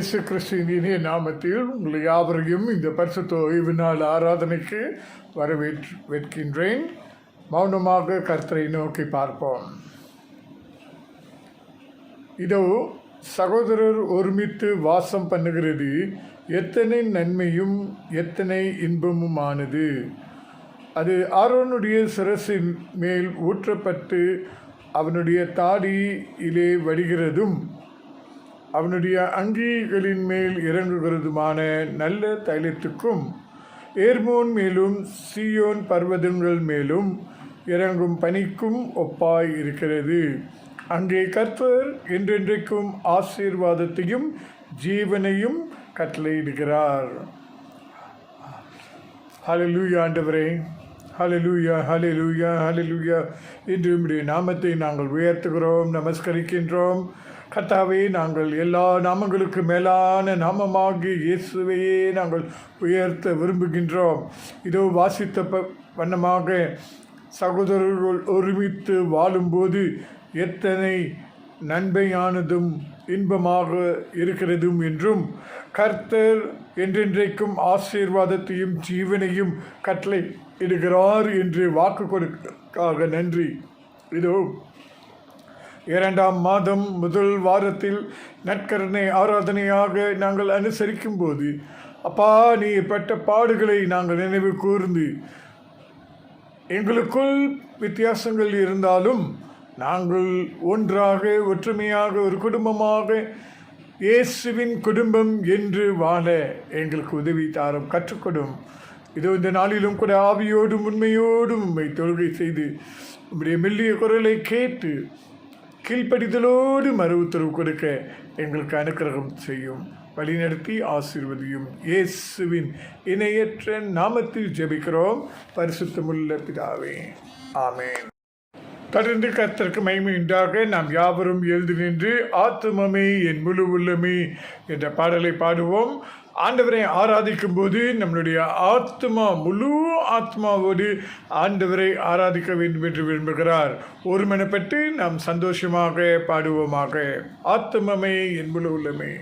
இயேசு கிறிஸ்துவின் இனிய நாமத்தில் உங்களை யாவரையும் இந்த பரிசுத்த ஓய்வு நாள் ஆராதனைக்கு வரவேற்கின்றேன். மௌனமாக கர்த்தரை நோக்கி பார்ப்போம். இதோ சகோதரர் ஒருமித்து வாசம் பண்ணுகிறது எத்தனை நன்மையும் எத்தனை இன்பமுமானது. அது ஆரோனுடைய சிரசின் மேல் ஊற்றப்பட்டு அவனுடைய தாடியிலே வடிகிறதும் அவனுடைய அங்கிகளின் மேல் இறங்குகிறதுமான நல்ல தைலத்துக்கும் ஏர்மோன் மேலும் சீயோன் பர்வதங்கள் மேலும் இறங்கும் பனிக்கும் ஒப்பாய் இருக்கிறது. அங்கே கர்த்தர் என்றென்றைக்கும் ஆசீர்வாதத்தையும் ஜீவனையும் கட்டளையிடுகிறார். ஹல்லேலூயா ஆண்டவரே, ஹல்லேலூயா, ஹல்லேலூயா, ஹல்லேலூயா. இன்று உம்முடைய நாமத்தை நாங்கள் உயர்த்துகிறோம், நமஸ்கரிக்கின்றோம். கர்த்தாவே, நாங்கள் எல்லா நாமங்களுக்கு மேலான நாமமாகி இயேசுவையே நாங்கள் உயர்த்த விரும்புகின்றோம். இதோ வாசித்த வண்ணமாக சகோதரர்கள் ஒருமித்து வாழும்போது எத்தனை நன்மையானதும் இன்பமாக இருக்கிறதும் என்றும் கர்த்தர் என்றென்றைக்கும் ஆசீர்வாதத்தையும் ஜீவனையும் கட்டளை இடுகிறார் என்று வாக்கு கொடுக்காக நன்றி. இதோ 2ஆம் மாதம் முதல் வாரத்தில் நற்கருணை ஆராதனையாக நாங்கள் அனுசரிக்கும் போது அப்பா, நீ பட்ட பாடுகளை நாங்கள் நினைவு கூர்ந்து எங்களுக்குள் வித்தியாசங்கள் இருந்தாலும் நாங்கள் ஒன்றாக ஒற்றுமையாக ஒரு குடும்பமாக இயேசுவின் குடும்பம் என்று வாழ எங்களுக்கு உதவி தாரும், கற்றுக்கொடும். இதோ இந்த நாளிலும் கூட ஆவியோடும் உண்மையோடும் உண்மை தொழுகை செய்து உம்முடைய மெல்லிய குரலை கேட்டு கீழ்ப்படிதலோடு மறு உத்தரவு கொடுக்க எங்களுக்கு அனுக்கிரகம் செய்யும், வழிநடத்தி ஆசீர்வதியும். இயேசுவின் இணையற்ற நாமத்தில் ஜெபிக்கிறோம் பரிசுத்தமுள்ள பிதாவே, ஆமென். தொடர்ந்து கர்த்தருக்கு மகிமை உண்டாக நாம் யாவரும் எழுந்து நின்று ஆத்துமமே என் முழு உள்ளமே என்ற பாடலை பாடுவோம். ஆண்டவரை ஆராதிக்கும் போது நம்மளுடைய ஆத்மா முழு ஆத்மாவோடு ஆண்டவரை ஆராதிக்க வேண்டும் என்று விரும்புகிறார். ஒருமனப்பட்டு நாம் சந்தோஷமாக பாடுவோமாக. ஆத்மமே என் முழு உள்ளமே.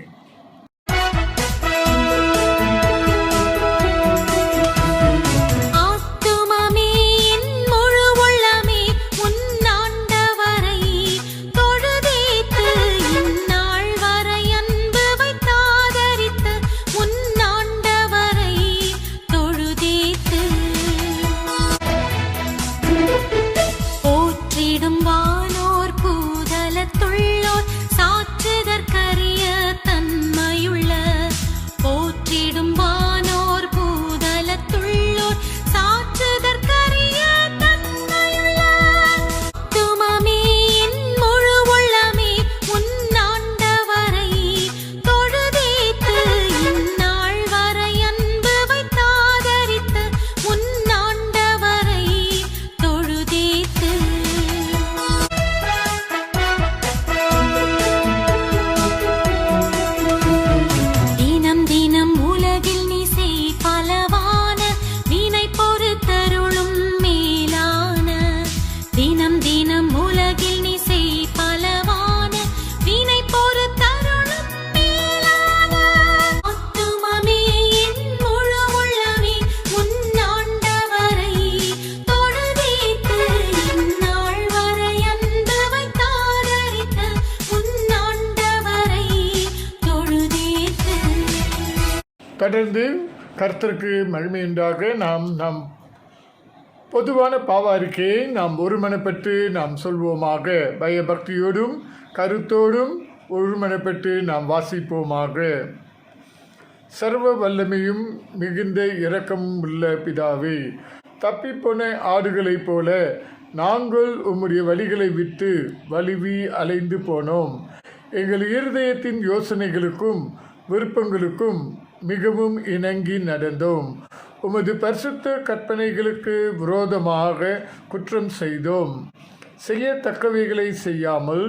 தொடர்ந்து கர்த்தருக்கு மகிமை உண்டாக நாம் பொதுவான பாவ அறிக்கையை நாம் ஒருமனப்பட்டு நாம் சொல்வோமாக. பயபக்தியோடும் கருத்தோடும் ஒருமனப்பட்டு நாம் வாசிப்போமாக. சர்வ வல்லமையும் மிகுந்த இரக்கமும் உள்ள பிதாவே, தப்பிப்போன ஆடுகளைப் போல நாங்கள் உம்முடைய வழிகளை விட்டு வலிவி அலைந்து போனோம். எங்கள் இருதயத்தின் யோசனைகளுக்கும் விருப்பங்களுக்கும் மிகவும் இணங்கி நடந்தோம். உமது பரிசுத்த கற்பனைகளுக்கு விரோதமாக குற்றம் செய்தோம். செய்யத்தக்கவைகளை செய்யாமல்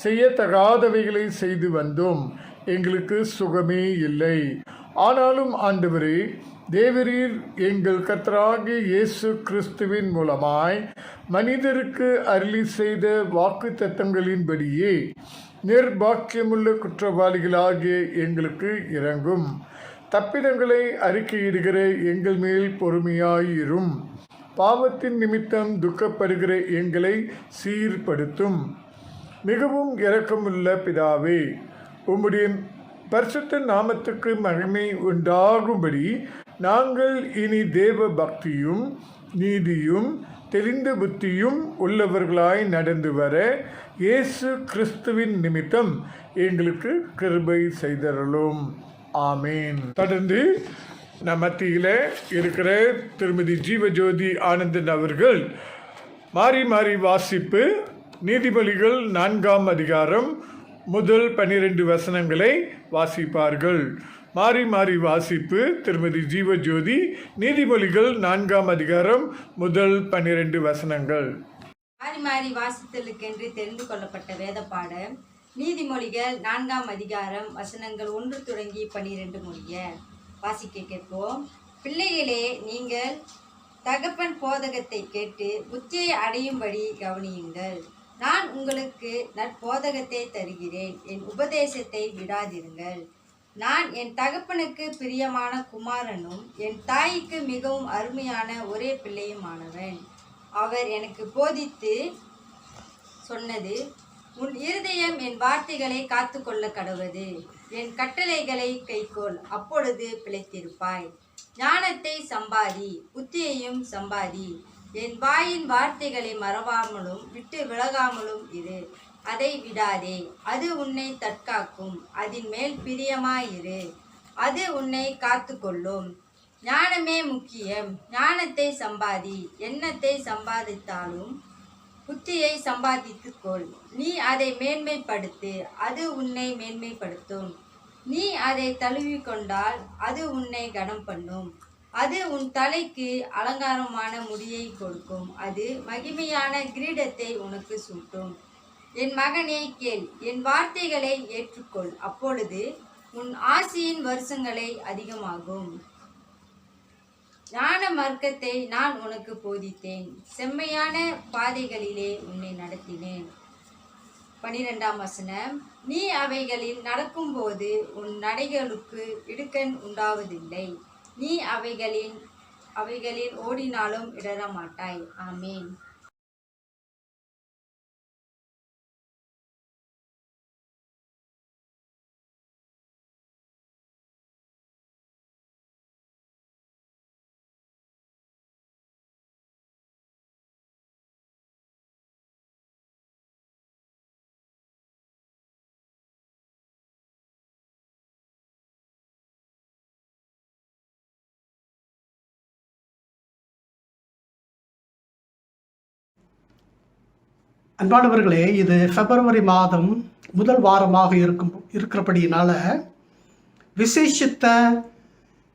செய்யத்தகாதவைகளை செய்து வந்தோம். எங்களுக்கு சுகமே இல்லை. ஆனாலும் ஆண்டவரே, தேவரீர் எங்கள் கர்த்தராகிய இயேசு கிறிஸ்துவின் மூலமாய் மனிதருக்கு அருளி செய்த வாக்கு தத்தங்களின்படியே நிர்பாக்கியமுள்ள குற்றவாளிகளாகிய எங்களுக்கு இரங்கும். தப்பிதங்களை அறிக்கையிடுகிற எங்கள் மேல் பொறுமையாயிரும். பாவத்தின் நிமித்தம் துக்கப்படுகிற எங்களை சீர்படுத்தும். மிகவும் இரக்கமுள்ள பிதாவே, உம்முடைய பரிசுத்த நாமத்துக்கு மகிமை உண்டாகும்படி நாங்கள் இனி தேவ பக்தியும் நீதியும் தெளிந்த புத்தியும் உள்ளவர்களாய் நடந்து வர இயேசு கிறிஸ்துவின் நிமித்தம் எங்களுக்கு கிருபை செய்தருளும். ஆமேன். தொடர்ந்து நம் மத்தியில் இருக்கிற திருமதி ஜீவஜோதி ஆனந்தன் அவர்கள் மாறி மாறி வாசிப்பு நீதிமொழிகள் 4ஆம் அதிகாரம் முதல் 12 வசனங்களை வாசிப்பார்கள். மாறி மாறி வாசிப்பு திருமதி ஜீவஜோதி, நீதிமொழிகள் 4ஆம் அதிகாரம் முதல் 12 வசனங்கள். மாறி மாறி வாசித்தலுக்கென்று தெரிந்து கொள்ளப்பட்ட வேத பாடம் நீதிமொழிகள் 4ஆம் அதிகாரம் வசனங்கள் 1 தொடங்கி 12 முடிய வாசிக்க கேட்போம். பிள்ளைகளே, நீங்கள் தகப்பன் போதகத்தை கேட்டு புத்தியை அடையும்படி கவனியுங்கள். நான் உங்களுக்கு நற்போதகத்தை தருகிறேன், என் உபதேசத்தை விடாதிருங்கள். நான் என் தகப்பனுக்கு பிரியமான குமாரனும் என் தாய்க்கு மிகவும் அருமையான ஒரே பிள்ளையுமானவன். அவர் எனக்கு போதித்து சொன்னது, உன் இருதயம் என் வார்த்தைகளை காத்து கொள்ள கடவது. என் கட்டளைகளை கைக்கொள், அப்பொழுது பிழைத்திருப்பாய். ஞானத்தை சம்பாதி, புத்தியையும் சம்பாதி. என் வாயின் வார்த்தைகளை மறவாமலும் விட்டு விலகாமலும் இரு. அதை விடாதே, அது உன்னை தற்காக்கும். அதன் மேல் பிரியமாயிரு, அது உன்னை காத்து கொள்ளும். ஞானமே முக்கியம், ஞானத்தை சம்பாதி. எண்ணத்தை சம்பாதித்தாலும் புத்தியை சம்பாதித்துக்கொள். நீ அதை மேன்மைப்படுத்து, அது உன்னை மேன்மைப்படுத்தும். நீ அதை தழுவிக்கொண்டால் அது உன்னை கனம் பண்ணும். அது உன் தலைக்கு அலங்காரமான முடியை கொடுக்கும். அது மகிமையான கிரீடத்தை உனக்கு சூட்டும். என் மகனே கேள், என் வார்த்தைகளை ஏற்றுக்கொள், அப்பொழுது உன் ஆசியின் வருஷங்களை அதிகமாகும். ஞான மார்க்கத்தை நான் உனக்கு போதித்தேன், செம்மையான பாதைகளிலே உன்னை நடத்தினேன். 12ஆம் வசனம். நீ அவைகளில் நடக்கும்போது உன் நடைகளுக்கு இடுக்கண் உண்டாவதில்லை. நீ அவைகளில் ஓடினாலும் இடர மாட்டாய். ஆமேன். அன்பானவர்களே, இது பிப்ரவரி மாதம் முதல் வாரமாக இருக்கிறபடியினால விசேஷித்த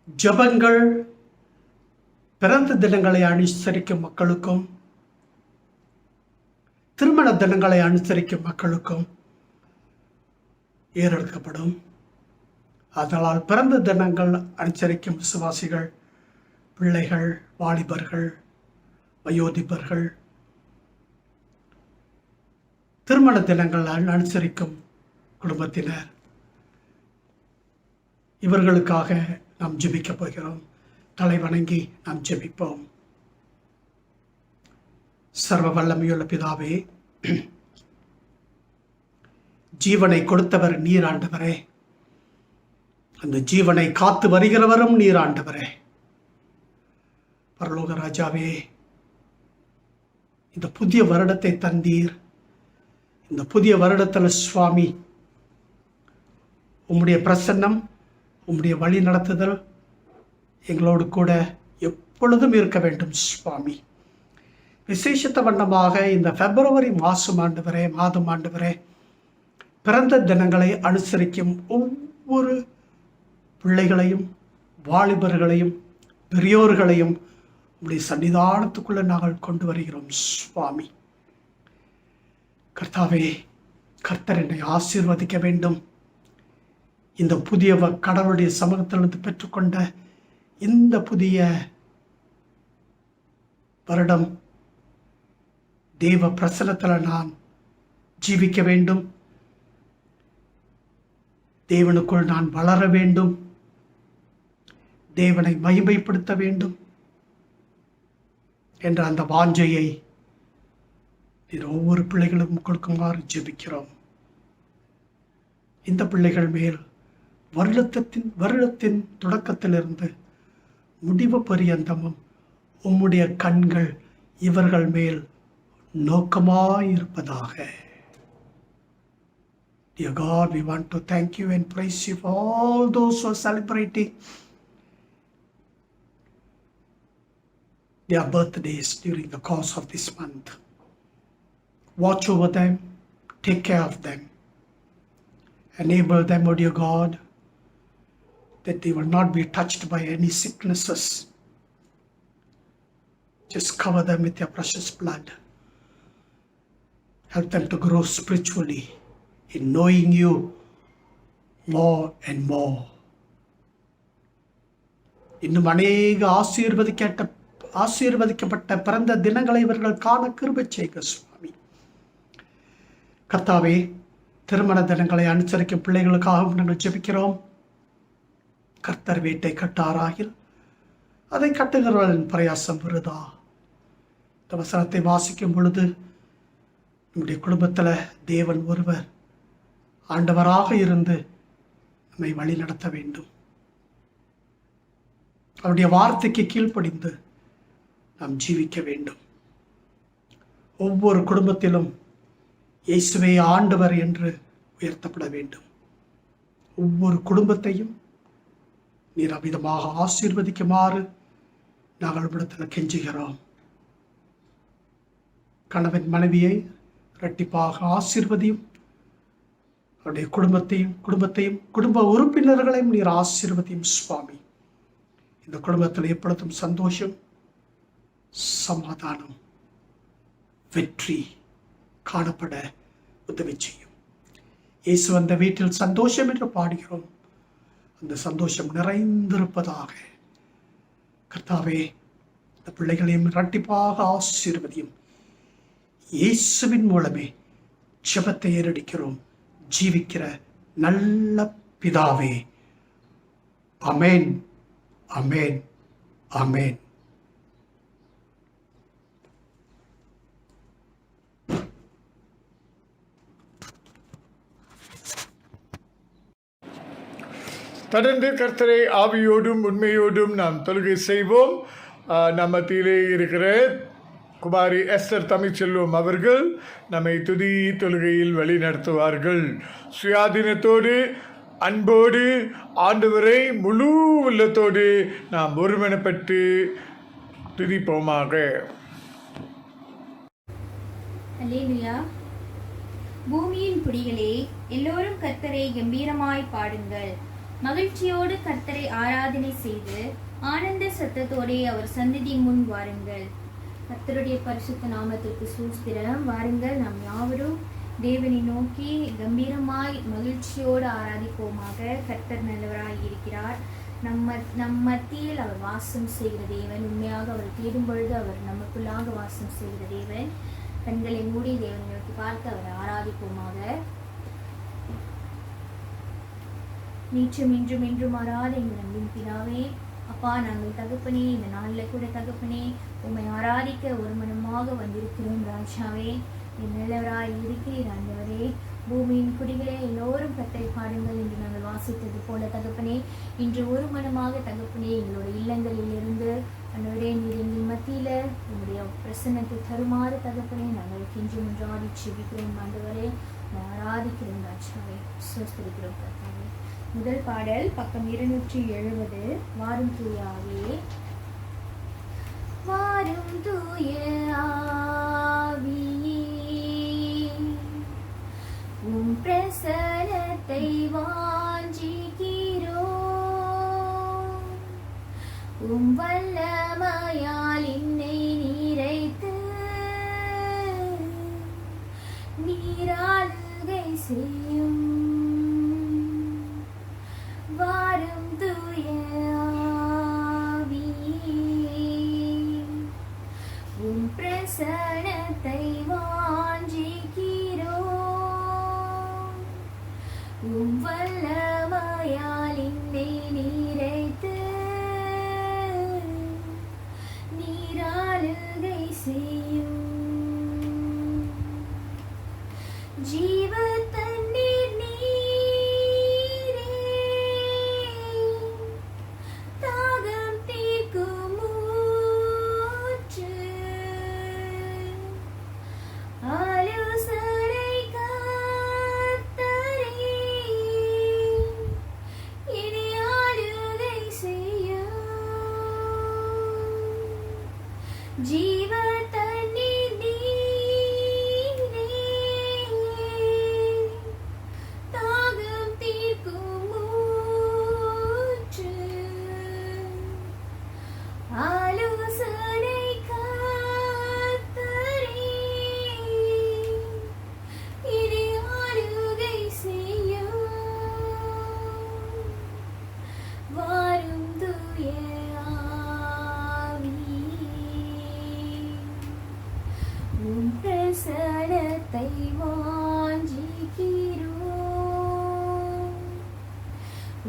ஜபங்கள், பிறந்த தினங்களை அனுசரிக்கும் மக்களுக்கும் திருமண தினங்களை அனுசரிக்கும் மக்களுக்கும் ஏறெடுக்கப்படும். அதனால் பிறந்த தினங்கள் அனுசரிக்கும் விசுவாசிகள், பிள்ளைகள், வாலிபர்கள், வயோதிபர்கள், திருமண தினங்கள் அனுசரிக்கும் குடும்பத்தினர், இவர்களுக்காக நாம் ஜெபிக்கப் போகிறோம். தலை வணங்கி நாம் ஜெபிப்போம். சர்வ வல்லமையுள்ள பிதாவே, ஜீவனை கொடுத்தவர் நீர் ஆண்டவரே, அந்த ஜீவனை காத்து வருகிறவரும் நீர் ஆண்டவரே. பரலோக ராஜாவே, இந்த புதிய வருடத்தை தந்தீர். இந்த புதிய வருடத்தில் சுவாமி, உம்முடைய பிரசன்னம், உம்முடைய வழி நடத்துதல் எங்களோடு கூட எப்பொழுதும் இருக்க வேண்டும் சுவாமி. விசேஷத்த வண்ணமாக இந்த பிப்ரவரி மாதம் ஆண்டவரே, பிறந்த தினங்களை அனுசரிக்கும் ஒவ்வொரு பிள்ளைகளையும், வாலிபர்களையும், பெரியோர்களையும் உம்முடைய சன்னிதானத்துக்குள்ள நாங்கள் கொண்டு வருகிறோம் சுவாமி. கர்த்தாவே, கர்த்தர் என்னை ஆசீர்வதிக்க வேண்டும். இந்த புதிய கடவுளுடைய சமூகத்திலிருந்து பெற்றுக்கொண்ட இந்த புதிய வருடம் தேவ பிரசன்னத்தில் நான் ஜீவிக்க வேண்டும். தேவனுக்குள் நான் வளர வேண்டும், தேவனை மகிமைப்படுத்த வேண்டும் என்ற அந்த வாஞ்சையை நீர் ஒவ்வொரு பிள்ளைகளுக்கும் கொடுக்குமாறு ஜெபிக்கிறோம். இந்த பிள்ளைகள் மேல் வருடத்தின் தொடக்கத்திலிருந்து முடிவு பரியந்தமும் உம்முடைய கண்கள் இவர்கள் மேல் நோக்கமாயிருப்பதாக. Dear God, we want to thank you and praise you for all those who are celebrating their birthdays during the course of this month. Watch over them, take care of them, enable them, O dear God, that they will not be touched by any sicknesses. Just cover them with your precious blood. Help them to grow spiritually in knowing you more and more. இன்னும் அநேக ஆசீர்வதிக்கப்பட்ட பிறந்த தினங்களை இவர்கள் காண கிருபை செய்க சுவாமி. கர்த்தாவே, திருமண தினங்களை அனுசரிக்கும் பிள்ளைகளுக்காகவும் நாங்கள் ஜெபிக்கிறோம். கர்த்தர் வீட்டை கட்டாராயில் அதை கட்டுகிறவர்களின் பிரயாசம் விருதா. இந்த வசனத்தை வாசிக்கும் பொழுது நம்முடைய குடும்பத்தில் தேவன் ஒருவர் ஆண்டவராக இருந்து நம்மை வழி நடத்த வேண்டும். அவருடைய வார்த்தைக்கு கீழ்ப்படிந்து நாம் ஜீவிக்க வேண்டும். ஒவ்வொரு குடும்பத்திலும் இயேசுவே ஆண்டவர் என்று உயர்த்தப்பட வேண்டும். ஒவ்வொரு குடும்பத்தையும் நீர் அமிதமாக ஆசீர்வதிக்குமாறு நாங்கள் இடத்துல கெஞ்சுகிறோம். கணவன் மனைவியை இரட்டிப்பாக ஆசீர்வதியும், அவருடைய குடும்பத்தையும் குடும்ப உறுப்பினர்களையும் நீர் ஆசீர்வதியும் சுவாமி. இந்த குடும்பத்தில் எப்பொழுதும் சந்தோஷம், சமாதானம், வெற்றி காணப்பட உதவி செய்யும். இயேசு அந்த வீட்டில் சந்தோஷம் என்று பாடுகிறோம். அந்த சந்தோஷம் நிறைந்திருப்பதாக. கர்த்தாவே, இந்த பிள்ளைகளையும் இரட்டிப்பாக ஆசீர்வதியும். இயேசுவின் மூலமே ஜெபத்தை ஏறெடுக்கிறோம் ஜீவிக்கிற நல்ல பிதாவே. ஆமென், ஆமென், ஆமென். தொடர்ந்து கர்த்தரை ஆவியோடும் உண்மையோடும் நாம் தொழுகை செய்வோம். நம்ம மத்தியிலே இருக்கிற குமாரி எஸ்தர் தமிழ்ச்செல்வம் அவர்கள் நம்மை துதி தொழுகையில் வழி நடத்துவார்கள். சுயாதீனத்தோடு அன்போடு ஆண்டவரை முழு உள்ளத்தோடு நாம் ஒருமனப்பட்டு துதிப்போமாக. அல்லேலூயா. பூமியின் குடிகளே, எல்லோரும் கர்த்தரை கம்பீரமாய் பாடுங்கள். மகிழ்ச்சியோடு கர்த்தரை ஆராதனை செய்து ஆனந்த சத்தத்தோடே அவர் சந்நிதி முன் வாருங்கள். கர்த்தருடைய பரிசுத்த நாமத்திற்கு ஸ்தோத்திரம். வாருங்கள், நாம் யாவரும் தேவனை நோக்கி கம்பீரமாய் மகிழ்ச்சியோடு ஆராதிப்போமாக. கர்த்தர் நல்லவராய் இருக்கிறார். நம் மத்தியில் அவர் வாசம் செய்கிற தேவன். உண்மையாக அவர் தேடும் பொழுது அவர் நமக்குள்ளாக வாசம் செய்கிற தேவன். கண்களை மூடி தேவனை நோக்கி பார்த்து அவரை ஆராதிப்போமாக. நீச்சும் இன்றும் என்றும் மாறாத எங்கள் அன்பின் பிதாவே, அப்பா, நாங்கள் தகப்பனே, இந்த நாளில் கூட தகப்பனே உம்மை ஆராதிக்க ஒரு மனமாக வந்திருக்கிறோம். ராஜாவே, என் நல்லவராய் இருக்கிறீர் ஆண்டவரே. பூமியின் குடிகளே, எல்லோரும் கர்த்தரை பாடுங்கள் என்று நாங்கள் வாசித்தது போல தகப்பனே, இன்று ஒரு மனமாக தகப்பனே எங்களுடைய இல்லங்களில் இருந்து ஆண்டவரே நீர் எங்கள் மத்தியில் உங்களுடைய பிரசன்னத்தை தருமாறு தகப்பனே நாங்கள் கெஞ்சி ஒன்றாடி செபிக்கிறோம். ஆண்டவரே, ஆராதிக்கிறோம். ராஜாவே, சோஸ்தரிக்கிறோம். கர்த்தாவே, முதல் பாடல் பக்கம் 270. வாரும் தூய ஆவியே, வாரும் தூய ஆவியே, உம் பிரசன்னத்தை வாஞ்சிக்கிறோம். உம் வல்லமையால் என்னை நிறைத்து நீராளுகை செய்யும். வாரும் தூய ஆவியே, உம் பிரசன்னத்தை வாஞ்சிக்கிறோம். உம் வல்ல ஜீவ தண்ணீர் நீரே, தாகம் தீர்க்கும் ஊற்று, ஆலோசனை கர்த்தரே, இனி ஆளுகை செய்யும். வாரும் தூய ஆவியே, உம் பிரசன்னத்தை வாஞ்சிக்கிறோம்.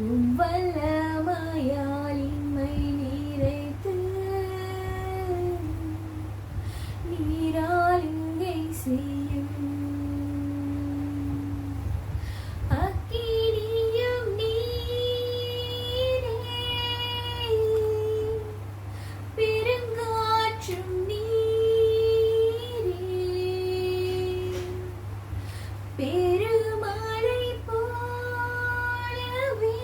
உம் வல்லமையால் இம்மை நிறைத்து நீராளுகை செய்யும். அக்கினியும் நீரே, பெருங்காற்றும் நீரே, பெருமழை போலவே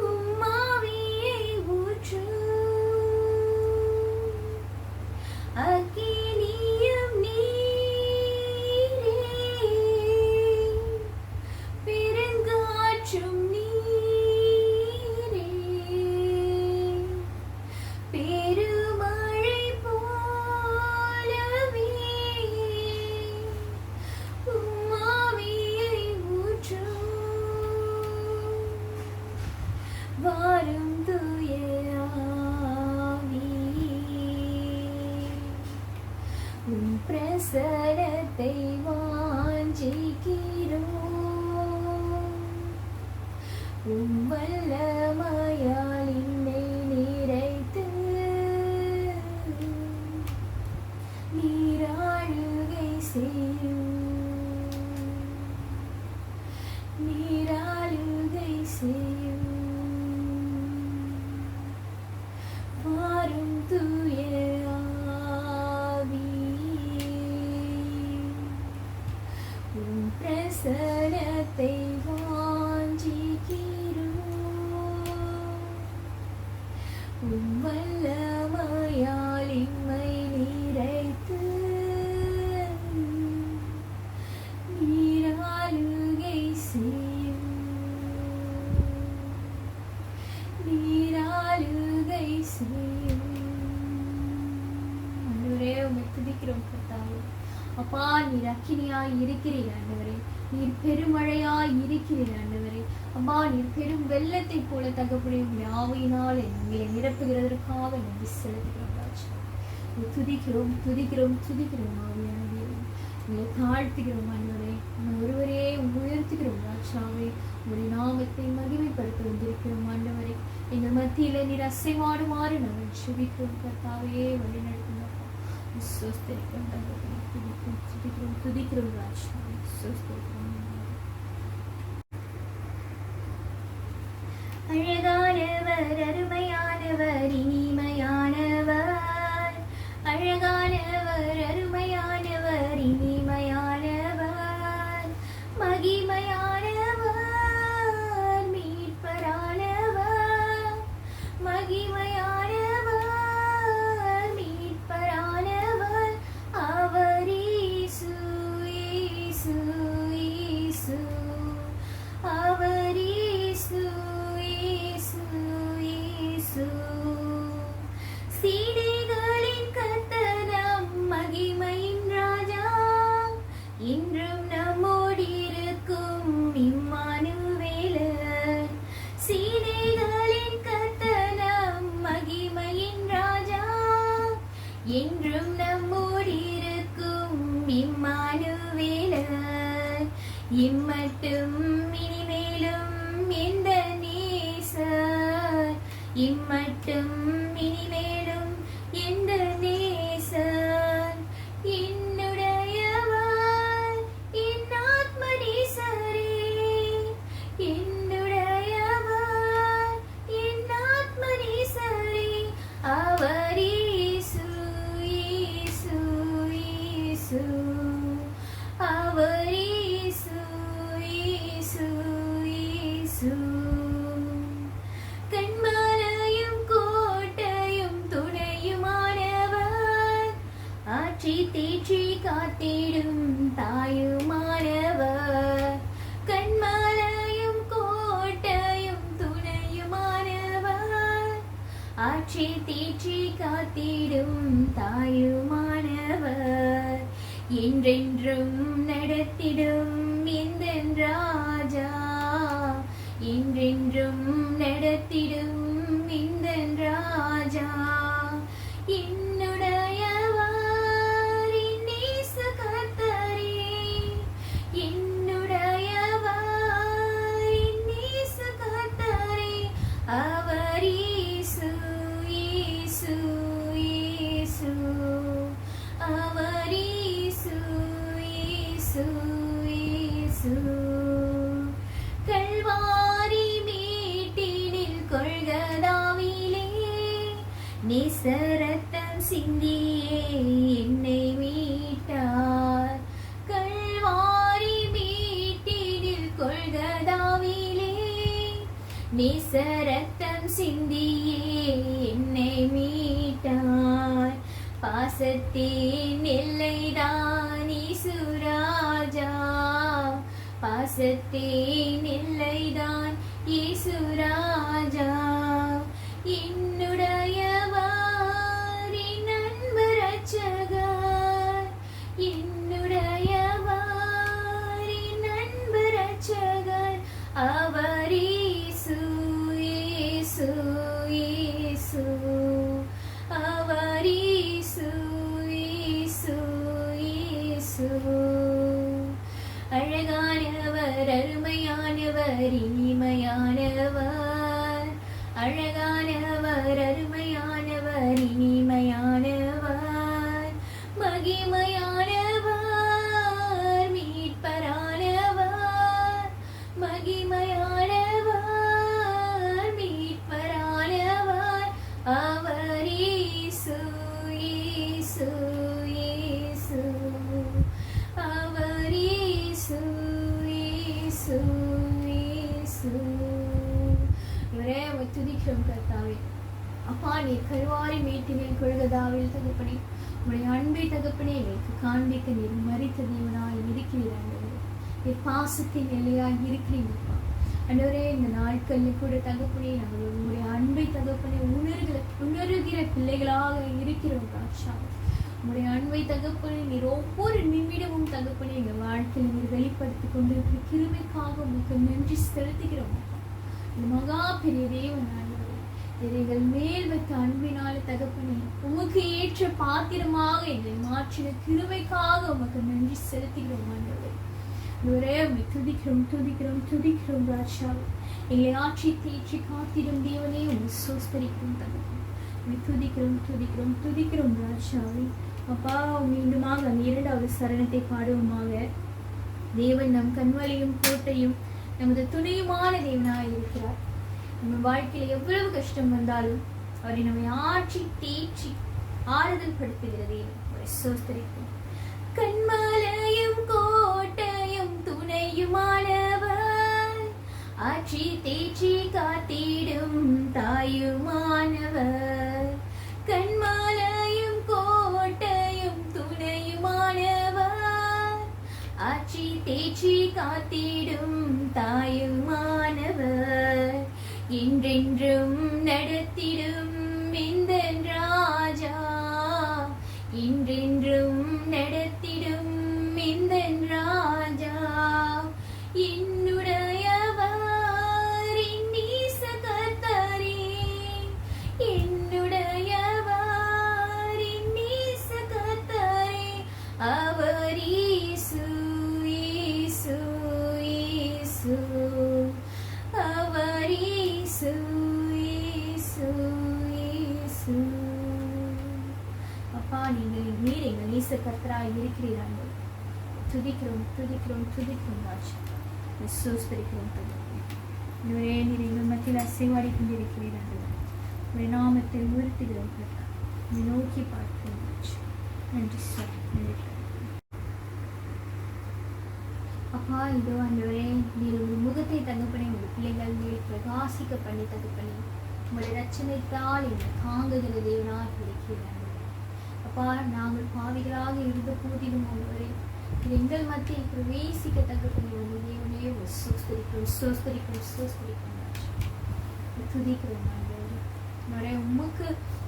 உம் ஆவியை ஊற்றும். அக்கினியும் நீரே, பெருங்காற்றும் நீரே, பெருமழை போலவே உம் ஆவியை ஊற்றும். வாரும் தூய ஆவியே, உம் பிரசன்னத்தை வாஞ்சிக்கிறோம். உம் வல்லமையால் என்னை நிறைத்து நீராளுகை செய்யும். நீராளுகை செய்யும். வாரும் தூய ஆவியே, உம் பிரசன்னத்தை வாஞ்சிக்கிறோம். உம் வல்லமையால் இம்மை நிறைத்து நீராளுகை செய்யும். நீராளுகை செய்யும். ஆண்டவரே, உம்மை துதிக்கிறோம் கர்த்தாவே. அப்பா, நீர் அக்கினியாய் இருக்கிறீர் ஆண்டவரே. நீர் பெருமழையாய் இருக்கிறீர் ஆண்டவரே. அம்மா, நீர் பெரும் வெள்ளத்தை போல தகப்பனே உம்முடைய ஆவியினால் எங்களை நிரப்புகிறதற்காக நன்றி செலுத்துகிறோம் ராஜா. உம்மை துதிக்கிறோம் துதிக்கிறோம் துதிக்கிறோம் ஆவியான தேவன். உங்களை தாழ்த்துகிறோம் ஆண்டவரே. உம்மை ஒருவரே உயர்த்துகிறோம் ராஜாவே. உங்களுடைய நாமத்தை மகிமைப்படுத்த வந்திருக்கிறோம் ஆண்டவரே. எங்கள் மத்தியில நீர் அசைவாடுமாறு நாங்கள் செபிக்கிறோம் கர்த்தாவே. வழி நடத்தும் சுஸ்தரிக்கிறோம் தகப்பனே. துதிக்கிறோம் துதிக்கிறோம் துதிக்கிறோம் ராஜாவே. சுஸ்தரிக்கிறோம். அழகானவர், அருமையானவர், இனிமையானவர். அழகானவர், அருமையானவர், இனிமையானவர். மகிமையானவர், மீட்பரானவர். மகிமையானவர், மீட்பரானவர். அவர் இயேசு, இயேசு, இயேசு. அவர் இயேசு, இயேசு, இயேசு. சீடைகளின் கர்த்தர் நம் மகிமையின் ராஜா. இன்றும் நம்மோடு இருக்கும் இம்மானுவேலர். சீடைகளின் கர்த்தர் நம் மகிமையின் ராஜா. என்றும் நம்மோடு இருக்கும் இம்மானுவேலர். இம்மட்டும் இனிமேலும் எந்த நேசர். இம்மட்டும் இனிமேலும் எந்த நேசர். என்னுடையவர் என் ஆத்ம நேசரே. என்னுடையவர் என் ஆத்ம நேசரே. அவர் இயேசு, இயேசு, இயேசு. அவர் இயேசு, இயேசு, இயேசு. கண்மலையும் கோடி ஆற்றி தேற்றி காத்திடும் தாயுமானவர் என்றென்றும் நடத்திடும் எந்தன் ராஜா என்றென்றும் நடத்திடும் எந்தன் ராஜா என்னுடையவர் என் நேச கர்த்தரே என்னுடையவர் என் நேச கர்த்தரே அவர் இயேசு இயேசு இயேசு அவர் இயேசு இயேசு இயேசு கல்வாரி மீட்டினில் கொள்கதாவிலே நேசரத்தம் சிந்தியே என்னை மீட்டார் கல்வாரி மீட்டினில் கொள்கதாவிலே நேசரத்தம் சிந்தியே என்னை மீட்டார் பாசத்தின் எல்லைதான் இயேசுராஜா பாசத்தின் எல்லைதான் இயேசுராஜா என்னுடையவர் என் அன்பு இரட்சகர் என்னுடையவர் என் அன்பு இரட்சகர் அவர் இயேசு இயேசு இயேசு அவர் இயேசு இயேசு இயேசு அழகானவர் அருமையானவர் இனிமையானவர் அழகானவர் அருமையானவர் இனிமையானவர் மகிமையானவர் மீட்பரானவர் மகிமையானவர் மீட்பரானவர் அவர் இயேசு இயேசு இயேசு அவர் இயேசு இயேசு இயேசு இவரே துதிக்கிறோம் கர்த்தாவே அப்பா நீர் கல்வாரி மேட்டினில் கொள்கதாவில் தகப்பனே உடைய அன்பை தகப்பனே எங்களுக்கு காண்பிக்க நீர் மரித்த தேவனாய் இருக்கிறீர் ஆண்டவரே நீர் பாசத்தின் எல்லையாய் இருக்கிறீங்கப்பா ஆண்டவரே இந்த நாட்களில் கூட தகப்பனே நாங்கள் உங்களுடைய அன்பை தகப்பனே உணர்கிற பிள்ளைகளாக இருக்கிறோம் ராஜா உங்களுடைய அன்பை தகப்பனே நீர் ஒவ்வொரு நிமிடமும் தகப்பனே எங்கள் வாழ்க்கையில் நீர் வெளிப்படுத்தி கொண்டிருக்கிற கிருபைக்காக உங்களுக்கு நன்றி செலுத்துகிறோம் இந்த மகா பெரிய தேவன் ஆண்டவரே எங்கள் மேல் வைத்த அன்பினால தகப்பனே உமக்கு ஏற்ற பாத்திரமாக எங்களை மாற்றின கிருபைக்காக உமக்கு நன்றி செலுத்துகிறோம் ஆண்டவரே இவரே உண்மை துதிக்கிறோம் துதிக்கிறோம் துதிக்கிறோம் ராஜா எங்களை ஆட்சி தேற்றி காத்திடும் தேவனே உண்மை சோஸ்தரிக்கிறோம் தகப்பனே உண்மை துதிக்கிறோம் துதிக்கிறோம் துதிக்கிறோம் ராஜாவை அப்பா மீண்டுமாக அந்த இரண்டாவது சரணத்தை பாடுவோமாக தேவன் நம் கண்வலையும் கோட்டையும் நமது துணையுமான தேவனாய் இருக்கிறார் நம்ம வாழ்க்கையில எவ்வளவு கஷ்டம் வந்தாலும் அவரை நம்மை ஆட்சி தேற்றி ஆறுதல் படுத்துகிற தேவன் அவரை சோஸ்தரிக்கும் கண்மலையும் கோட்டையும் துணையுமானவர் ஆட்சி தேற்றி காத்திடும் தாயுமானவர் கண்மலையும் கோட்டையும் துணையுமானவர் ஆட்சி தேற்றி காத்திடும் தாயுமானவர் என்றென்றும் நடத்திடும் எந்தன் ராஜா என்றென்றும் நடத்திடும் எந்தன் ராஜா என்னுடையவர் என் நேச கர்த்தரே என்னுடையவர் என் நேச கர்த்தரே அவர் இயேசு இயேசு இயேசு அவர் இயேசு இயேசு இயேசு அப்பா நீங்கள் நீர் எங்கள் நேச கர்த்தராய் இருக்கிறீர்கள் துதிக்கிறோம் துதிக்கிறோம் துதிக்கிறோம் ராஜா சோஸ்தரிக்கிறோம் நீரே நீர் எங்கள் மத்தியில் அசைவாடி கொண்டிருக்கிறீர்கள் உடைய நாமத்தை உயர்த்துகிறோம் கர்த்தா நீ நோக்கி பார்க்கிறோம் ராஜா நன்றி சார் நன்றி அப்பா இதோ ஆண்டவரே நீர் உங்கள் முகத்தை தகப்பனே உங்கள் பிள்ளைகள் நீர் பிரகாசிக்க பண்ணி தகப்பனே உங்களுடைய ரட்சணைத்தால் என்னை தாங்குகிற தேவனாக இருக்கிறார் அப்பா நாங்கள் பாவிகளாக இருந்த போதிலும் ஆண்டவரே எங்கள் மத்தியில் பிரவேசிக்க தகப்பனே உங்கள் தேவனே சோஸ்தரிக்கிறோம் சோஸ்தரிக்கிறோம் சோஸ்தரிக்கிறோம் துதிக்கிறோம் ஆண்டவரே உமக்கு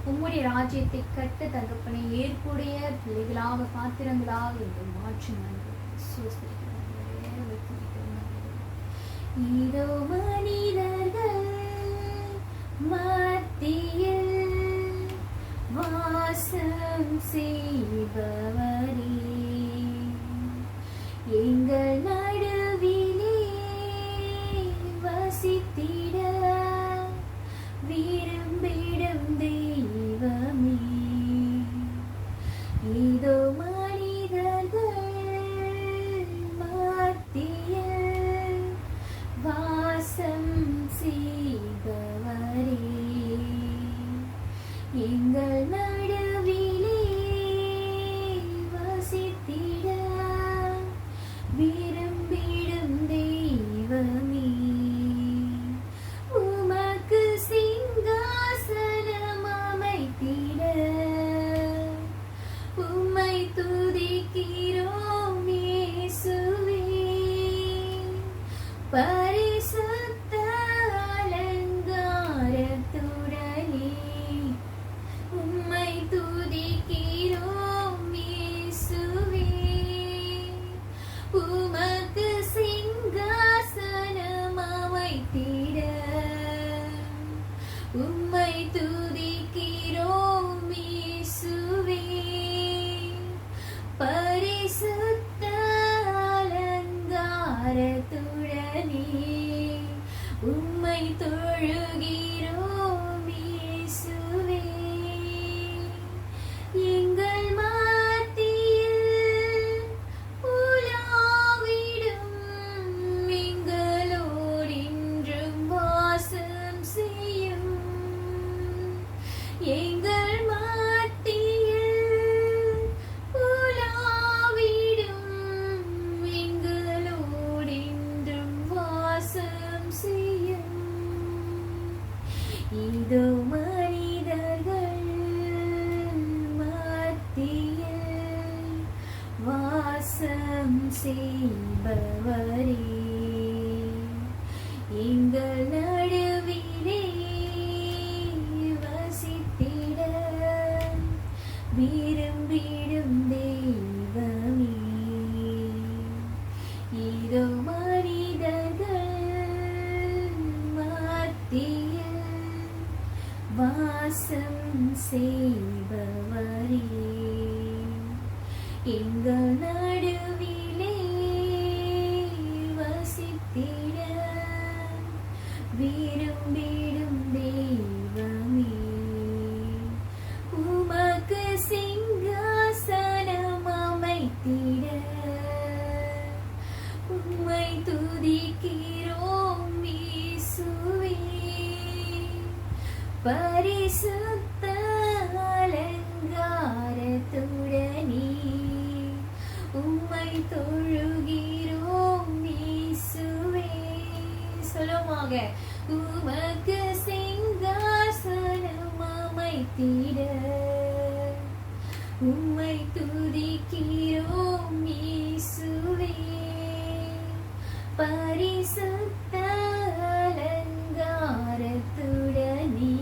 உம்முடைய ராஜ்யத்தை கட்ட தகப்பனை ஏற்புடைய பிள்ளைகளாக பாத்திரங்களாக எங்கள் மாற்றும் இதோ மனிதர்கள் மத்தியில் வாசம் செய்பவரே, எங்கள் நடுவிலே வசித்திட விரும்பிடும் தெய்வமே, இதோ மனிதர்கள் மத்தியில் வாசம் செய்பவரே, எங்கள் நடுவிலே வசித்திட விரும்பிடும் தெய்வமே, உமக்கு சிங்காசனம் அமைத்திட உம்மை துதிக்கிறோம் இயேசுவே, பரிசுத்த அலங்காரத்துடனே உம்மை துதிக்கிறோம் இயேசுவே, உமக்கு சிங்காசனம் அமைத்திட உம்மை துதிக்கிறோம் இயேசுவே, பரிசுத்த அலங்காரத்துடனே உம்மை தொழுகிறோம் இயேசுவே, எங்கள் மத்தியில் உலாவிடும் எங்களோடின்றும் வாசம் செய்யும், எங்கள் மத்தியில் உலாவிடும் எங்களோடின்றும் வாசம் செய்யும், இதோ மனிதர்கள் மத்தியில் வாசம் செய்பவரே, எங்கள் நடுவிலே வசித்திட விரும்பிடும் தெய்வமே, இதோ மனிதர்கள் மத்தியில் வாசம் செய்பவரே, எங்கள் நடுவிலே வசித்திட விரும்பிடும் தெய்வமே, உமக்கு சிங்காசனம் அமைத்திட உம்மை துதிக்கிறோம் இயேசுவே, பரிசுத்த அலங்காரத்துடனே உம்மை தொழுகிறோம் இயேசுவே, சொல்லுமாக உமக்கு சிங்காசனம் அமைத்திட உம்மை துதிக்கிறோம் இயேசுவே, பரிசுத்த அலங்காரத்துடனே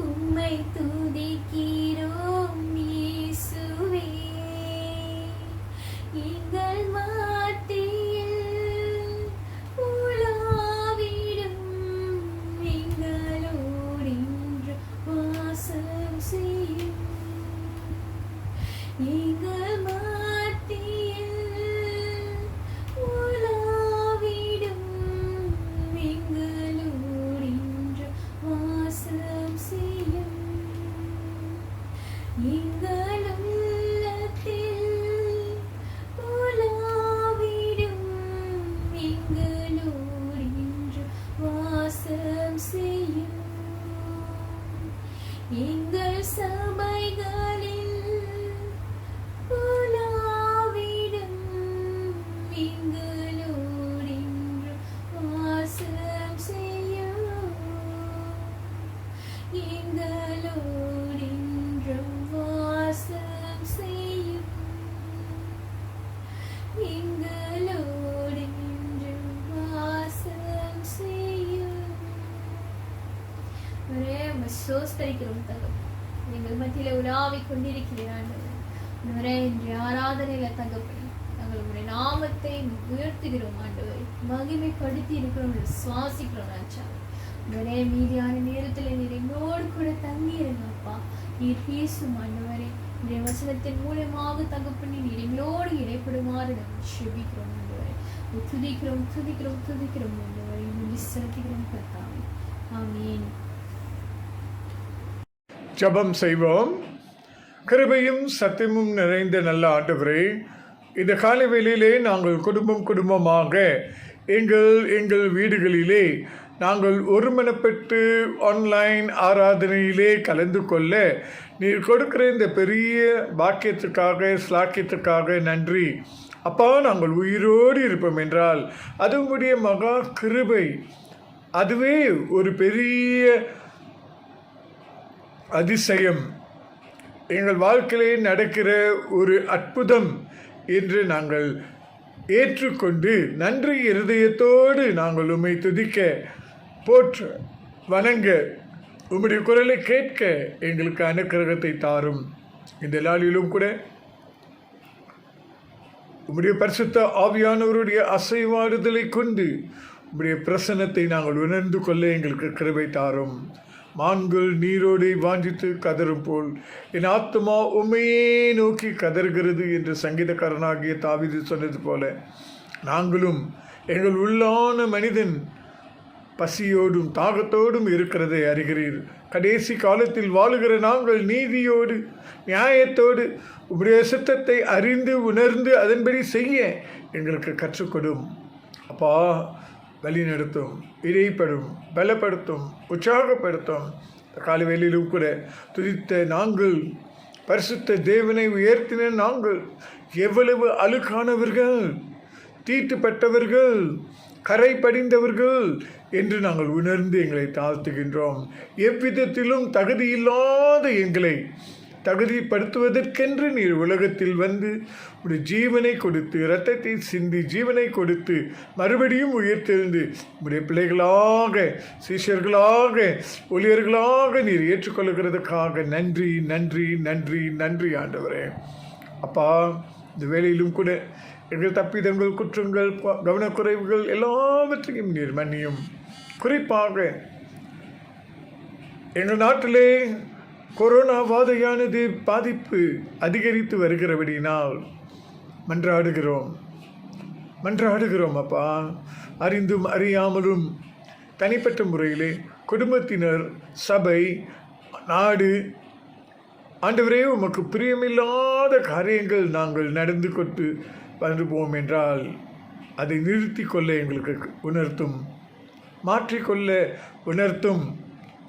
உம்மை துதிக்கிறோம் இயேசுவே, எங்கள் மத்தியில் உலாவிடும் எங்களோடின்று வாசம் செய்யும், எங்கள் மத்தியில் உலாவிடும் எங்களோடின்று வாசம் செய்யும், எங்கள் உள்ளத்தில் உலாவிடும் எங்களோடின்று வாசம் செய்யும், எங்கள் சபைகளில் உலாவிடும் எங்களோடின்று வாசம் செய்யும், எங்களோடின்றும் வாசம் செய்யும், எங்களோடின்றும் வாசம் செய்யும், சோஸ்தரிக்கிறோம் தகப்பனே. எங்கள் மத்தியில உலாவிக் கொண்டிருக்கிறீர் ஆண்டவரே. இன்றைய ஆராதனையில தகப்பனே நாங்கள் உங்களுடைய நாமத்தை உயர்த்துகிறோம் ஆண்டவரே, மகிமைப்படுத்தி இருக்கிறோம், சுவாசிக்கிறோம் ராஜா. ஆண்டவரே, மீதியான நேரத்துல நீர் எங்களோடு கூட தங்கி இருங்கப்பா. நீர் பேசும் ஆண்டவரே, இன்றைய வசனத்தின் மூலமாக தகப்பனே நீர் எங்களோடு இடைப்படுமாறு நாங்கள் செபிக்கிறோம் ஆண்டவரே. துதிக்கிறோம் துதிக்கிறோம் துதிக்கிறோம் ஆண்டவரே, நன்றி செலுத்துகிறோம் கர்த்தாவே. ஆமென். ஜெபம் செய்வோம். கிருபையும் சத்தியமும் நிறைந்த நல்ல ஆண்டவரே, இந்த காலை வேளையிலே நாங்கள் குடும்பமாக எங்கள் வீடுகளிலே நாங்கள் ஒருமனப்பட்டு ஆன்லைன் ஆராதனையிலே கலந்து கொள்ள நீர் கொடுக்கிற இந்த பெரிய பாக்கியத்துக்காக ஸ்லாக்கியத்துக்காக நன்றி அப்பா. நாங்கள் உயிரோடு இருப்போம் என்றால் அது உங்களுடைய மகா கிருபை, அதுவே ஒரு பெரிய அதிசயம், எங்கள் வாழ்க்கையிலே நடக்கிற ஒரு அற்புதம் என்று நாங்கள் ஏற்றுக்கொண்டு நன்றி இருதயத்தோடு நாங்கள் உம்மை துதிக்க, போற்ற, வணங்க, உம்முடைய குரலை கேட்க எங்களுக்கு அனுக்கிரகத்தை தாரும். இந்த நாளிலும் கூட உம்முடைய பரிசுத்த ஆவியானவருடைய அசைவாடுதலை கொண்டு உம்முடைய பிரசன்னத்தை நாங்கள் உணர்ந்து கொள்ள எங்களுக்கு கிருபை தாரும். மான்கள் நீரோடை வாஞ்சித்து கதறும் போல் என் ஆத்மா உண்மையே நோக்கி கதறுகிறது என்று சங்கீதக்காரனாகிய தாவீது சொன்னது போல நாங்களும் எங்கள் உள்ளான மனிதன் பசியோடும் தாகத்தோடும் இருக்கிறதை அறிகிறீர். கடைசி காலத்தில் வாழுகிற நாங்கள் நீதியோடு நியாயத்தோடு உம்முடைய சித்தத்தை அறிந்து உணர்ந்து அதன்படி செய்ய எங்களுக்கு கற்றுக்கொடும் அப்பா. வழி நடத்தும், இடைப்படும், பலப்படுத்தும், உற்சாகப்படுத்தும். காலவேளையிலும் கூட துதித்த நாங்கள், பரிசுத்த தேவனை உயர்த்தின நாங்கள் எவ்வளவு அழுக்கானவர்கள், தீட்டுப்பட்டவர்கள், கரை படிந்தவர்கள் என்று நாங்கள் உணர்ந்து எங்களை தாழ்த்துகின்றோம். எவ்விதத்திலும் தகுதியில்லாத எங்களை தகுதிப்படுத்துவதற்கென்று நீர் உலகத்தில் வந்து உடைய ஜீவனை கொடுத்து, இரத்தத்தை சிந்தி ஜீவனை கொடுத்து மறுபடியும் உயிர்த்தெழுந்து உடைய பிள்ளைகளாக, சீஷர்களாக, ஊழியர்களாக நீர் ஏற்றுக்கொள்கிறதுக்காக நன்றி நன்றி நன்றி நன்றி ஆண்டவரே. அப்பா, இந்த வேளையிலும் கூட எங்கள் தப்பிதங்கள், குற்றங்கள், கவனக்குறைவுகள் எல்லாவற்றையும் நீர் மன்னியும். குறிப்பாக எங்கள் நாட்டிலே கொரோனா வாதையானது பாதிப்பு அதிகரித்து வருகிறபடினால் மன்றாடுகிறோம் அப்பா. அறிந்தும் அறியாமலும் தனிப்பட்ட முறையிலே குடும்பத்தினர், சபை, நாடு, ஆண்டவரே உமக்கு பிரியமில்லாத காரியங்கள் நாங்கள் நடந்து கொண்டு வந்துவோம் என்றால் அதை நிறுத்தி கொள்ள எங்களுக்கு உணர்த்தும், மாற்றிக்கொள்ள உணர்த்தும்,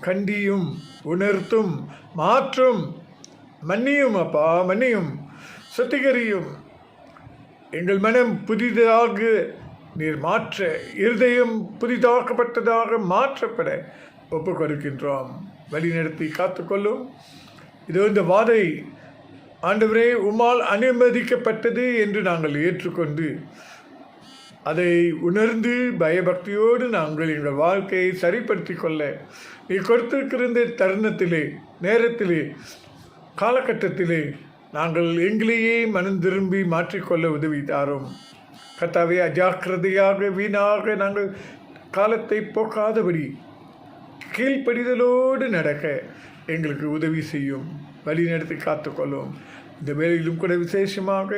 கண்டியும் உணர்த்தும், மாற்றும், மன்னியும் அப்பா, மன்னியும், சுத்திகரியும். எங்கள் மனம் புதிதாக நீர் மாற்ற, இருதயம் புதிதாக்கப்பட்டதாக மாற்றப்பட ஒப்பு கொடுக்கின்றோம். வழி நடத்தி காத்துக்கொள்ளும். இது இந்த வாதை ஆண்டவரே உம்மால் அனுமதிக்கப்பட்டது என்று நாங்கள் ஏற்றுக்கொண்டு அதை உணர்ந்து பயபக்தியோடு நாங்கள் எங்கள் வாழ்க்கையை சரிப்படுத்தி கொள்ள நீ கொடுத்திருக்கிற இந்த தருணத்திலே, நேரத்திலே, காலகட்டத்திலே நாங்கள் எங்களையே மனம் திரும்பி மாற்றிக்கொள்ள உதவி தாரும் கர்த்தாவே. அஜாக்கிரதையாக வீணாக நாங்கள் காலத்தை போக்காதபடி கீழ்ப்படிதலோடு நடக்க எங்களுக்கு உதவி செய்யும். வழி நடத்தி காத்துக்கொள்ளும். இந்த வேளையிலும் கூட விசேஷமாக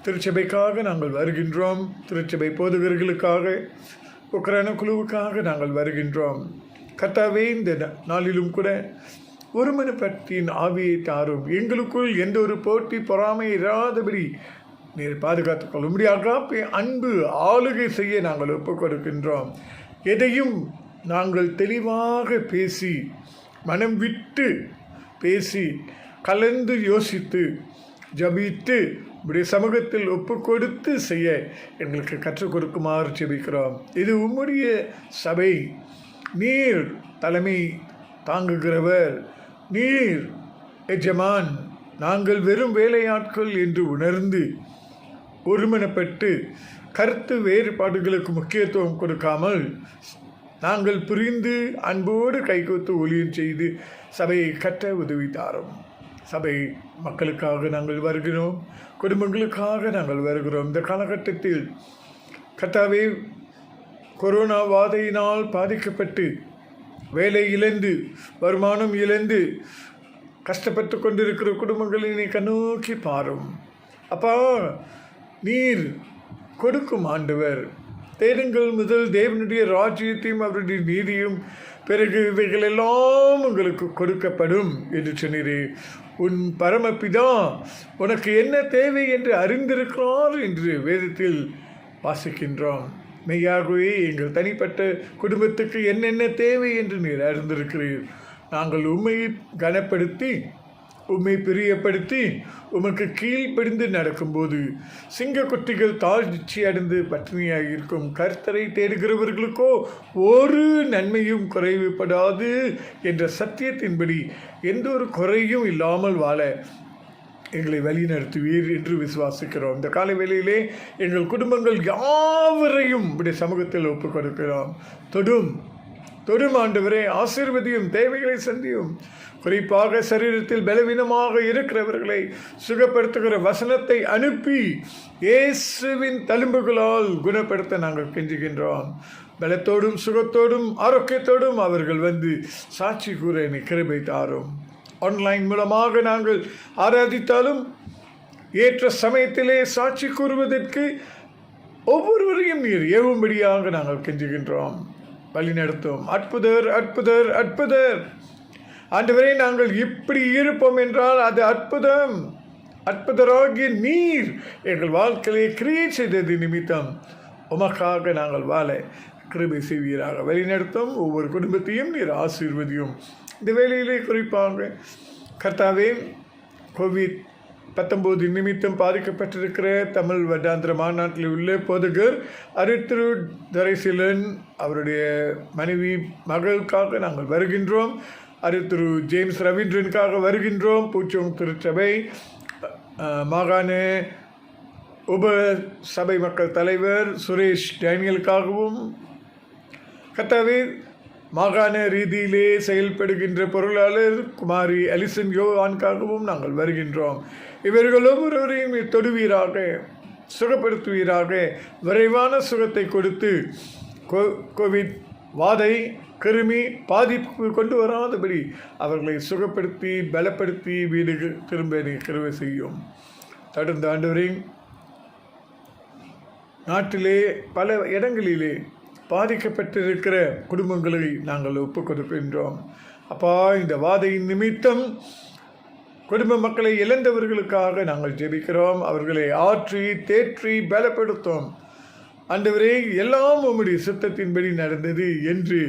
திருச்சபைக்காக நாங்கள் வருகின்றோம். திருச்சபை போதகர்களுக்காக, உக்ரைன குழுவுக்காக நாங்கள் வருகின்றோம். கர்த்தாவே, இந்த நாளிலும் கூட ஒருமனப்பட்டின் ஆவியை தாரும். எங்களுக்குள் எந்த ஒரு போட்டி பொறாமை இராதபடி நீர் பாதுகாத்துக்கொள்ள முடியாத அன்பு ஆளுகை செய்ய நாங்கள் ஒப்புக் கொடுக்கின்றோம். எதையும் நாங்கள் தெளிவாக பேசி, மனம் விட்டு பேசி, கலந்து யோசித்து, ஜபித்து, உம்முடைய சமூகத்தில் ஒப்பு கொடுத்து செய்ய எங்களுக்கு கற்றுக் கொடுக்குமாறு ஜெபிக்கிறோம். இது உம்முடைய சபை, நீர் தலைமை தாங்குகிறவர், நீர் எஜமான், நாங்கள் வெறும் வேலையாட்கள் என்று உணர்ந்து ஒருமனப்பட்டு கருத்து வேறுபாடுகளுக்கு முக்கியத்துவம் கொடுக்காமல் நாங்கள் புரிந்து அன்போடு கைகோத்து ஊழியம் செய்து சபையை கட்ட உதவி தாரும். சபை மக்களுக்காக நாங்கள் வருகிறோம், குடும்பங்களுக்காக நாங்கள் வருகிறோம். இந்த காலகட்டத்தில் கர்த்தாவே, கொரோனா வாதையினால் பாதிக்கப்பட்டு வேலை இழந்து வருமானம் இழந்து கஷ்டப்பட்டு கொண்டிருக்கிற குடும்பங்களை நீ கண்ணோக்கி பாரும். அப்பா, நீர் கொடுக்கும் ஆண்டவர். தேடுங்கள் முதல் தேவனுடைய ராஜ்யத்தையும் அவருடைய நீதியும், பிறகு இவைகள் எல்லாம் உங்களுக்கு கொடுக்கப்படும் என்று சொன்னீரே. உன் பரமபிதா உனக்கு என்ன தேவை என்று அறிந்திருக்கிறார் என்று வேதத்தில் வாசிக்கின்றோம். மெய்யாகவே எங்கள் தனிப்பட்ட குடும்பத்துக்கு என்னென்ன தேவை என்று நீர் அறிந்திருக்கிறீர். நாங்கள் உம்மை கனப்படுத்தி உம்மை பிரியப்படுத்தி உமக்கு கீழ்ப்படிந்து நடக்கும்போது சிங்கக்குட்டிகள் தாழ்ச்சி அடைந்து பட்டினியாக இருக்கும். கர்த்தரை தேடுகிறவர்களுக்கோ ஒரு நன்மையும் குறைவுபடாது என்ற சத்தியத்தின்படி எந்த ஒரு குறையும் இல்லாமல் வாழ எங்களை வழிநடத்துவீர் என்று விசுவாசிக்கிறோம். இந்த காலை வேளையிலே எங்கள் குடும்பங்கள் யாவரையும் இப்படி சமூகத்தில் ஒப்புக் கொடுக்கிறோம். தொடும் ஆண்டவரே, ஆசீர்வதியும், தேவைகளை சந்தியும். குறிப்பாக சரீரத்தில் பலவீனமாக இருக்கிறவர்களை சுகப்படுத்துகிற வசனத்தை அனுப்பி இயேசுவின் தழும்புகளால் குணப்படுத்த நாங்கள் கெஞ்சுகின்றோம். பலத்தோடும் சுகத்தோடும் ஆரோக்கியத்தோடும் அவர்கள் வந்து சாட்சி கூற நீ கிருபை தாரும். ஆன்லைன் மூலமாக நாங்கள் ஆராதித்தாலும் ஏற்ற சமயத்திலே சாட்சி கூறுவதற்கு ஒவ்வொருவரையும் நீர் ஏவும்படியாக நாங்கள் கெஞ்சுகின்றோம். வழிநடத்தும். அற்புதர் அற்புதர் அற்புதர். ஆண்டவரே, நாங்கள் இப்படி இருப்போம் என்றால் அது அற்புதம். அற்புதராகிய நீர் எங்கள் வாழ்க்கையை கிரியை செய்தது நிமித்தம் உமக்காக நாங்கள் வாழ கிருபை செய்வீராக. வழிநடத்தும். ஒவ்வொரு குடும்பத்தையும் நீர் ஆசீர்வதியும். இந்த வேளையிலே குறிப்பாக கர்த்தாவே, COVID-19 நிமித்தம் பாதிக்கப்பட்டிருக்கிற தமிழ் வருடாந்திர மாநாட்டில் உள்ள போதகர் அருட்திரு தரைசிலன் அவருடைய மனைவி மகளுக்காக நாங்கள் வருகின்றோம். அருட்திரு ஜேம்ஸ் ரவீந்திரனுக்காக வருகின்றோம். பூச்சோங் திருச்சபை மாகாண உப சபை மக்கள் தலைவர் சுரேஷ் டேனியலுக்காகவும், கர்த்தாவே, மாகாண ரீதியிலே செயல்படுகின்ற பொருளாளர் குமாரி அலிசன் யோவானுக்காகவும் நாங்கள் வருகின்றோம். இவர்கள் ஒவ்வொருவரையும் தொடுவீராக, சுகப்படுத்துவீராக. விரைவான சுகத்தை கொடுத்து கோவிட் வாதை கிருமி பாதிப்பு கொண்டு வராதபடி அவர்களை சுகப்படுத்தி பலப்படுத்தி வீடு திரும்ப கிருபை செய்யும். தொடர்ந்து ஆண்டவரே, நாட்டிலே பல இடங்களிலே பாதிக்கப்பட்டிருக்கிற குடும்பங்களை நாங்கள் ஒப்புக் கொடுக்கின்றோம். அப்பா, இந்த வாதையின் நிமித்தம் குடும்ப மக்களை இழந்தவர்களுக்காக நாங்கள் ஜெபிக்கிறோம். அவர்களை ஆற்றி தேற்றி பலப்படுத்தும். ஆண்டவரே, எல்லாம் உம்முடைய சித்தத்தின்படி நடந்தது என்று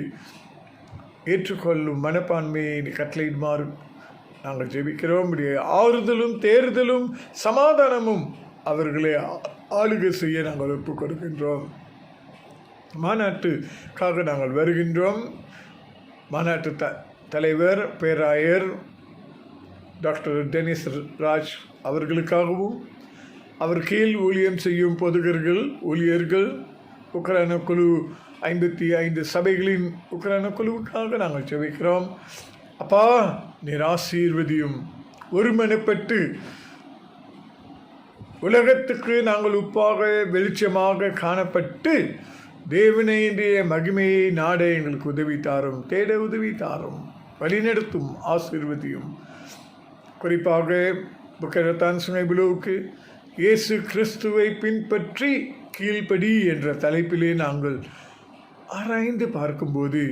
ஏற்றுக்கொள்ளும் மனப்பான்மையை கட்டளையிடுமாறு நாங்கள் ஜெபிக்கிறோம். உடைய ஆறுதலும் தேறுதலும் சமாதானமும் அவர்களை ஆளுகை செய்ய நாங்கள் ஒப்புக் கொடுக்கின்றோம். மாநாட்டுக்காக நாங்கள் வருகின்றோம். மாநாட்டு தலைவர் பேராயர் டாக்டர் டெனிஸ் ராஜ் அவர்களுக்காகவும், அவர் கீழ் ஊழியம் செய்யும் போதகர்கள் ஊழியர்கள், உக்ரைன குழு 55 சபைகளின் உக்ரைன குழுவுக்காக நாங்கள் ஜெபிக்கிறோம். அப்பா, நீர் ஆசீர்வதியும். ஒருமனப்பட்டு உலகத்துக்கு நாங்கள் உப்பாக வெளிச்சமாக காணப்பட்டு தேவனையினுடைய மகிமையை நாட எங்களுக்கு உதவி தாரும், தேட உதவி தாரும், வழிநடத்தும், ஆசீர்வதியும். குறிப்பாக புக்கரத்தான் சுனைபுலோவுக்கு இயேசு கிறிஸ்துவை பின்பற்றி கீழ்ப்படி என்ற தலைப்பிலே நாங்கள் ஆராய்ந்து பார்க்கும்போது,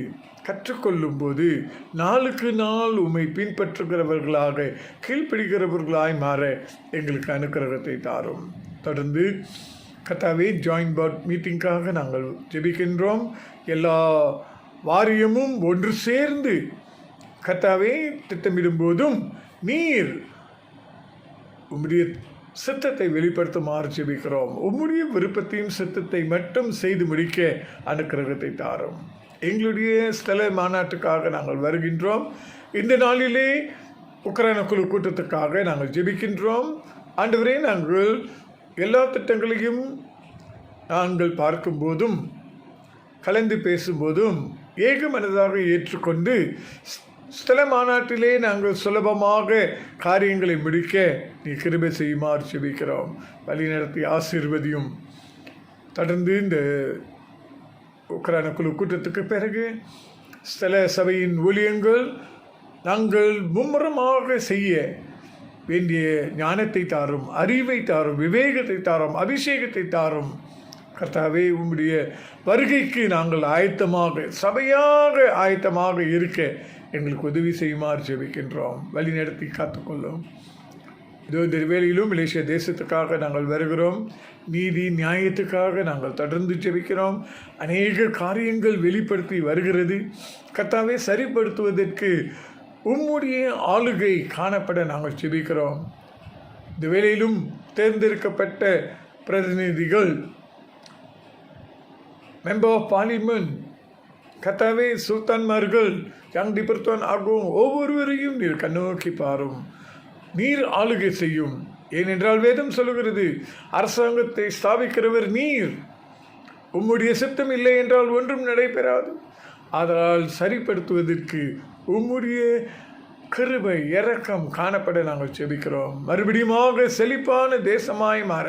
கற்றுக்கொள்ளும்போது, நாளுக்கு நாள் உம்மை பின்பற்றுகிறவர்களாக கீழ்ப்படுகிறவர்களாய் மாற எங்களுக்கு அனுக்கிரகத்தை தாரும். தொடர்ந்து கர்த்தாவே, ஜாயின்ட் போர்ட் மீட்டிங்காக நாங்கள் ஜெபிக்கின்றோம். எல்லா வாரியமும் ஒன்று சேர்ந்து கர்த்தாவே திட்டமிடும்போதும் நீர் உம்முடைய சித்தத்தை வெளிப்படுத்துமாறு ஜெபிக்கிறோம். உம்முடைய விருப்பத்தையும் சித்தத்தை மட்டும் செய்து முடிக்க அனுக்கிரகத்தை தாரும். எங்களுடைய ஸ்தல மாநாட்டுக்காக நாங்கள் வருகின்றோம். இந்த நாளிலே உக்ரைன குழு கூட்டத்துக்காக நாங்கள் ஜெபிக்கின்றோம். ஆண்டவரே, நாங்கள் எல்லா திட்டங்களையும் நாங்கள் பார்க்கும்போதும் கலந்து பேசும்போதும் ஏக மனதாக ஏற்றுக்கொண்டு ஸ்தல மாநாட்டிலே நாங்கள் சுலபமாக காரியங்களை முடிக்க நீ கிருபை செய்யுமாறு செபிக்கிறோம். வழிநடத்தி ஆசீர்வதியும். தொடர்ந்து இந்த உக்ரைன குழு கூட்டத்துக்கு பிறகு ஸ்தல சபையின் ஊழியங்கள் நாங்கள் மும்முரமாக செய்ய வேண்டிய ஞானத்தை தாரும், அறிவை தாரும், விவேகத்தை தாரும், அபிஷேகத்தை தாரும். கர்த்தாவே, உம்முடைய வருகைக்கு நாங்கள் சபையாக ஆயத்தமாக இருக்க எங்களுக்கு உதவி செய்யுமாறு ஜெபிக்கின்றோம். வழி நடத்தி காத்துக்கொள்ளும். இதோ இந்த வேளையிலும் மலேசியா தேசத்துக்காக நாங்கள் வருகிறோம். நீதி நியாயத்துக்காக நாங்கள் தொடர்ந்து ஜெபிக்கிறோம். அநேக காரியங்கள் வெளிப்படுத்தி வருகிறது. கர்த்தாவே, சரிப்படுத்துவதற்கு உம்முடைய ஆளுகை காணப்பட நாங்கள் ஜெபிக்கிறோம். இந்த வேளையிலும் தேர்ந்தெடுக்கப்பட்ட பிரதிநிதிகள், மெம்பர் ஆஃப் பார்லிமெண்ட், கர்த்தாவே, சுல்தான்மார்கள், யங் டிபர்த்தான் ஆகும் ஒவ்வொருவரையும் நீர் கண்ணோக்கி பாரும். நீர் ஆளுகை செய்யும். ஏனென்றால் வேதம் சொல்லுகிறது, அரசாங்கத்தை ஸ்தாபிக்கிறவர் நீர். உம்முடைய சித்தம் இல்லை என்றால் ஒன்றும் நடைபெறாது. அதனால் சரிப்படுத்துவதற்கு உம்முடைய கிருபை இரக்கம் காணப்பட நாங்கள் செபிக்கிறோம். மறுபடியுமாக செழிப்பான தேசமாய் மாற,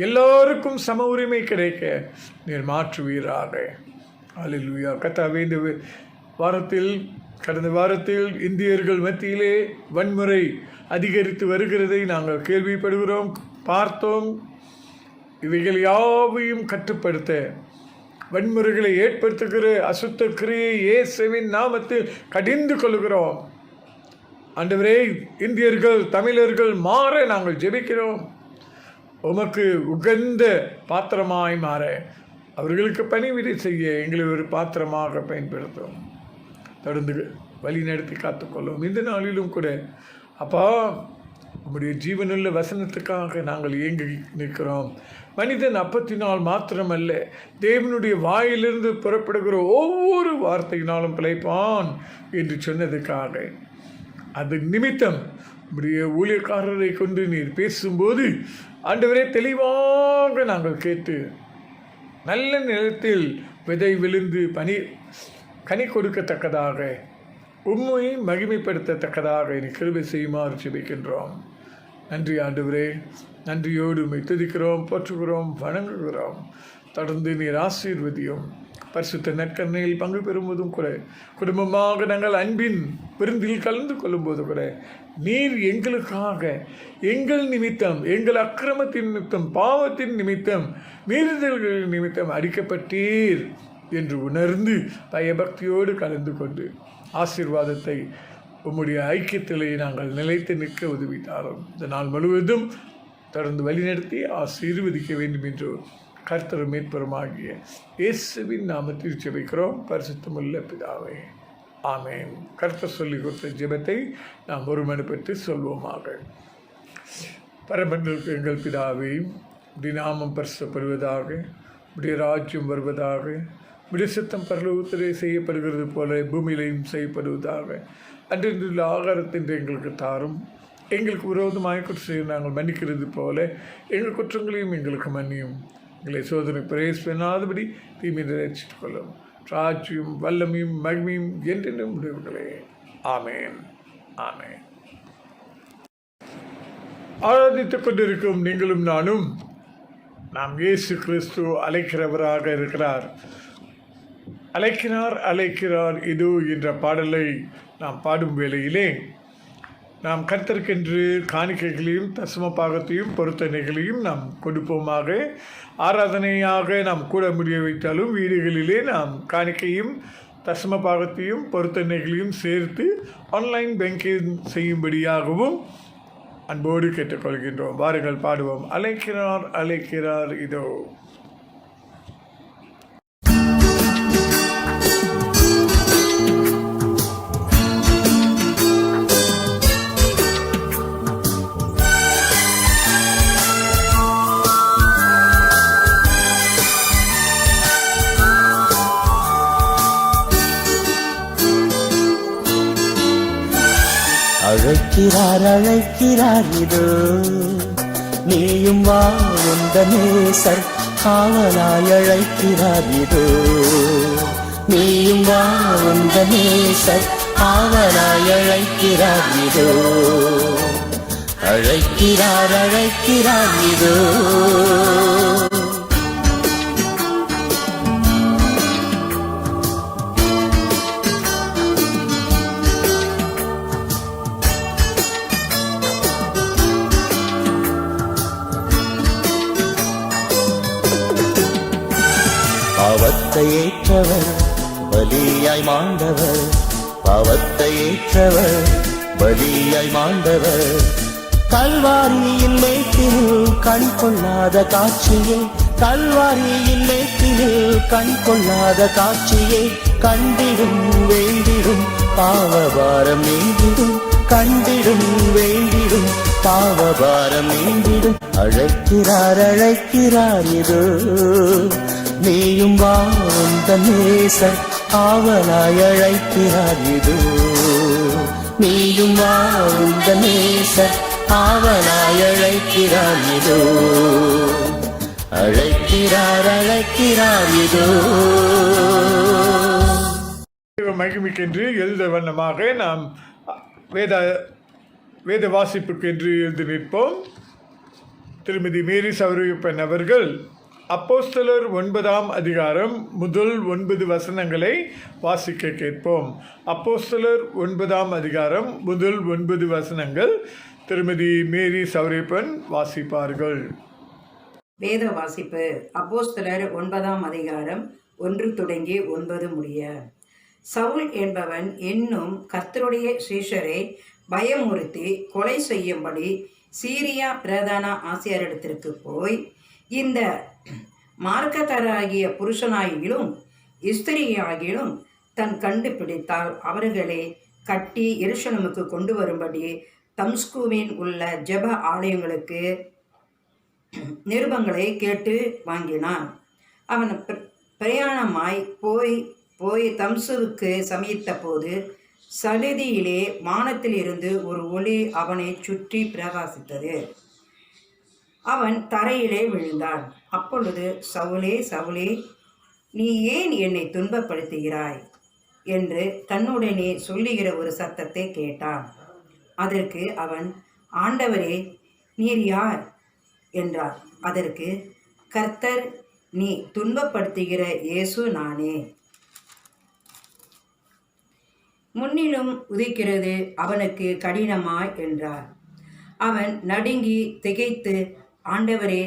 எல்லாருக்கும் சம உரிமை கிடைக்க நீர் மாற்றுவீராக. அல்லேலூயா. கர்த்தாவே, இந்த கடந்த வாரத்தில் இந்தியர்கள் மத்தியிலே வன்முறை அதிகரித்து வருகிறதை நாங்கள் கேள்விப்படுகிறோம், பார்த்தோம். இவைகள் யாவையும் கட்டுப்படுத்த, வன்முறைகளை ஏற்படுத்துகிற அசுத்த கிரியை இயேசுவின் நாமத்தில் கடிந்து கொள்கிறோம். ஆண்டவரே, இந்தியர்கள், தமிழர்கள் மாற நாங்கள் ஜெபிக்கிறோம். உமக்கு உகந்த பாத்திரமாய் மாற, அவர்களுக்கு பணிவிடை செய்ய எங்களை ஒரு பாத்திரமாக பயன்படுத்தும். தொடர்ந்து வழி நடத்தி காத்துக்கொள்ளும். இந்த நாளிலும் கூட அப்பா, உம்முடைய ஜீவனுள்ள வசனத்துக்காக நாங்கள் ஏங்கி நிற்கிறோம். மனிதன் அப்பத்தினால் மாத்திரமல்ல, தேவனுடைய வாயிலிருந்து புறப்படுகிற ஒவ்வொரு வார்த்தையினாலும் பிழைப்பான் என்று சொன்னதுக்காக, அது நிமித்தம் உம்முடைய ஊழியக்காரரை கொண்டு நீர் பேசும்போது ஆண்டவரே, தெளிவாக நாங்கள் கேட்டு நல்ல நிலத்தில் விதை விழுந்து கனி கொடுக்கத்தக்கதாக, உண்மையை மகிமைப்படுத்தத்தக்கதாக நீ கிருபை செய்யுமாறு ஜெபிக்கின்றோம். நன்றி ஆண்டவரே. நன்றியோடு உம்மை துதிக்கிறோம், போற்றுகிறோம், வணங்குகிறோம். தொடர்ந்து நீர் ஆசீர்வதியும். பரிசுத்த நற்கருணையில் பங்கு பெறும்போதும் கூட, குடும்பமாக நாங்கள் அன்பின் விருந்தில் கலந்து கொள்ளும்போது கூட, நீர் எங்களுக்காக, எங்கள் நிமித்தம், எங்கள் அக்கிரமத்தின் நிமித்தம், பாவத்தின் நிமித்தம், மீறுதல்களின் நிமித்தம் அடிக்கப்பட்டீர் என்று உணர்ந்து பயபக்தியோடு கலந்து கொண்டு ஆசீர்வாதத்தை உம்முடைய ஐக்கியத்திலே நாங்கள் நிலைத்து நிற்க உதவித்தாரோம். இந்த நாள் முழுவதும் தொடர்ந்து வழிநடத்தி ஆசீர்வதிக்க வேண்டும் என்று கர்த்தரும் மீட்பருமாகிய இயேசுவின் நாமத்தில் ஜெபிக்கிறோம். பரிசுத்தமுள்ள பிதாவே, ஆமென். கர்த்தர் சொல்லிக் கொடுத்த ஜெபத்தை நாம் ஒருமனப்பட்டு சொல்வோமாக. பரமண்டலுக்கு எங்கள் பிதாவே, உடைய நாமம் பரிசுத்தப்படுவதாக, உடைய ராஜ்யம் வருவதாக, உடைய சித்தம் பரலோகத்திலே செய்யப்படுகிறது போல பூமியிலையும் செய்யப்படுவதாக. அன்றைய ஆகாரத்தின் எங்களுக்கு தாரும். எங்களுக்கு விரோதமாக குற்றம் நாங்கள் மன்னிக்கிறது போல எங்கள் குற்றங்களையும் எங்களுக்கு மன்னியும். எங்களை சோதனை பிரவேசிப்பதாதபடி தீமை நிறைவேற்றிக் கொள்ளும். ராஜ்யம், வல்லமையும், மகிமையும் என்றென்றும் உடையவர்களே. ஆமேன், ஆமேன். ஆராதித்துக் கொண்டிருக்கும் நீங்களும் நானும் நாம் இயேசு கிறிஸ்து அழைக்கிறவராக இருக்கிறார். அழைக்கிறார் இதோ என்ற பாடலை நாம் பாடும் வேளையிலே நாம் கர்த்தருக்கென்று காணிக்கைகளையும் தசம பாகத்தையும் பொருத்தனைகளையும் நாம் கொடுப்போமாக. ஆராதனையாக நாம் கூட முடிய வைத்தாலும் வீடுகளிலே நாம் காணிக்கையும் தசம பாகத்தையும் பொருத்தனைகளையும் சேர்த்து ஆன்லைன் பேங்கிங் செய்யும்படியாகவும் அன்போடு கேட்டுக்கொள்கின்றோம். வாருங்கள் பாடுவோம். அழைக்கிறார் இதோ. அழைக்கிறார் இதோ, நீயும் வா உந்த நேசர் காவலாய் அழைக்கிறார் இதோ. நீயும் வா உந்த நேசர் ஆவலாய் அழைக்கிறார் இதோ, அழைக்கிறார் அழைக்கிறார் இதோ. பாவத்தை ஏற்றவர் பலியாய் மாண்டவர், பாவத்தை ஏற்றவர் பலியாய் மாண்டவர். கல்வாரியின் மேட்டினில் கண் கொள்ளாத காட்சியே, கல்வாரியின் மேட்டினில் கண் கொள்ளாத காட்சியே, கண்டிடும் வேண்டிடும் பாவபாரம் நீங்கிடும், கண்டிடும் வேண்டிடும் பாவபாரம் நீங்கிடும். அழைக்கிறார் அழைக்கிறார் இதோ, நீயும் வா உந்த நேசர் ஆவலாய் அழைக்கிறார் இதோ, நீயும் வா உந்த நேசர் ஆவலாய் அழைக்கிறார் இதோ, அழைக்கிறார் அழைக்கிறார் இதோ. மகிமைக்கென்று எழுத வண்ணமாக நாம் வேத வாசிப்புக்கென்று எழுந்து நிற்போம். திருமதி மேரி சௌரியப்பன் அவர்கள் அப்போஸ்தலர் 9ஆம் அதிகாரம் முதல் 9 வசனங்களை வாசிக்க கேட்போம். அப்போஸ்தலர் 9ஆம் அதிகாரம் முதல் 9 வசனங்கள் திருமதி மேரி சௌரியப்பன் வாசிப்பார்கள். வேத வாசிப்பு. அப்போஸ்தலர் 9ஆம் அதிகாரம் 1 தொடங்கி 9 முடிய. சவுல் என்பவன் என்னும் கர்த்தருடைய சீஷரை பயமுறுத்தி கொலை செய்யும்படி சீரியா பிரதான ஆசிரியரிடத்திற்கு போய், இந்த மார்க்கதராகிய புருஷனாகிலும் ஸ்திரீயாகிலும் தன் கண்டுபிடித்தால் அவர்களை கட்டி எருசலேமுக்கு கொண்டு வரும்படி தம்ஸ்குவின் உள்ள ஜெப ஆலயங்களுக்கு நிருபங்களை கேட்டு வாங்கினான். அவன் பிரயாணமாய் போய் தம்சுவுக்கு சமீபித்த போது சலுதியிலே வானத்தில் இருந்து ஒரு ஒளி அவனை சுற்றி பிரகாசித்தது. அவன் தரையிலே விழுந்தான். அப்பொழுது, சவுலே சவுலே, நீ ஏன் என்னை துன்பப்படுத்துகிறாய் என்று தன்னுடனே சொல்லுகிற ஒரு சத்தத்தை கேட்டான். அதற்கு அவன், ஆண்டவரே, நீர் யார் என்றார். அதற்கு, கர்த்தர், நீ துன்பப்படுத்துகிற இயேசு நானே. முன்னிலும் உதிக்கிறது அவனுக்கு கடினமாய் என்றார். அவன் நடுங்கி திகைத்து, ஆண்டவரே,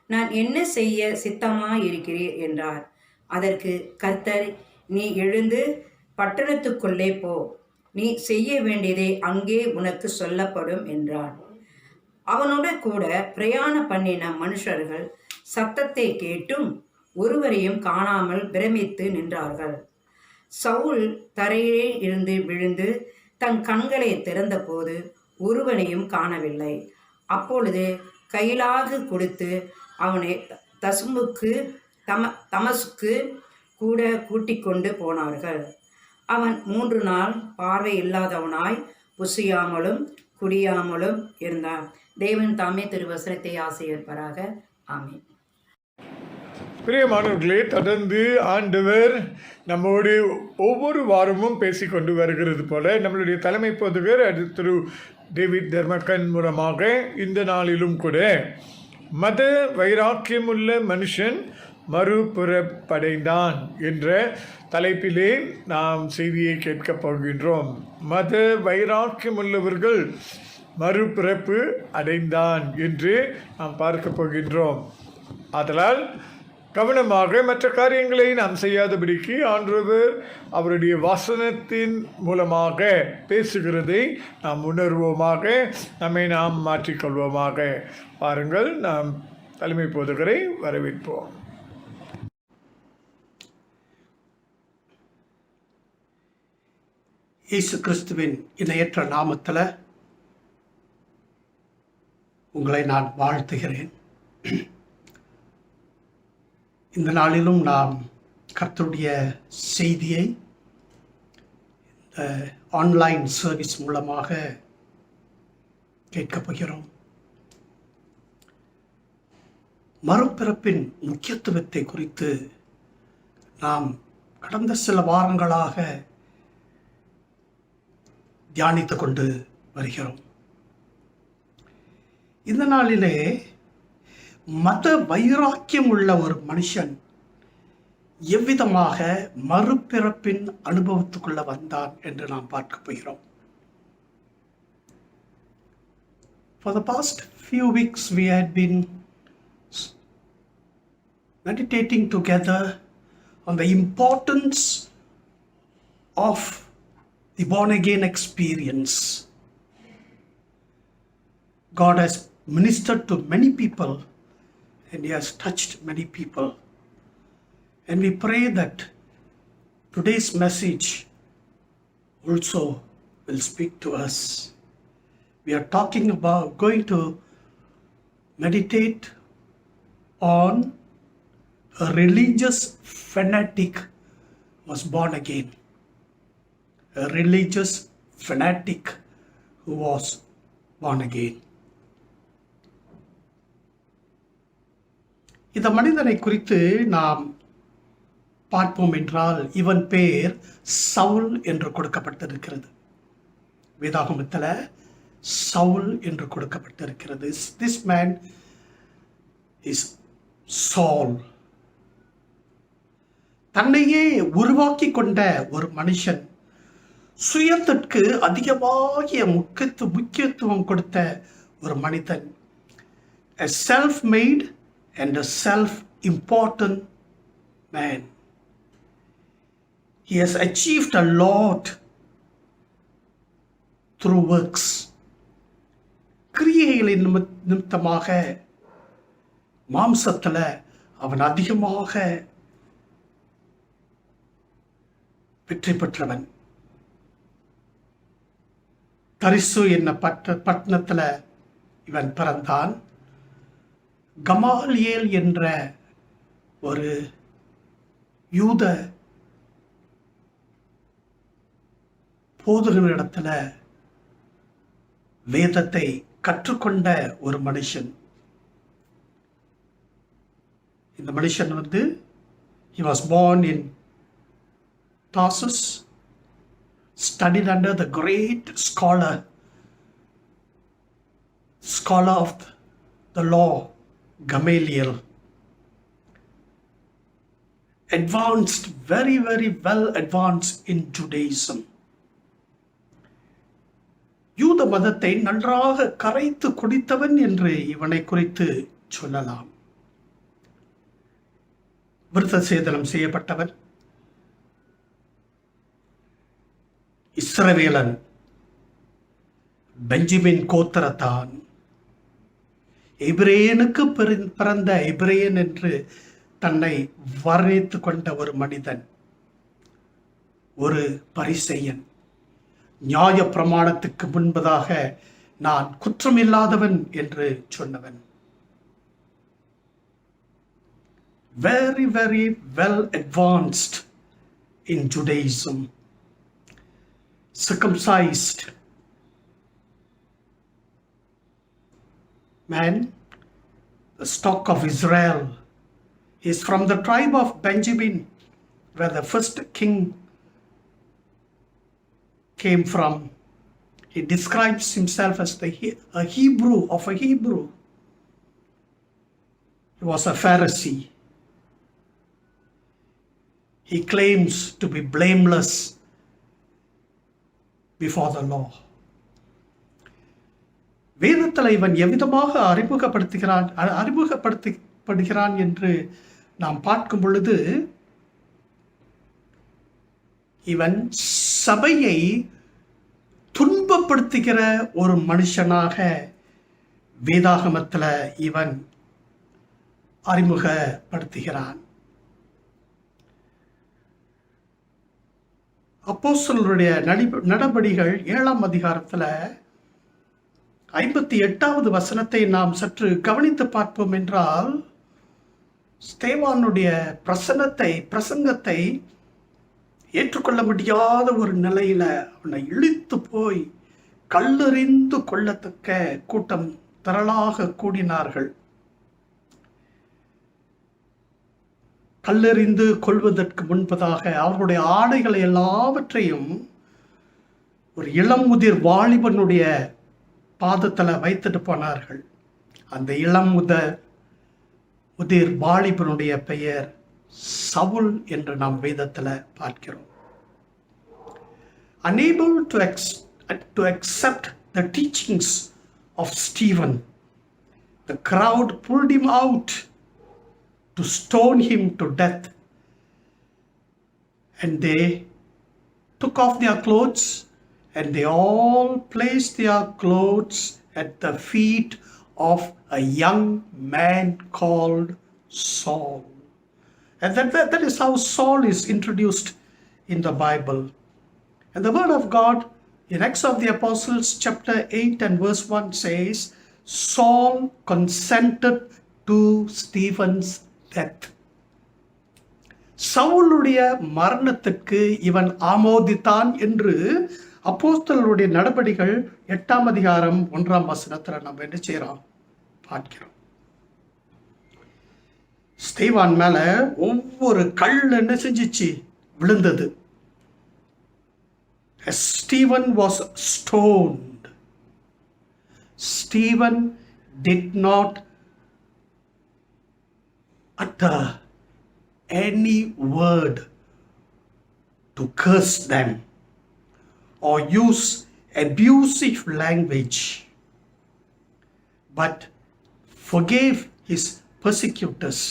நான் என்ன செய்ய சித்தமாயிருக்கிறீர் என்றார். அதற்கு கர்த்தர், நீ எழுந்து பட்டணத்துக்குள்ளே போ, நீ செய்ய வேண்டியதை அங்கே உனக்கு சொல்லப்படும் என்றான். அவனோட கூட பிரயாணம் பண்ணின மனுஷர்கள் சத்தத்தை கேட்டும் ஒருவரையும் காணாமல் பிரமித்து நின்றார்கள். சவுல் தரையிலே இருந்து விழுந்து தன் கண்களை திறந்தபோது ஒருவனையும் காணவில்லை. அப்பொழுது கையிலாக கொடுத்து அவனை தமஸ்குக்கு கூட கூட்டிக் கொண்டு போனார்கள். அவன் 3 நாள் பார்வை இல்லாதவனாய் புசியாமலும் குடியாமலும் இருந்தான். தேவன் தாமே திருவசனத்தை ஆசீர்வதிப்பாராக. ஆமென். பிரியமானவர்களே, தொடர்ந்து ஆண்டவர் நம்மோடு ஒவ்வொரு வாரமும் பேசிக்கொண்டு வருகிறது போல நம்மளுடைய தலைமை போதகர் திரு டேவிட் தர்மகன் மூலமாக இந்த நாளிலும் கூட மத வைராக்கியமுள்ள மனுஷன் மறுபிறப்படைந்தான் என்ற தலைப்பிலே நாம் செய்தியை கேட்கப் போகின்றோம். மத வைராக்கியமுள்ளவர்கள் மறுபிறப்பு அடைந்தான் என்று நாம் பார்க்க போகின்றோம். ஆதலால் கவனமாக மற்ற காரியங்களை நாம் செய்யாதபடிக்கு ஆண்டவர் அவருடைய வசனத்தின் மூலமாக பேசுகிறதை நாம் உணர்வோமாக, நம்மை நாம் மாற்றிக்கொள்வோமாக. பாருங்கள், நாம் தலைமை போதகரை வரவேற்போம். இயேசு கிறிஸ்துவின் இணையற்ற நாமத்தில் உங்களை நான் வாழ்த்துகிறேன். இந்த நாளிலும் நாம் கர்த்தருடைய செய்தியை இந்த ஆன்லைன் சர்வீஸ் மூலமாக கேட்கப் போகிறோம். மறுபிறப்பின் முக்கியத்துவத்தை குறித்து நாம் கடந்த சில வாரங்களாக தியானித்து கொண்டு வருகிறோம். இந்த நாளிலே மத வைராக்கியம் உள்ள ஒரு மனுஷன் எவ்விதமாக மறுபிறப்பின் அனுபவத்துக்குள்ள வந்தான் என்று நாம் பார்க்க போகிறோம். For the past few weeks we had been meditating together on the importance of the born again experience. God has ministered to many people and He has touched many people. And we pray that today's message also will speak to us. We are going to meditate on a religious fanatic was born again. A religious fanatic who was born again. இந்த மனிதனை குறித்து நாம் பார்ப்போம் என்றால், இவன் பேர் சவுல் என்று கொடுக்கப்பட்டிருக்கிறது. வேதாகமத்தில் சவுல் என்று கொடுக்கப்பட்டிருக்கிறது. திஸ் மேன் இஸ் சால். தன்னையே உருவாக்கி கொண்ட ஒரு மனுஷன், சுயத்திற்கு அதிகமாகிய முக்கியத்துவம் கொடுத்த ஒரு மனிதன், a self-made and a self-important man. He has achieved a lot through works. கிரியைகளின் நிமித்தமாக மாம்சத்தில் அவன் அதிகமாக வெற்றி பெற்றவன். தரிசு என்ன பட்டணத்தில் இவன் பிறந்தான். கமாலியேல் என்ற ஒரு யூத போதகனிடத்தில் வேதத்தை கற்றுக்கொண்ட ஒரு மனுஷன். இந்த மனுஷன் he was born in Tarsus, studied under the great scholar of the law, Gamaliel. Advanced, very, very well advanced in Judaism. யூத மதத்தை நன்றாக கரைத்து குடித்தவன் என்று இவனை குறித்து சொல்லலாம். விருத்த சேதனம் செய்யப்பட்டவன், இஸ்ரவேலன், பெஞ்சமின் கோத்திரத்தான், எபிரேயனுக்கு பிறந்த எபிரேயன் என்று தன்னை வர்ணித்து கொண்ட ஒரு மனிதன், ஒரு பரிசேயன். நியாய பிரமாணத்துக்கு முன்பதாக நான் குற்றமில்லாதவன் என்று சொன்னவன். Very, very well advanced in Judaism, circumcised man, the stock of Israel. He is from the tribe of Benjamin, where the first king came from. He describes himself as a Hebrew of a Hebrew. He was a Pharisee. He claims to be blameless before the law. வேதத்தில் இவன் எவ்விதமாக அறிமுகப்படுத்தப்படுகிறான் என்று நாம் பார்க்கும் பொழுது, இவன் சபையை துன்பப்படுத்துகிற ஒரு மனுஷனாக வேதாகமத்தில் இவன் அறிமுகப்படுத்துகிறான். அப்போஸ்தலருடைய நடபடிகள் 7ஆம் அதிகாரத்தில் 58வது வசனத்தை நாம் சற்று கவனித்து பார்ப்போம் என்றால், ஸ்தேவானுடைய பிரசங்கத்தை ஏற்றுக்கொள்ள முடியாத ஒரு நிலையில அவனை இழுத்து போய் கல்லெறிந்து கொள்ளத்தக்க கூட்டம் திரளாக கூடினார்கள். கல்லெறிந்து கொள்வதற்கு முன்பதாக அவர்களுடைய ஆடைகளை எல்லாவற்றையும் ஒரு இளமுதிர் வாலிபனுடைய பாதத்தில் வைத்துட்டு போனார்கள். அந்த முதிர் வாலிபனுடைய பெயர் சவுல் என்று நாம் வேதத்தில் பார்க்கிறோம். Unable to accept the teachings of Stephen, the crowd pulled him out to stone him to death, and they took off their clothes and they all placed their clothes at the feet of a young man called Saul. And that is how Saul is introduced in the Bible. And the word of God in Acts of the Apostles chapter 8 and verse 1 says, Saul consented to Stephen's death. சவுலுடைய மரணத்துக்கு இவன் ஆமோதித்தான் என்று அப்போஸ்தலருடைய நடபடிகள் 8ஆம் அதிகாரம் 1ஆம் வசனத்தில் நம்ம என்ன செய்யறோம் பார்க்கிறோம். ஸ்தேவான் மேல ஒவ்வொரு கல் என்ன செஞ்சிச்சு விழுந்தது. As Stephen was stoned, Stephen did not utter any word to curse them or use abusive language, but forgave his persecutors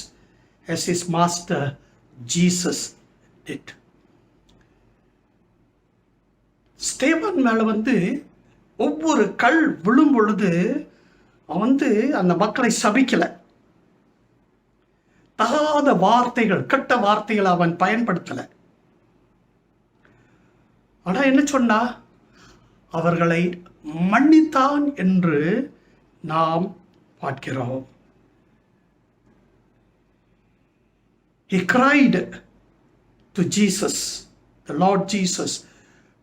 as his master Jesus did. ஸ்தேவான் மேல ஒவ்வொரு கல் விழும் பொழுது அவன் அந்த மக்களை சபிக்கல. தகாத வார்த்தைகள், கெட்ட வார்த்தைகளை அவன் பயன்படுத்தல. ஆனா என்ன சொன்னா, அவர்களை மன்னித்தான் என்று நாம் பார்க்கிறோம். He cried to Jesus, the Lord Jesus,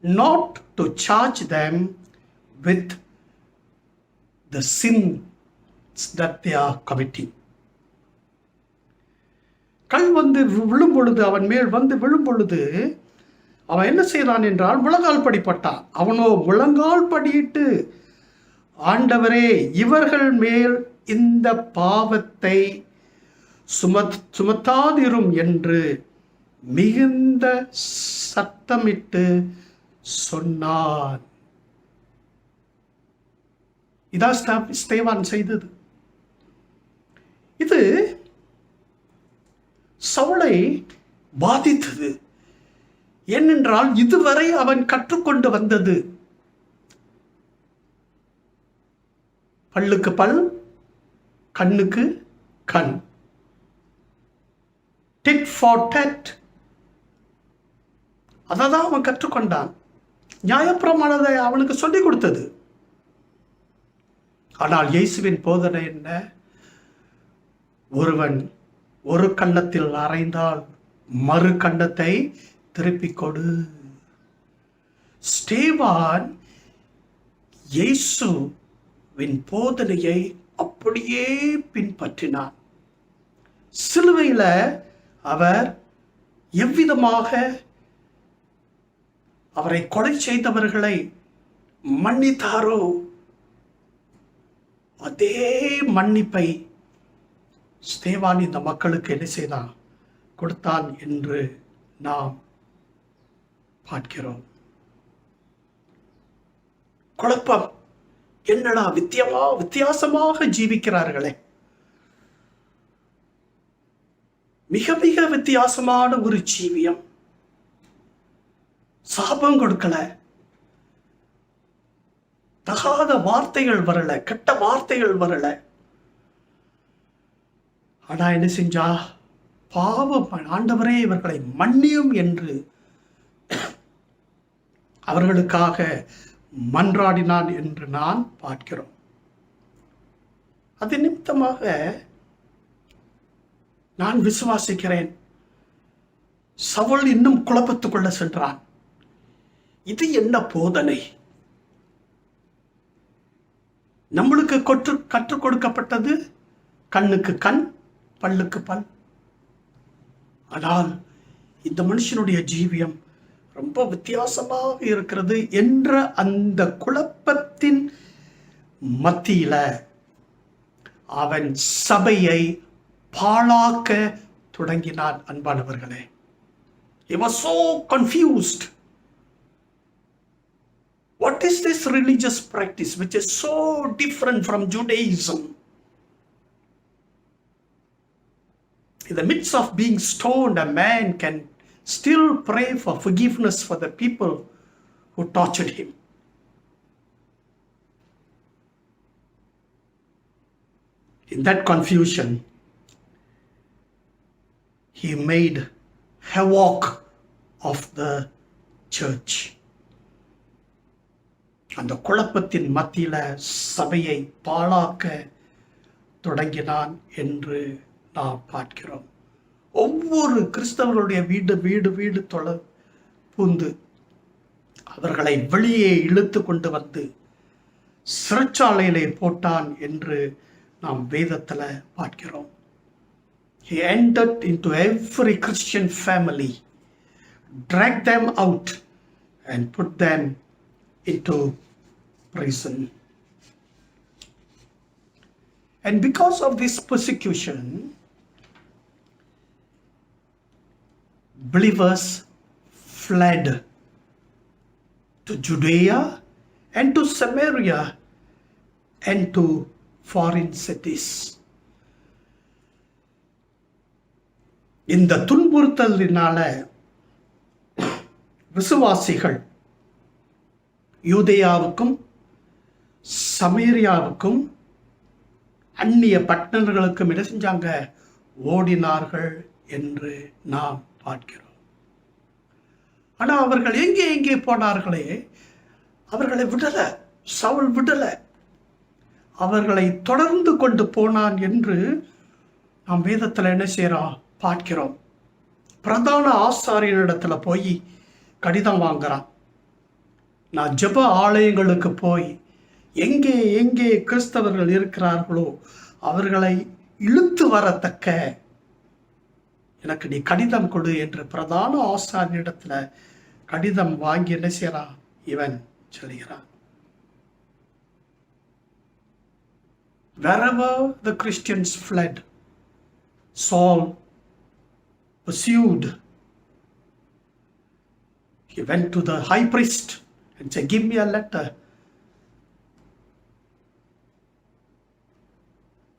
not to charge them with the sins that they are committing. கல் விழும் பொழுது, அவன் மேல் விழும் பொழுது அவன் என்ன செய்தான் என்றால் முழங்கால் படிப்பட்டான். அவனோ முழங்கால் படியிட்டு, ஆண்டவரே இவர்கள் மேல் இந்த பாவத்தை சுமத்தாதிரும் என்று மிகுந்த சத்தமிட்டு சொன்னான். இதான் ஸ்தேவான் செய்தது. இது சவுலை பாதித்தது. ஏனென்றால் இதுவரை அவன் கற்றுக்கொண்டு வந்தது பல்லுக்கு பல், கண்ணுக்கு கண், டிட் ஃபார் டெட். அதை தான் அவன் கற்றுக்கொண்டான். நியாயப்பிரமாணத்தை அவனுக்கு சொல்லிக் கொடுத்தது. ஆனால் இயேசுவின் போதனை என்ன? ஒருவன் ஒரு கன்னத்தில் அறைந்தால் மறு கன்னத்தை திருப்பிக் கொடு. ஸ்தேவான் இயேசுவின் போதனையை அப்படியே பின்பற்றினான். சிலுவையில் அவர் எவ்விதமாக அவரை கொலை செய்தவர்களை மன்னித்தாரோ அதே மன்னிப்பை ஸ்தேவான் இந்த மக்களுக்கு என்ன செய்தான், கொடுத்தான் என்று நாம் பார்க்கிறோம். குழப்பம், என்னடா வித்தியாசமாக ஜீவிக்கிறார்களே, மிக மிக வித்தியாசமான ஒரு ஜீவியம். சாபம் கொடுக்கல, தகாத வார்த்தைகள் வரல, கெட்ட வார்த்தைகள் வரல. ஆனா என்ன செஞ்சா, பாவம், ஆண்டவரே இவர்களை மன்னியும் என்று அவர்களுக்காக மன்றாடினான் என்று நான் பார்க்கிறோம். அது நிமித்தமாக நான் விசுவாசிக்கிறேன், சவுல் இன்னும் குழப்பத்துக்குள்ள சென்றான். இது என்ன போதனை? நம்மளுக்கு கற்றுக் கொடுக்கப்பட்டது கண்ணுக்கு கண், பல்லுக்கு பல். ஆனால் இந்த மனுஷனுடைய ஜீவியம் ரொம்ப வித்தியாசமாக இருக்கிறது என்ற அந்த குழப்பத்தின் மத்தியில அவன் சபையை பாழாக்க தொடங்கினான். அன்பானவர்களே, he was so confused. What is this religious practice which is so different from Judaism? In the midst of being stoned, a man can still pray for forgiveness for the people who tortured him. In that confusion, he made havoc of the church. அந்த குழப்பத்தின் மத்தியில சபையை பாழாக்க தொடங்கினான் என்று நாம் பார்க்கிறோம். ஒவ்வொரு கிறிஸ்தவர்களுடைய வீடு பூந்து அவர்களை வெளியே இழுத்து கொண்டு வந்து சிறைச்சாலையிலே போட்டான் என்று நாம் வேதத்தில் பார்க்கிறோம். He entered into every Christian family, dragged them out and put them into prison. And because of this persecution, believers fled to Judea and to Samaria and to foreign cities. இந்த துன்புறுத்தலினால விசுவாசிகள் யூதேயாவுக்கும் சமேரியாவுக்கும் அந்நிய பட்டணங்களுக்கும் என்ன செஞ்சாங்க? ஓடினார்கள் என்று நாம் பார்க்கிறோம். ஆனா அவர்கள் எங்கே போனார்களே, அவர்களை விடல, சவுல் விடல, அவர்களை தொடர்ந்து கொண்டு போனான் என்று நாம் வேதத்தில் என்ன செய்யறோம்? பார்க்கிறோம். பிரதான ஆசாரியனிடத்துல போய் கடிதம் வாங்குறான். நான் ஜெப ஆலயங்களுக்கு போய் எங்கே கிறிஸ்தவர்கள் இருக்கிறார்களோ அவர்களை இழுத்து வரத்தக்க எனக்கு நீ கடிதம் கொடு என்று பிரதான ஆசாரியனிடத்துல கடிதம் வாங்கி என்ன செய்யறான்? இவன் சொல்கிறான். Wherever the Christians fled, Saul pursued. He went to the high priest and said, give me a letter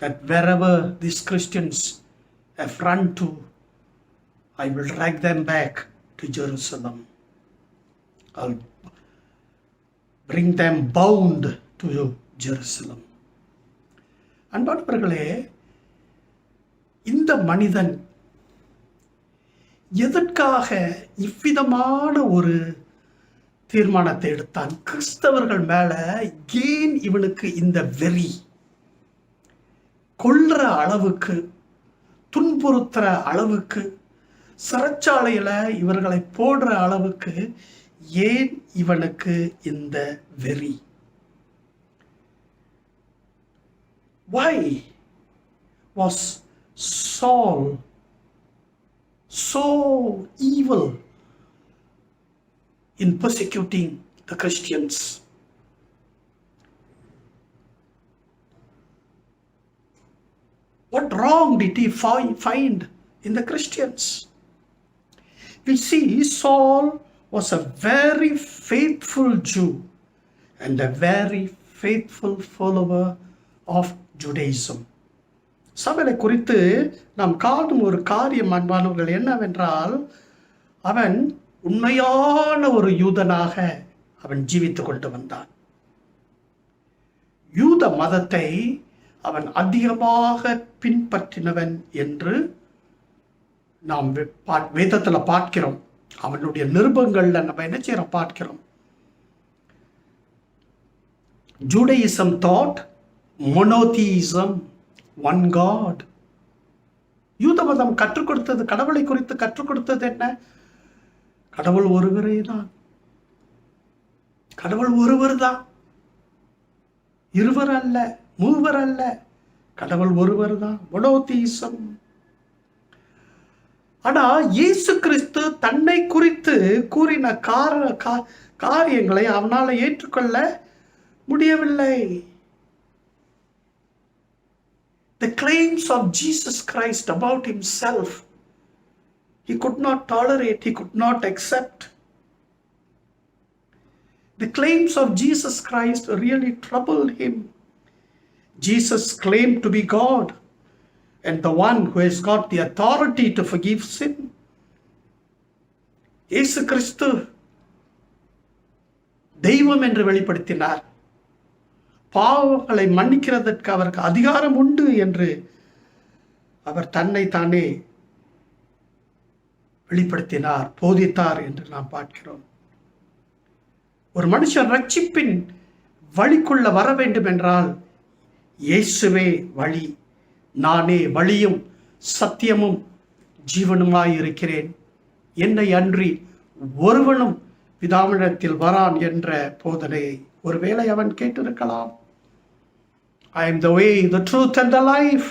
that wherever these Christians have run to, I will drag them back to Jerusalem. I'll bring them bound to Jerusalem. அன்பானவர்களே, இந்த மனிதன் எதற்காக இவ்விதமான ஒரு தீர்மானத்தை எடுத்தான்? கிறிஸ்தவர்கள் மேல ஏன் இவனுக்கு இந்த வெறி? கொல்ற அளவுக்கு, துன்புறுத்துற அளவுக்கு, சிறைச்சாலையில இவர்களை போடுற அளவுக்கு ஏன் இவனுக்கு இந்த வெறி? Why was Saul so evil in persecuting the Christians? What wrong did he find in the Christians? We see Saul was a very faithful Jew and a very faithful follower of Judaism. சபையை குறித்து நாம் காணும் ஒரு காரியம் அன்பானவர்கள் என்னவென்றால், அவன் உண்மையான ஒரு யூதனாக அவன் ஜீவித்துக் கொண்டு வந்தான். யூத மதத்தை அவன் அதிகமாக பின்பற்றினவன் என்று நாம் வேதத்தில் பார்க்கிறோம். அவனுடைய நிருபங்கள்ல நம்ம என்ன செய்யறோம்? பார்க்கிறோம். Judaism taught monotheism, one God. யூத மதம் கற்றுக் கொடுத்தது, கடவுளை குறித்து கற்றுக் கொடுத்தது என்ன? கடவுள் ஒருவரே தான், கடவுள் ஒருவர் தான், இருவர் அல்ல, மூவர் அல்ல, கடவுள் ஒருவர் தான். மோனோதீசம். ஆனா இயேசு கிறிஸ்து தன்னை குறித்து கூறின காரியங்களை அவனால் ஏற்றுக்கொள்ள முடியவில்லை. The claims of Jesus Christ about himself, he could not tolerate, he could not accept. The claims of Jesus Christ really troubled him. Jesus claimed to be God and the one who has got the authority to forgive sin. இயேசு கிறிஸ்து தெய்வம் என்று வெளிப்படுத்தினார். பாவங்களை மன்னிக்கிறதற்கு அவருக்கு அதிகாரம் உண்டு என்று அவர் தன்னை தானே வெளிப்படுத்தினார், போதித்தார் என்று நாம் பார்க்கிறோம். ஒரு மனுஷன் ரட்சிப்பின் வழிக்குள்ள வர வேண்டும் என்றால் இயேசுவே வழி, நானே வழியும் சத்தியமும் ஜீவனுமாய் இருக்கிறேன், என்னை அன்றி ஒருவனும் பிதாவினிடத்தில் வரான் என்ற போதனையை ஒருவேளை அவன் கேட்டிருக்கலாம். I am the way, the truth and the life,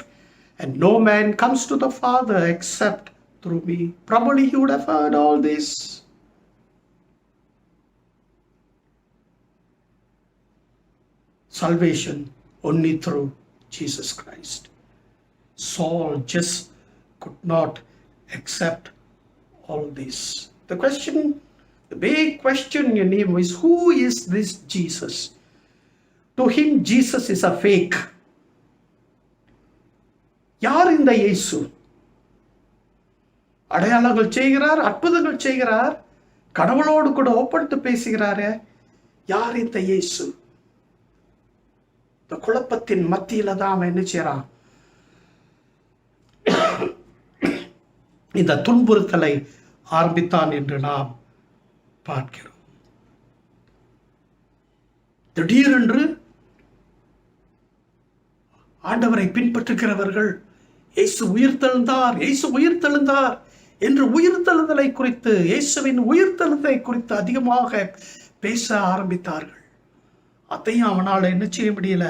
and no man comes to the Father except through me. Probably he would have heard all this. Salvation only through Jesus Christ. Saul just could not accept all this. The big question in him is, who is this Jesus? To him, Jesus is a fake. யார் இந்த இயேசு? அடையாளங்கள் செய்கிறார், அற்புதங்கள் செய்கிறார், கடவுளோடு கூட ஒப்படைத்து பேசுகிறாரே, யார் இந்த இயேசு? இந்த குழப்பத்தின் மத்தியில தான் அவன் என்ன செய்யறான்? இந்த துன்புறுத்தலை ஆரம்பித்தான் என்று நாம் பார்க்கிறோம். திடீரென்று ஆண்டவரை பின்பற்றுகிறவர்கள் இயேசு உயிர்த்தெழுந்தார், இயேசு உயிர்த்தெழுந்தார் என்று உயிர்த்தெழுதலை குறித்து, இயேசுவின் உயிர்த்தெழுதலை குறித்து அதிகமாக பேச ஆரம்பித்தார்கள். அதையும் அவனால் என்ன செய்ய முடியல,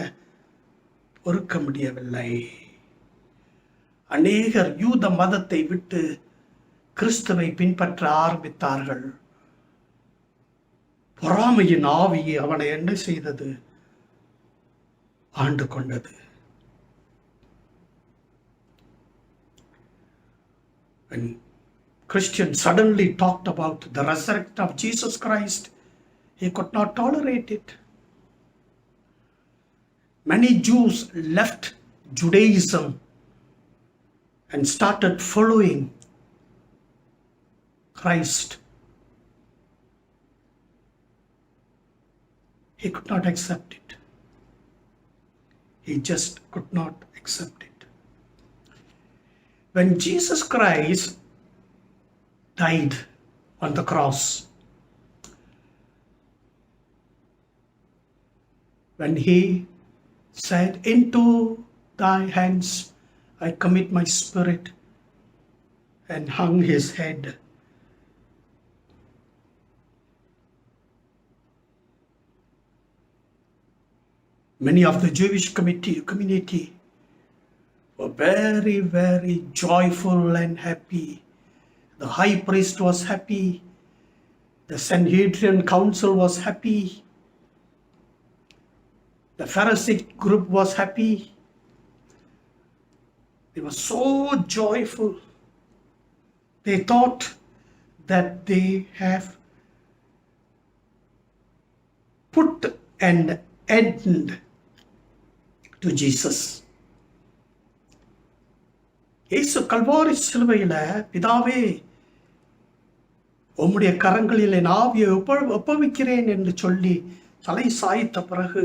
பொறுக்க முடியவில்லை. அநேகர் யூத மதத்தை விட்டு கிறிஸ்துவை பின்பற்ற ஆரம்பித்தார்கள். பொறாமையின் ஆவியை அவனை என்ன செய்தது? ஆண்டு கொண்டது. When Christians suddenly talked about the resurrection of Jesus Christ, he could not tolerate it. Many Jews left Judaism and started following Christ. He could not accept it. He just could not accept it. When Jesus Christ died on the cross, when he said, "Into thy hands I commit my spirit," and hung his head, many of the Jewish community were very, very joyful and happy. The high priest was happy. The Sanhedrin council was happy. The Pharisee group was happy. They were so joyful. They thought that they have put an end to Jesus. இயேசு கல்வாரி சிலுவையில, பிதாவே உம்முடைய கரங்களில் என் ஆவியை ஒப்புவிக்கிறேன் என்று சொல்லி தலை சாய்த்த பிறகு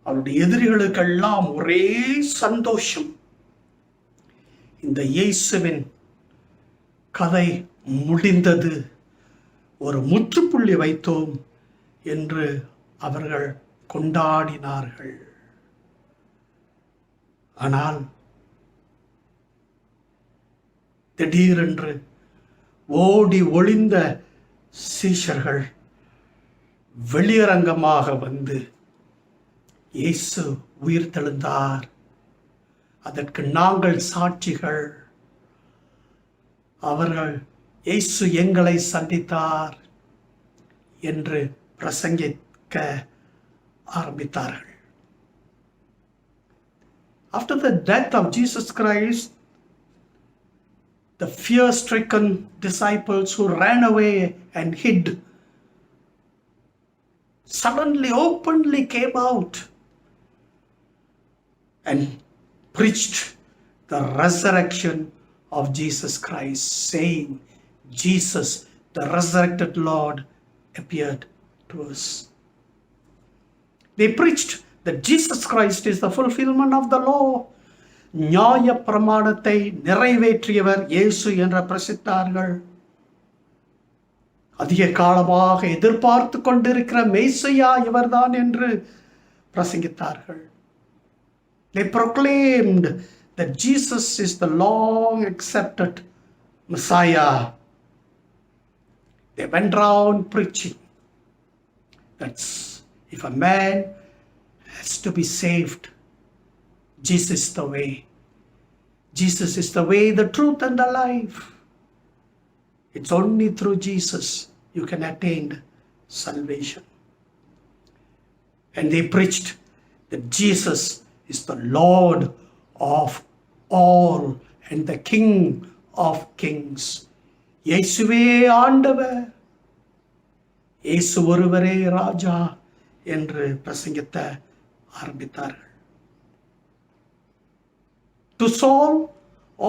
அவருடைய எதிரிகளுக்கெல்லாம் ஒரே சந்தோஷம். இந்த இயேசுவின் கதை முடிந்தது, ஒரு முற்றுப்புள்ளி வைத்தோம் என்று அவர்கள் கொண்டாடினார்கள். ஆனால் திடீரென்று ஓடி ஒளிந்த சீஷர்கள் வெளியரங்கமாக வந்து, இயேசு உயிர்த்தெழுந்தார், அதற்கு நாங்கள் சாட்சிகள், அவர்கள் இயேசு எங்களை சந்தித்தார் என்று பிரசங்கிக்க ஆரம்பித்தார்கள். After the death of Jesus Christ, the fear-stricken disciples who ran away and hid suddenly openly came out and preached the resurrection of Jesus Christ, saying, Jesus, the resurrected Lord, appeared to us. They preached that Jesus Christ is the fulfillment of the law. நியாய பிரமாணத்தை நிறைவேற்றியவர் இயேசு என்ற பிரசித்தார்கள். அதிக காலமாக எதிர்பார்த்து கொண்டிருக்கிற மேசியா இவர்தான் என்று பிரசங்கித்தார்கள். They proclaimed that Jesus is the long accepted Messiah. They went around preaching that if a man has to be saved, Jesus is the way. Jesus is the way, the truth, and the life. It's only through Jesus you can attain salvation. And they preached that Jesus is the Lord of all and the King of kings. இயேசுவே ஆண்டவர், இயேசு ஒருவரே ராஜா என்று பிரசங்கித்த ஆரம்பித்தார்கள். To solve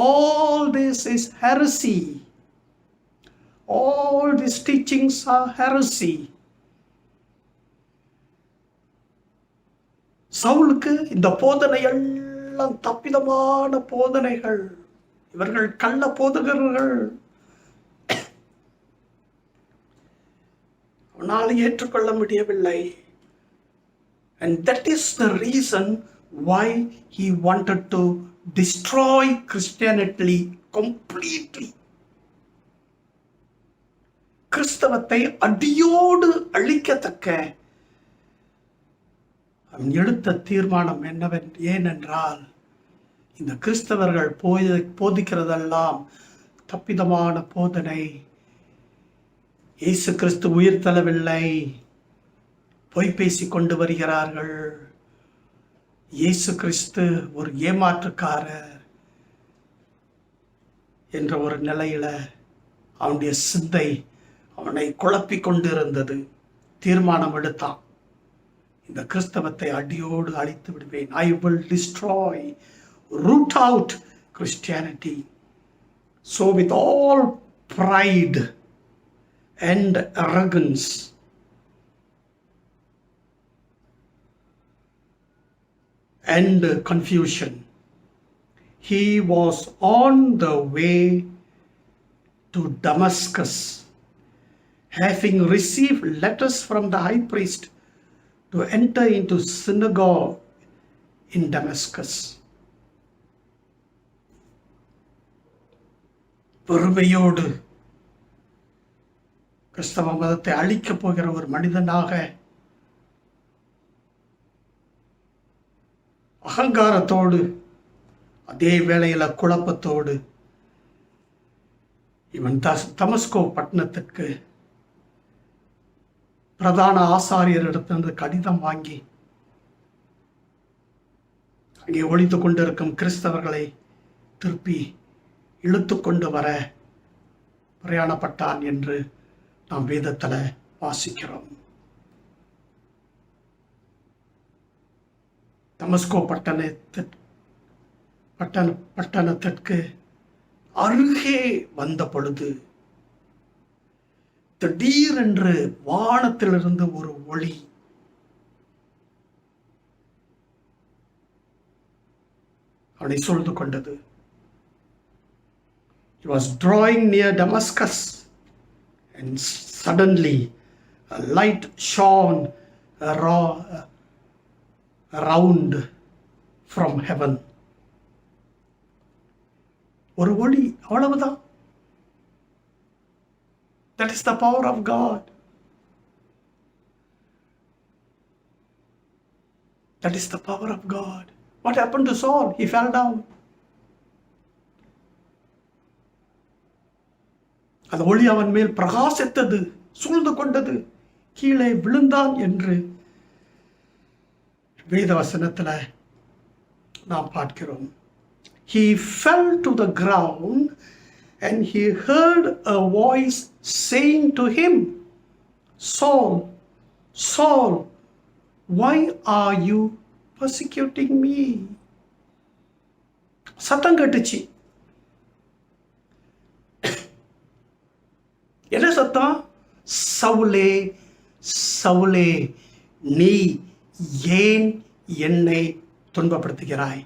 all this is heresy. All these teachings are heresy. சவுலுக்கு இந்த போதனை எல்லாம் தப்பிதமான போதனைகள், இவர்கள் கள்ள போதகர்கள், அவனால் ஏற்றுக்கொள்ள முடியவில்லை. And that is the reason why he wanted to destroy Christianity completely. கிறிஸ்தவத்தை அடியோடு அழிக்கத்தக்க அவன் எடுத்த தீர்மானம் ஏனென்றால் இந்த கிறிஸ்தவர்கள் போதிக்கிறதெல்லாம் தப்பிதமான போதனை. இயேசு கிறிஸ்து உயிர் தள்ளவில்லை, பொய் பேசி கொண்டு வருகிறார்கள். இயேசு கிறிஸ்து ஒரு ஏமாற்றுக்காரர் என்ற ஒரு நிலையில அவனுடைய சிந்தை அவனை குழப்பிக் கொண்டிருந்தது. தீர்மானம் எடுத்தான், இந்த கிறிஸ்தவத்தை அடியோடு அழித்து விடுவேன். I will destroy, root out Christianity. So with all pride and arrogance, and confusion, he was on the way to Damascus, having received letters from the high priest to enter into synagogue in Damascus. பொறுமையோடு கிறிஸ்தவ மதத்தை அழிக்கப் போகிற ஒரு மனிதனாக, அகங்காரத்தோடு, அதே வேளையில குழப்பத்தோடு இவன் தமஸ்கோ பட்டணத்திற்கு பிரதான ஆசாரியரிடத்திலிருந்து கடிதம் வாங்கி அங்கே ஒளிந்து கொண்டிருக்கும் கிறிஸ்தவர்களை திருப்பி இழுத்து கொண்டு வர பிரயாணப்பட்டான் என்று நாம் வேதத்தில் வாசிக்கிறோம். தமஸ்கோ பட்டணத்திற்கு அருகே வந்த பொழுது திடீரென்று வானத்திலிருந்து ஒரு ஒளி அவனை சூழ்ந்து கொண்டது. He was drawing near Damascus, and suddenly a light shone around from heaven. ஒரு ஒளி, அவ்வளவுதான். That is the power of God. That is the power of God. What happened to Saul? He fell down. அந்த ஒளி அவன் மேல் பிரகாசித்தது, சூழ்ந்து கொண்டது, கீழே விழுந்தான் என்று வேத வசனத்தில் நாம் பார்க்கிறோம். He fell to the ground and he heard a voice saying to him, Saul, Saul, why are you persecuting me? சத்தம் கேட்டுச்சு. என்ன சத்தம்? சவுலே, சவுலே, நீ ஏன் என்னை துன்பப்படுத்துகிறாய்?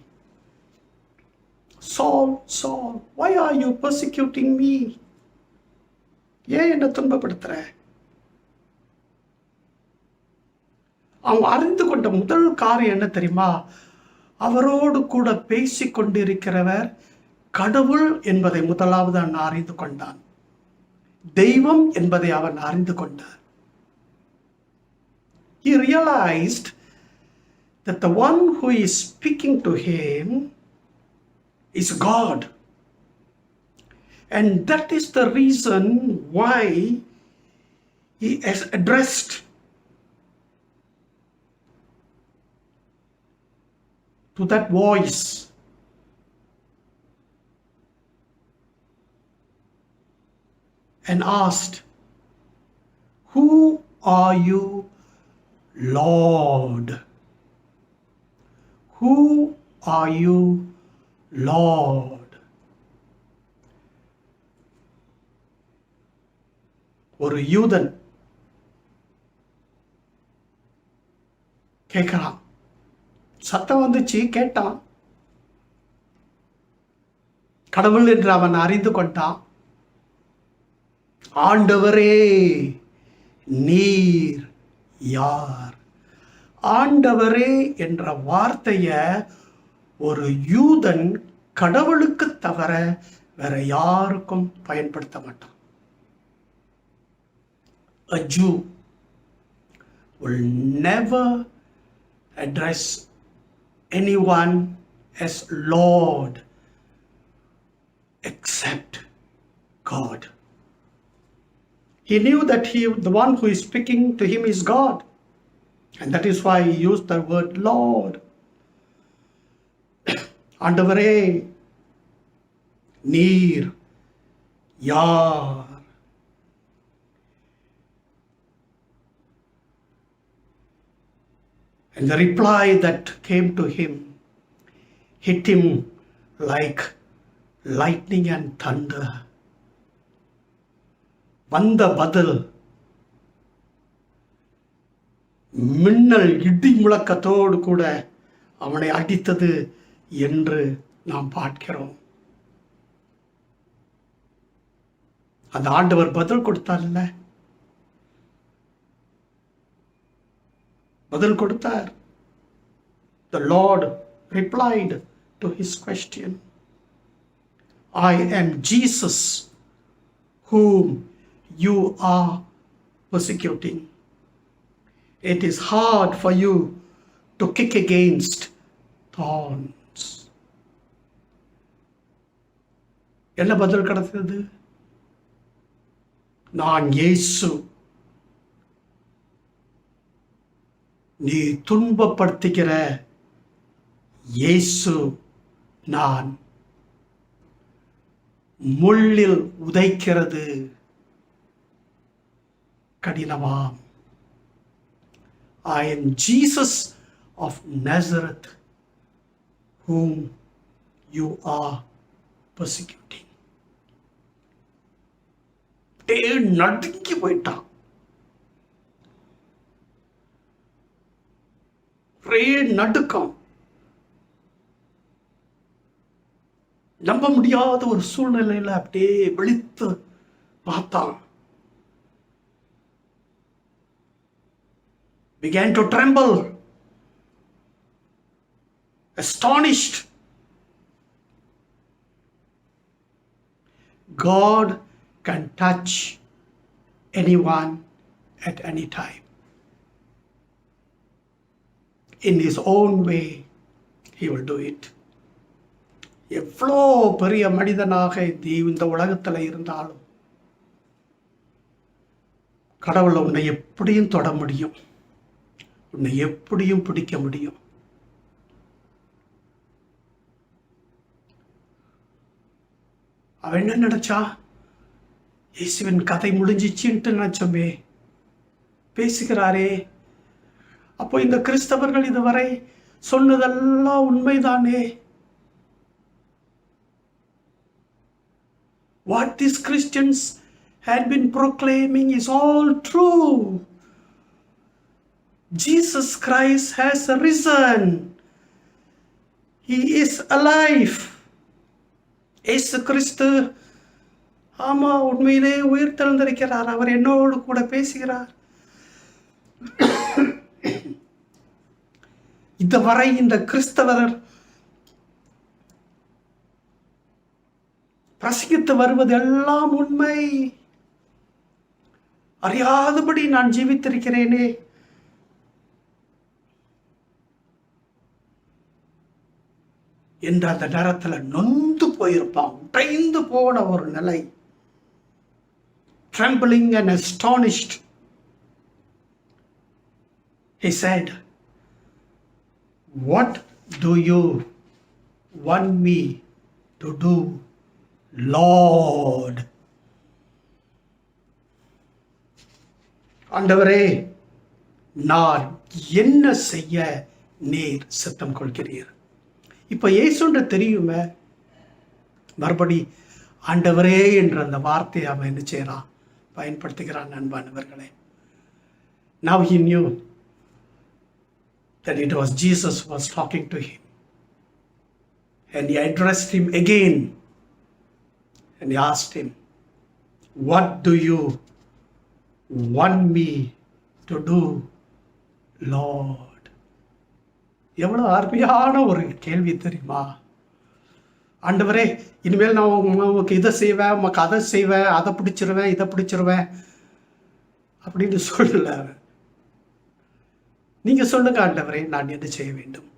Saul, Saul, why are you persecuting me? ஏன் என்னை துன்பப்படுத்துற? அவங்க அறிந்து கொண்ட முதல் காரியம் என்ன தெரியுமா? அவரோடு கூட பேசிக் கொண்டிருக்கிறவர் கடவுள் என்பதை முதலாவது அவன் அறிந்து கொண்டான். தெய்வம் என்பதை அவன் அறிந்து கொண்டான். He realized that the one who is speaking to him is God. And that is the reason why he has addressed to that voice, and asked, Who are you, Lord? Who are you, Lord? ஒரு யூதன் கேட்கிறான். சத்தம் வந்துச்சு, கேட்டான். கடவுள் என்று அவன் அறிந்து கொண்டான். ஆண்டவரே, நீர் யார்? ஆண்டவரே என்ற வார்த்தைய ஒரு யூதன் கடவுளுக்கு தவிர வேற யாருக்கும் பயன்படுத்த மாட்டான். A Jew will never address anyone as Lord except God. He knew that the one who is speaking to him is God. And that is why he used the word Lord. ஆண்டவரே, நீர் யார்? And the reply that came to him hit him like lightning and thunder. வந்த பதில் மின்னல் இடி முழக்கத்தோடு கூட அவனை அடித்தது என்று நாம் பார்க்கிறோம். அந்த ஆண்டவர் பதில் கொடுத்தார்ல, பதில் கொடுத்தார். The Lord replied to his question. I am Jesus whom you are persecuting. It is hard for you to kick against thorns. என்ன பதில் கிடைத்தது? நான் இயேசு, நீ துன்பப்படுத்துகிற இயேசு நான். முள்ளில் உதைக்கிறது கடினமாம். I am Jesus of Nazareth whom you are persecuting. நடுங்கி போயிட்டான். நடுக்கம். நம்ப முடியாத ஒரு சூழ்நிலையில அப்படியே விழித்து பார்த்தான். Began to tremble, astonished. God can touch anyone at any time. In his own way, he will do it. எவ்வளோ பெரிய மனிதனாக இந்த உலகத்தில் இருந்தாலும் கடவுளை உன்னை எப்படியும் தொட முடியும், உன்னை எப்படியும் பிடிக்க முடியும். அவன் என்ன நினைச்சா? இயேசுவின் கதை முடிஞ்சிச்சுன்ட்டு நினைச்சோமே. பேசுகிறாரே, அப்போ இந்த கிறிஸ்தவர்கள் இதுவரை சொன்னதெல்லாம் உண்மைதானே? What these Christians had been proclaiming is all true. Jesus Christ has risen. He is alive. இயேசு கிறிஸ்து ஆமா உண்மையிலே உயிர் தெழுந்திருக்கிறார். அவர் என்னோடு கூட பேசுகிறார். இதுவரை இந்த கிறிஸ்தவர் பிரசங்கித்து வருவது எல்லாம் உண்மை. அறியாதபடி நான் ஜீவித்திருக்கிறேனே. என்ற அந்த நேரத்தில் நொந்து போயிருப்பான். உடைந்து போன ஒரு நிலை. Trembling and astonished, he said, "What do you want me to do, Lord?" ஆண்டவரே, நான் என்ன செய்ய நீர் சித்தம் கொள்கிறீர்? இப்ப இயேசுன்ற தெரியுமே, மறுபடி ஆண்டவரே என்ற அந்த வார்த்தையை அவன் என்ன செய்யறான், பயன்படுத்துகிறான். அன்பானவர்களே, now he knew that it was Jesus who was talking to him, and he addressed him again and he asked him, "What do you want me to do, Lord?" எவ்வளவு அருமையான ஒரு கேள்வி தெரியுமா? ஆண்டவரே, இனிமேல் நான் உமக்கு இதை செய்வேன், உமக்கு அதை செய்வேன், அதை பிடிச்சிருவேன், இதை பிடிச்சிருவேன் அப்படின்னு சொல்லல. நீங்க சொல்லுங்க ஆண்டவரே, நான் என்ன செய்ய வேண்டும்?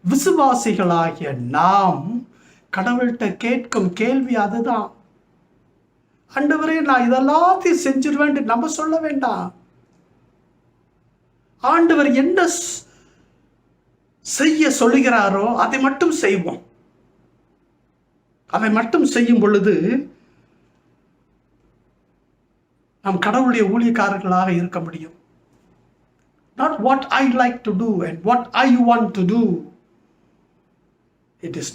விசுவாசிகளாகிய நாம் கடவுள்கிட்ட கேட்கும் கேள்வி அதுதான். ஆண்டவரே, நான் இதெல்லாத்தையும் செஞ்சிருவேன் நம்ம சொல்ல வேண்டாம். ஆண்டவர் என்ன செய்ய சொல்லுகிறாரோ அதை மட்டும் செய்வோம். அதை மட்டும் செய்யும் பொழுது நாம் கடவுளுடைய ஊழியக்காரர்களாக இருக்க முடியும். Not what I like to do and what I want to do. It is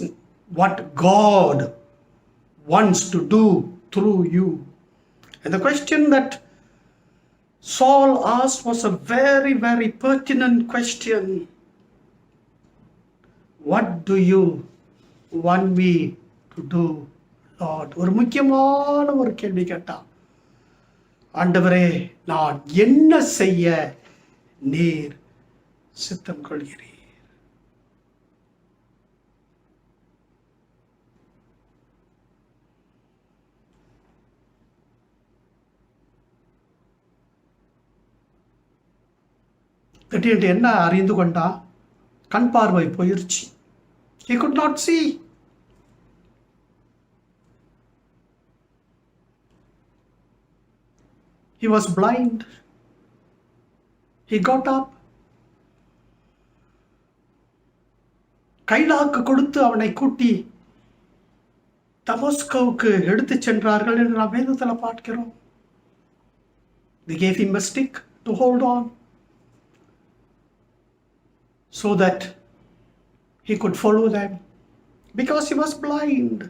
what God wants to do through you. And the question that Saul asked was a very, very pertinent question. What do you want me to do, Lord? ஒரு முக்கியமான ஒரு கேள்வி கேட்டான். ஆண்டவரே, நான் என்ன செய்ய நீர் சித்தம் கொள்கிறீர்? திடீர்னு என்ன அறிந்து கொண்டா? கண் பார்வை போயிருச்சு. He could not see. He was blind. He got up. Kylaq கொடுத்து அவனை கூட்டி தமஸ்கோவுக்கு எடுத்து சென்றார்கள் என்று நாம் வேதத்தில் பார்க்கிறோம். They gave him a stick to hold on so that he could follow them because he was blind.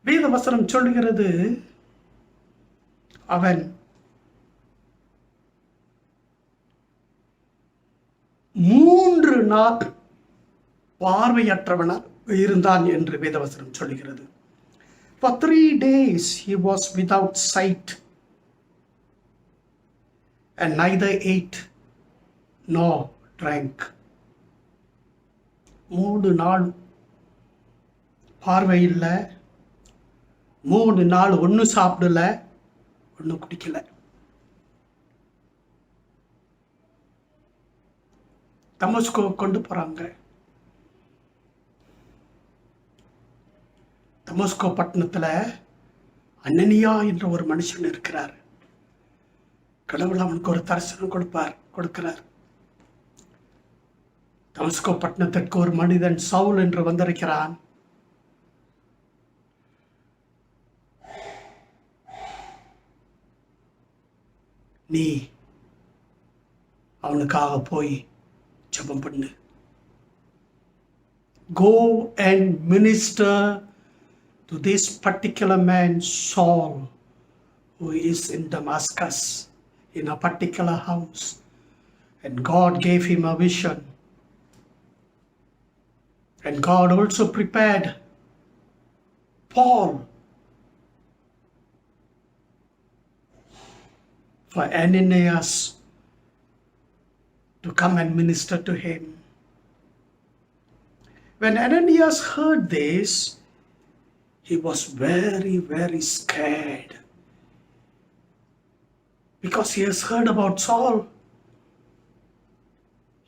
வேத வசனம் சொல்லுகிறது, அவன் 3 நாள் பார்வையற்றவனாக இருந்தான் என்று வேதவசனம் சொல்லுகிறது. For 3 days he was without sight and neither ate nor drank. 3 நாள் பார்வை இல்லை, 3 நாள் ஒன்றும் சாப்பிடல, ஒன்றும் குடிக்கல. தமஸ்கோ கொண்டு போறாங்க. தமஸ்கோ பட்டணத்துல அனனியா என்ற ஒரு மனுஷன் இருக்கிறார். கடவுள் அவனுக்கு ஒரு தரிசனம் கொடுக்கிறார். தமஸ்கோ பட்டணத்திற்கு ஒரு மனிதன் சவுல் என்று வந்திருக்கிறான். நீ அவனுக்காக போய் ஜெபம் பண்ணு. Go and minister to this particular man Saul, who is in Damascus, in a particular house. And God gave him a vision. And God also prepared Paul for Ananias to come and minister to him. When Ananias heard this, he was very, very scared, because he has heard about Saul.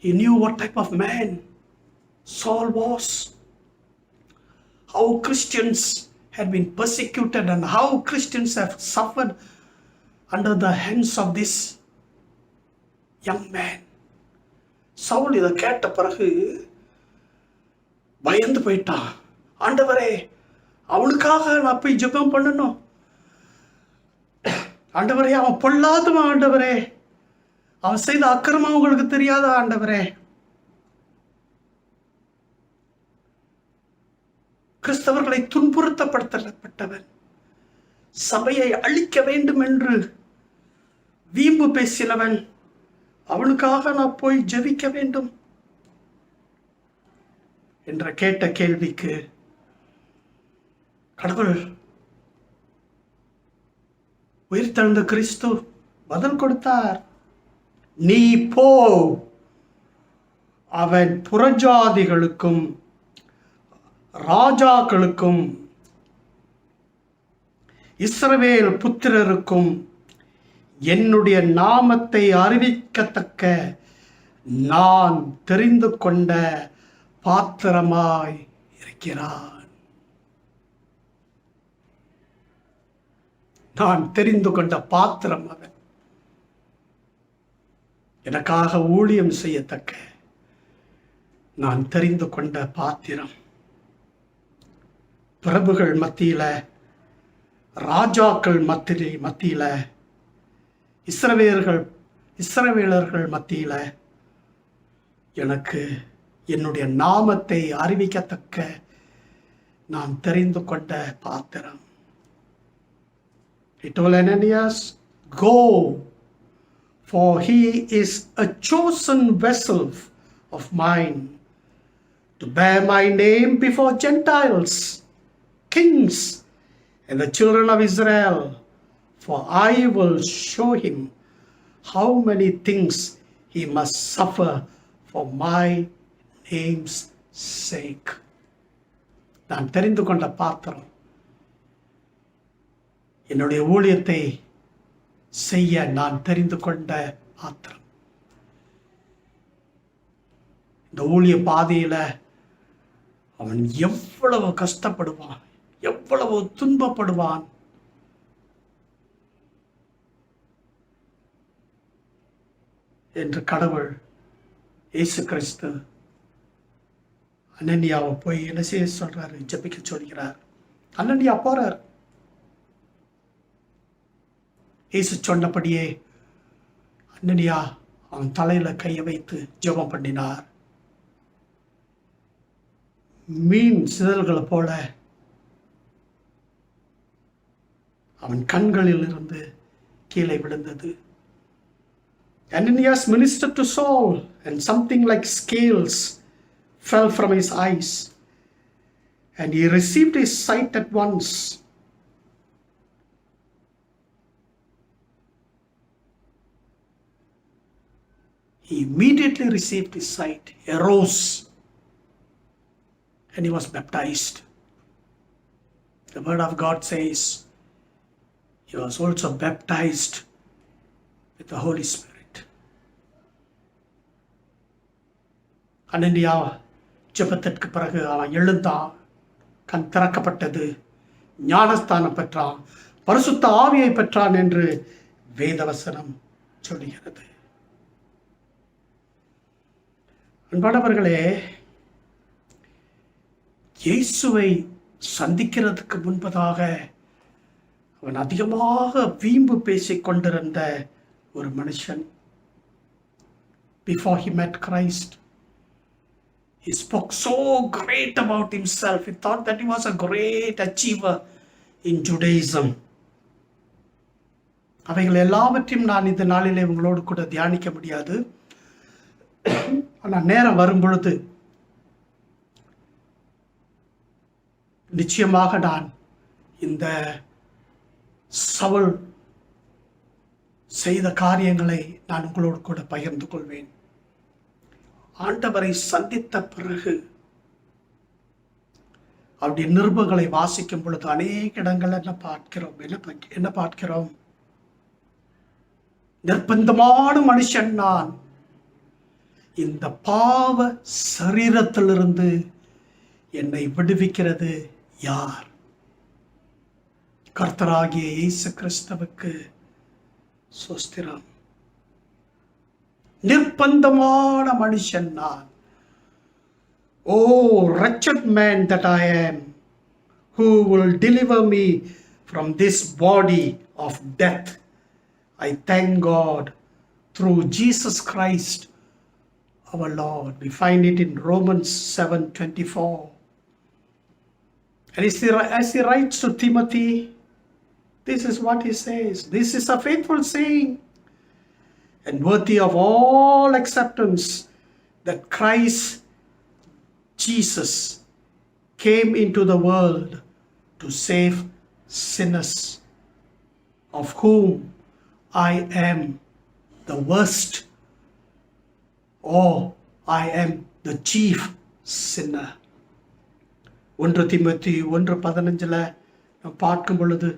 He knew what type of man Saul was, how Christians had been persecuted and how Christians have suffered under the hands of this young man. Saul இதை கேட்ட பிறகு பயந்து போயிட்டான். ஆண்டவரே, அவனுக்காக நான் போய் ஜெபம் பண்ணணும். ஆண்டவரே, அவன் பொல்லாதவன். ஆண்டவரே, அவன் செய்த அக்கிரமம் உங்களுக்கு தெரியாத ஆண்டவரே. கிறிஸ்தவர்களை துன்புறுத்தப்பட்டவன், சபையை அழிக்க வேண்டும் என்று வீம்பு பேசினவன், அவனுக்காக நான் போய் ஜெபிக்க வேண்டும் என்ற கேட்ட கேள்விக்கு கடவுள் உயிர்த்தெழுந்த கிறிஸ்து பதில் கொடுத்தார். நீ போ, அவன் புறஜாதிகளுக்கும் ராஜாக்களுக்கும் இஸ்ரவேல் புத்திரருக்கும் என்னுடைய நாமத்தை அறிவிக்கத்தக்க நான் தெரிந்து கொண்ட பாத்திரமாய் இருக்கிறான். நான் தெரிந்து கொண்ட பாத்திரம் அவன். எனக்காக ஊழியம் செய்யத்தக்க நான் தெரிந்து கொண்ட பாத்திரம். பிரபுகள் மத்தியில, ராஜாக்கள் மத்தியில, இஸ்ரவேலர்கள் மத்தியில எனக்கு என்னுடைய நாமத்தை அறிவிக்கத்தக்க நான் தெரிந்து கொண்ட பாத்திரம். He told Ananias, go, for he is a chosen vessel of mine to bear my name before Gentiles, kings, and the children of Israel, for I will show him how many things he must suffer for my name's sake. நான் தெரிந்து கொண்ட பாத்திரம், என்னுடைய ஊழியத்தை செய்ய நான் தெரிந்து கொண்ட பாத்திரம். இந்த ஊழிய பாதையில அவன் எவ்வளவு கஷ்டப்படுவான், எவ்வளவு துன்பப்படுவான். என்று கடவுள் இயேசு கிறிஸ்து அனனியாவை போய் என்ன செய்ய சொல்றாரு? ஜெபிக்க சொல்கிறார். அனனியா போறார். இயேசு சொன்னபடியே அனனியா அவன் தலையில கையை வைத்து ஜெபம் பண்ணினார். மீன் சிதல்களை போல அவன் கண்களில் இருந்து கீழே விழுந்தது. Ananias ministered to Saul, and something like scales fell from his eyes, and he received his sight at once. He immediately received his sight, arose, and he was baptized. The word of God says he was also baptized with the Holy Spirit. அனனியா ஜெபத்திற்கு பிறகு அவன் எழுந்தான், கண் திறக்கப்பட்டது, ஞானஸ்தானம் பெற்றான், பரிசுத்த ஆவியை பெற்றான் என்று வேதவசனம் சொல்லுகிறது. அன்பானவர்களே, இயேசுவை சந்திக்கிறதுக்கு முன்பதாக அவன் அதிகமாக வீம்பு பேசிக் கொண்டிருந்த ஒரு மனுஷன். Before he met Christ, he spoke so great about himself. He thought that he was a great achiever in Judaism. அவைகள் எல்லாவற்றையும் நான் இந்த நாளிலே உங்களோடு கூட தியானிக்க முடியாது. ஆனால் நேரம் வரும் பொழுது நிச்சயமாக நான் இந்த சவுல் செய்த காரியங்களை நான் உங்களோடு கூட பகிர்ந்து கொள்வேன். ஆண்டவரை சந்தித்த பிறகு அவருடைய நிருபங்களை வாசிக்கும் பொழுது அநேக இடங்கள் என்ன பார்க்கிறோம்? நிர்பந்தமான மனுஷன் நான், இந்த பாவ சரீரத்திலிருந்து என்னை விடுவிக்கிறது யார்? கர்த்தராகிய இயேசு கிறிஸ்துவுக்கு ஸ்தோத்திரம். நிர்பந்தமான மனுஷன் நான். Oh, wretched man that I am, who will deliver me from this body of death? I thank God through Jesus Christ our Lord. We find it in Romans 7:24. And as he writes to Timothy, this is what he says. This is a faithful saying and worthy of all acceptance, that Christ Jesus came into the world to save sinners, of whom I am the worst, or I am the chief sinner. 1 Timothy 1:15 நாம் பார்க்கும் பொழுது,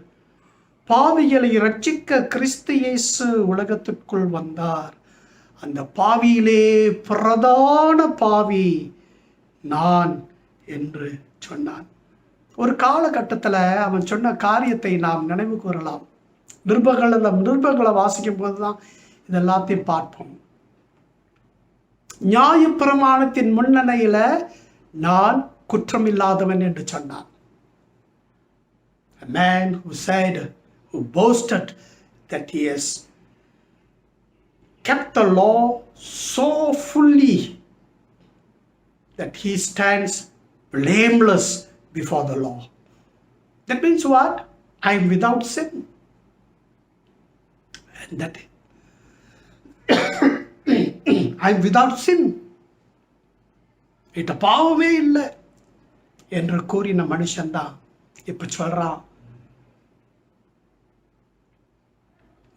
பாவிகளை ரட்சிக்க கிறிஸ்து இயேசு உலகத்திற்குள் வந்தார். அந்த பாவியிலே பிரதான பாவி நான் என்று சொன்னான். ஒரு காலகட்டத்தில் அவன் சொன்ன காரியத்தை நாம் நினைவு கூறலாம். நிருபங்களை வாசிக்கும் போதுதான் இதெல்லாத்தையும் பார்ப்போம். நியாயப்பிரமாணத்தின் முன்னணியில நான் குற்றமில்லாதவன் என்று சொன்னான். A man who boasted that he has kept the law so fully that he stands blameless before the law. That means what? I am without sin. And that I am without sin. இது பாவமே இல்லை என்று கூறின மனுஷன்தான் இப்ப சொல்றான்,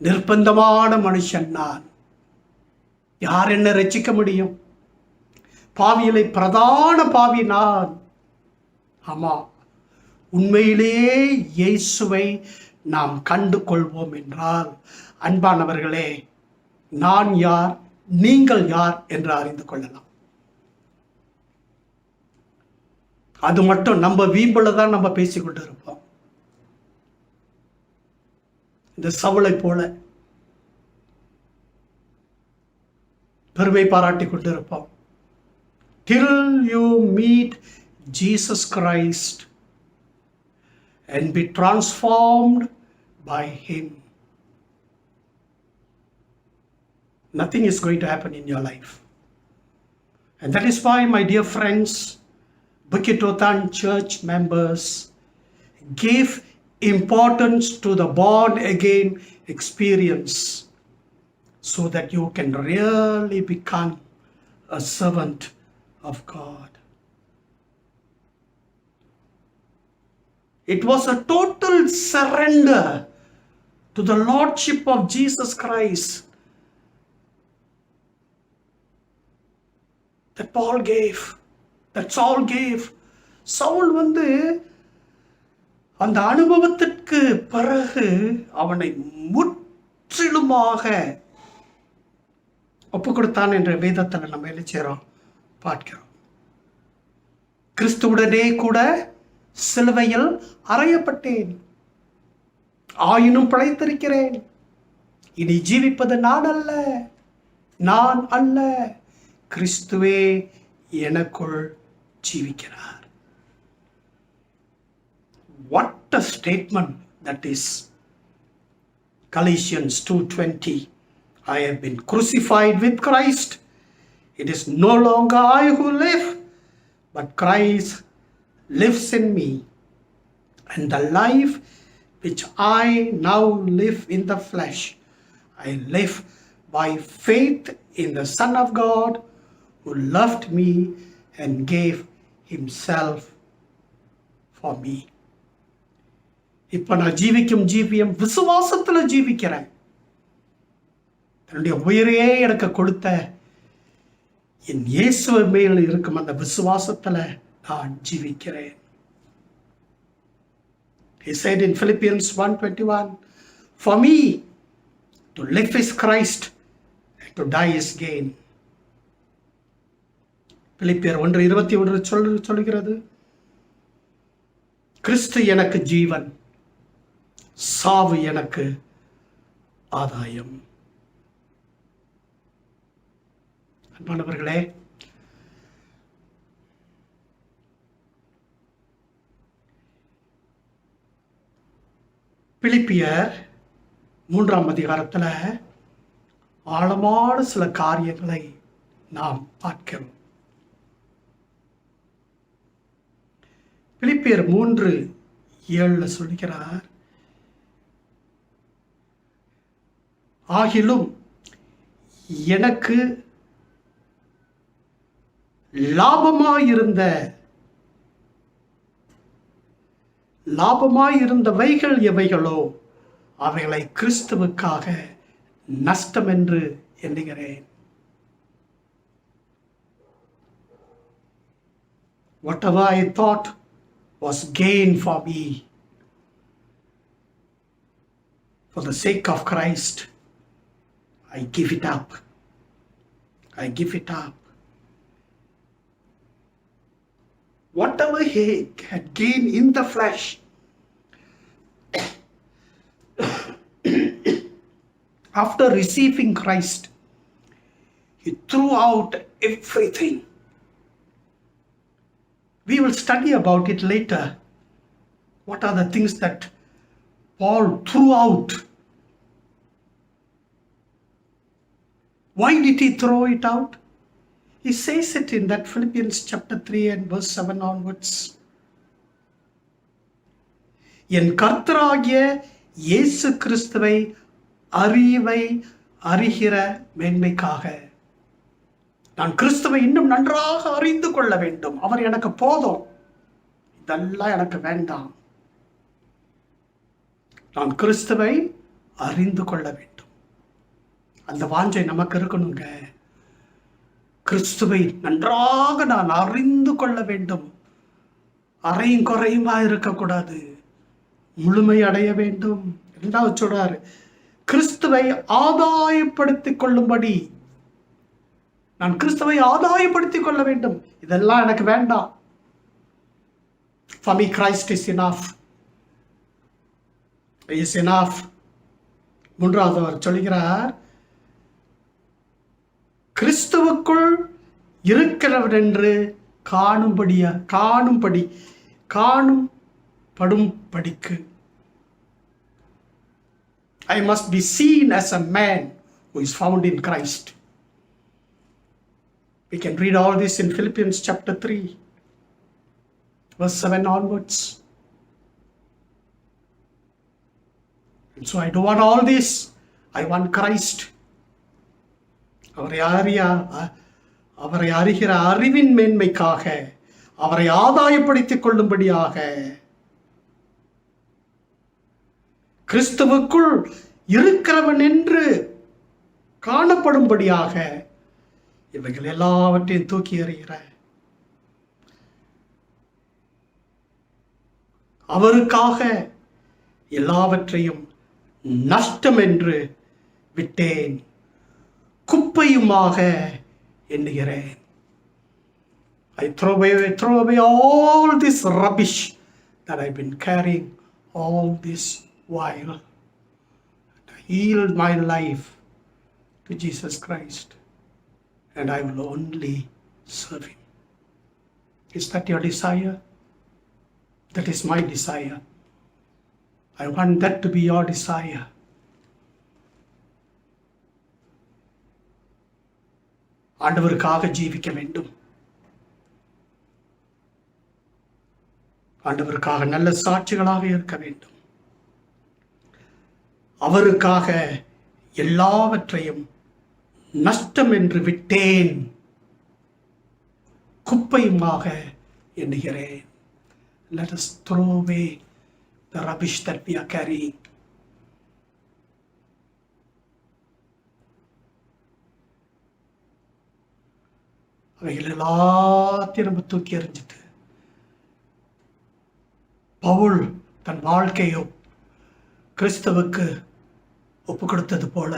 நிர்பந்தமான மனுஷன் நான், யார் என்ன ரட்சிக்க முடியும்? பாவியலை பிரதான பாவி நான். ஆமா, உண்மையிலேயே இயேசுவை நாம் கண்டு கொள்வோம் என்றால், அன்பானவர்களே, நான் யார், நீங்கள் யார் என்று அறிந்து கொள்ளலாம். அது மட்டும் நம்ம வீம்புல தான் நம்ம பேசிக்கொண்டு இருப்போம். இந்த சவுளை போல பெருமை பாராட்டி கொண்டு இருப்போம். Till you meet Jesus Christ and be transformed by Him, nothing is going to happen in your life. And that is why, my dear friends, Bukit Rotan church members gave importance to the born again experience so that you can really become a servant of God. It was a total surrender to the Lordship of Jesus Christ that Paul gave. That Saul gave. Saul அந்த அனுபவத்திற்கு பிறகு அவனை முற்றிலுமாக ஒப்பு கொடுத்தான் என்ற வேதத்தில் நம்ம என்ன செய்றோம் பார்க்கிறோம். கிறிஸ்துவுடனே கூட சிலுவையில் அறையப்பட்டேன், ஆயினும் பிழைத்திருக்கிறேன். இனி ஜீவிப்பது நான் அல்ல, கிறிஸ்துவே எனக்குள் ஜீவிக்கிறார். What a statement that is. Galatians 2:20. I have been crucified with Christ. It is no longer I who live, but Christ lives in me. And the life which I now live in the flesh, I live by faith in the Son of God, who loved me and gave himself for me. இப்ப நான் ஜீவிக்கும் ஜீவியம் விசுவாசத்துல ஜீவிக்கிறேன். தன்னுடைய உயிரையே எனக்கு கொடுத்த என் இயேசுவை மேல் இருக்கும் அந்த விசுவாசத்துல நான் ஜீவிக்கிறேன். He said in Philippians 1:21, for me to live is Christ and to die is gain. பிலிப்பியர் 1:21 சொல்கிறது, கிறிஸ்து எனக்கு ஜீவன், சாவு எனக்கு ஆதாயம். அன்பானவர்களே, பிலிப்பியர் 3ஆம் அதிகாரத்தில் ஆழமான சில காரியங்களை நாம் பார்க்கிறோம். பிலிப்பியர் 3:7 சொல்கிறார், ஆகிலும் எனக்கு லாபமாயிருந்தவைகள் எவைகளோ அவைகளை கிறிஸ்துவுக்காக நஷ்டம் என்று எண்ணுகிறேன். Whatever I thought was gain for me, for the sake of Christ, I give it up. Whatever he had gained in the flesh, after receiving Christ, he threw out everything. We will study about it later. What are the things that Paul threw out? Why did he throw it out? He says it in that Philippians chapter 3 and verse 7 onwards. என் கர்த்தராகிய இயேசு கிறிஸ்துவை அறிகிற மேன்மைக்காக நான் கிறிஸ்துவை இன்னும் நன்றாக அறிந்து கொள்ள வேண்டும். அவர் எனக்கு போதும், இதெல்லாம் எனக்கு வேண்டாம். நான் கிறிஸ்துவை அறிந்து கொள்ள வேண்டும். அந்த வாஞ்சை நமக்கு இருக்கணுங்க. கிறிஸ்துவை நன்றாக நான் அறிந்து கொள்ள வேண்டும். அறையும் குறையுமா இருக்கக்கூடாது, முழுமை அடைய வேண்டும். இரண்டாவது சொல்றாரு, கிறிஸ்துவை ஆதாயப்படுத்திக் கொள்ளும்படி நான் கிறிஸ்துவை ஆதாயப்படுத்திக் கொள்ள வேண்டும். இதெல்லாம் எனக்கு வேண்டாம். For me Christ is enough. Is enough. மூன்றாவது அவர் சொல்கிறார், கிறிஸ்துவுக்குள் இருக்கிறவர் என்று காணும்படிக்கு I must be seen as a man who is found in Christ. We can read all this in Philippians chapter 3, verse 7 onwards. And so I don't want all this. I want Christ. அவரை அறிகிற அறிவின் மேன்மைக்காக, அவரை ஆதாயப்படுத்திக் கொள்ளும்படியாக, கிறிஸ்துவுக்குள் இருக்கிறவன் என்று காணப்படும்படியாக இவைகள் எல்லாவற்றையும் தூக்கி எறிகிற, அவருக்காக எல்லாவற்றையும் நஷ்டம் என்று விட்டேன், குப்பையுமாக எண்ணுகிறேன். I throw away all this rubbish that I've been carrying all this while. I yield my life to Jesus Christ, and I will only serve Him. Is that your desire? That is my desire. I want that to be your desire. ஆண்டவருக்காக ஜீவிக்க வேண்டும். ஆண்டவருக்காக நல்ல சாட்சிகளாக இருக்க வேண்டும். அவருக்காக எல்லாவற்றையும் நஷ்டம் என்று விட்டேன், குப்பையுமாக எண்ணுகிறேன். Let us throw away the rubbish that we are carrying. அவைகள் எல்லாத்தையும் நம்ம தூக்கி எறிஞ்சிட்டு, பவுல் தன் வாழ்க்கையை கிறிஸ்தவுக்கு ஒப்பு கொடுத்தது போல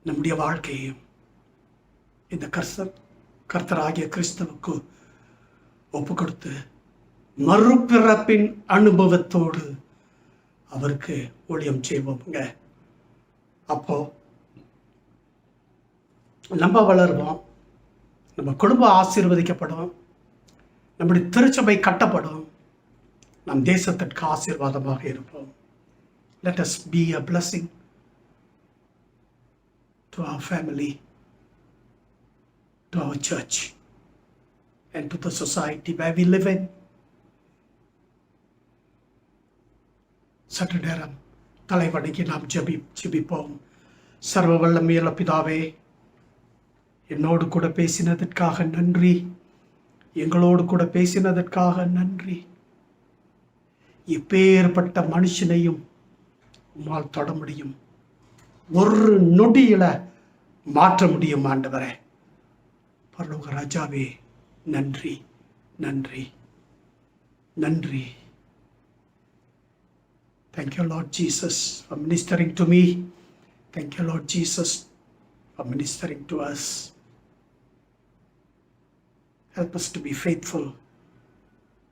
நம்முடைய வாழ்க்கையையும் இந்த கர்த்தராகிய கிறிஸ்தவுக்கு ஒப்பு கொடுத்து மறுபிறப்பின் அனுபவத்தோடு அவருக்கு ஊழியம் செய்வோங்க. அப்போ நம்ம வளருவோம், நம்ம குடும்பம் ஆசீர்வதிக்கப்படும், நம்முடைய திருச்சபை கட்டப்படும், நம் தேசத்திற்கு ஆசீர்வாதமாக இருப்போம். Let us be a blessing to our family, to our church, and to the society where we live in. சற்று நேரம் தலைவணங்கி நாம் ஜெபிப்போம். சர்வ வல்லமையுள்ள பிதாவே, என்னோடு கூட பேசினதற்காக நன்றி, எங்களோடு கூட பேசினதற்காக நன்றி. இப்பேற்பட்ட மனுஷனையும் உம்மால் தொட முடியும், ஒரு நொடியில மாற்ற முடியும். ஆண்டவரே, பரலோக ராஜாவே, நன்றி நன்றி நன்றி. Thank you, Lord Jesus, for ministering to me. Thank you, Lord Jesus, for ministering to us. Help us to be faithful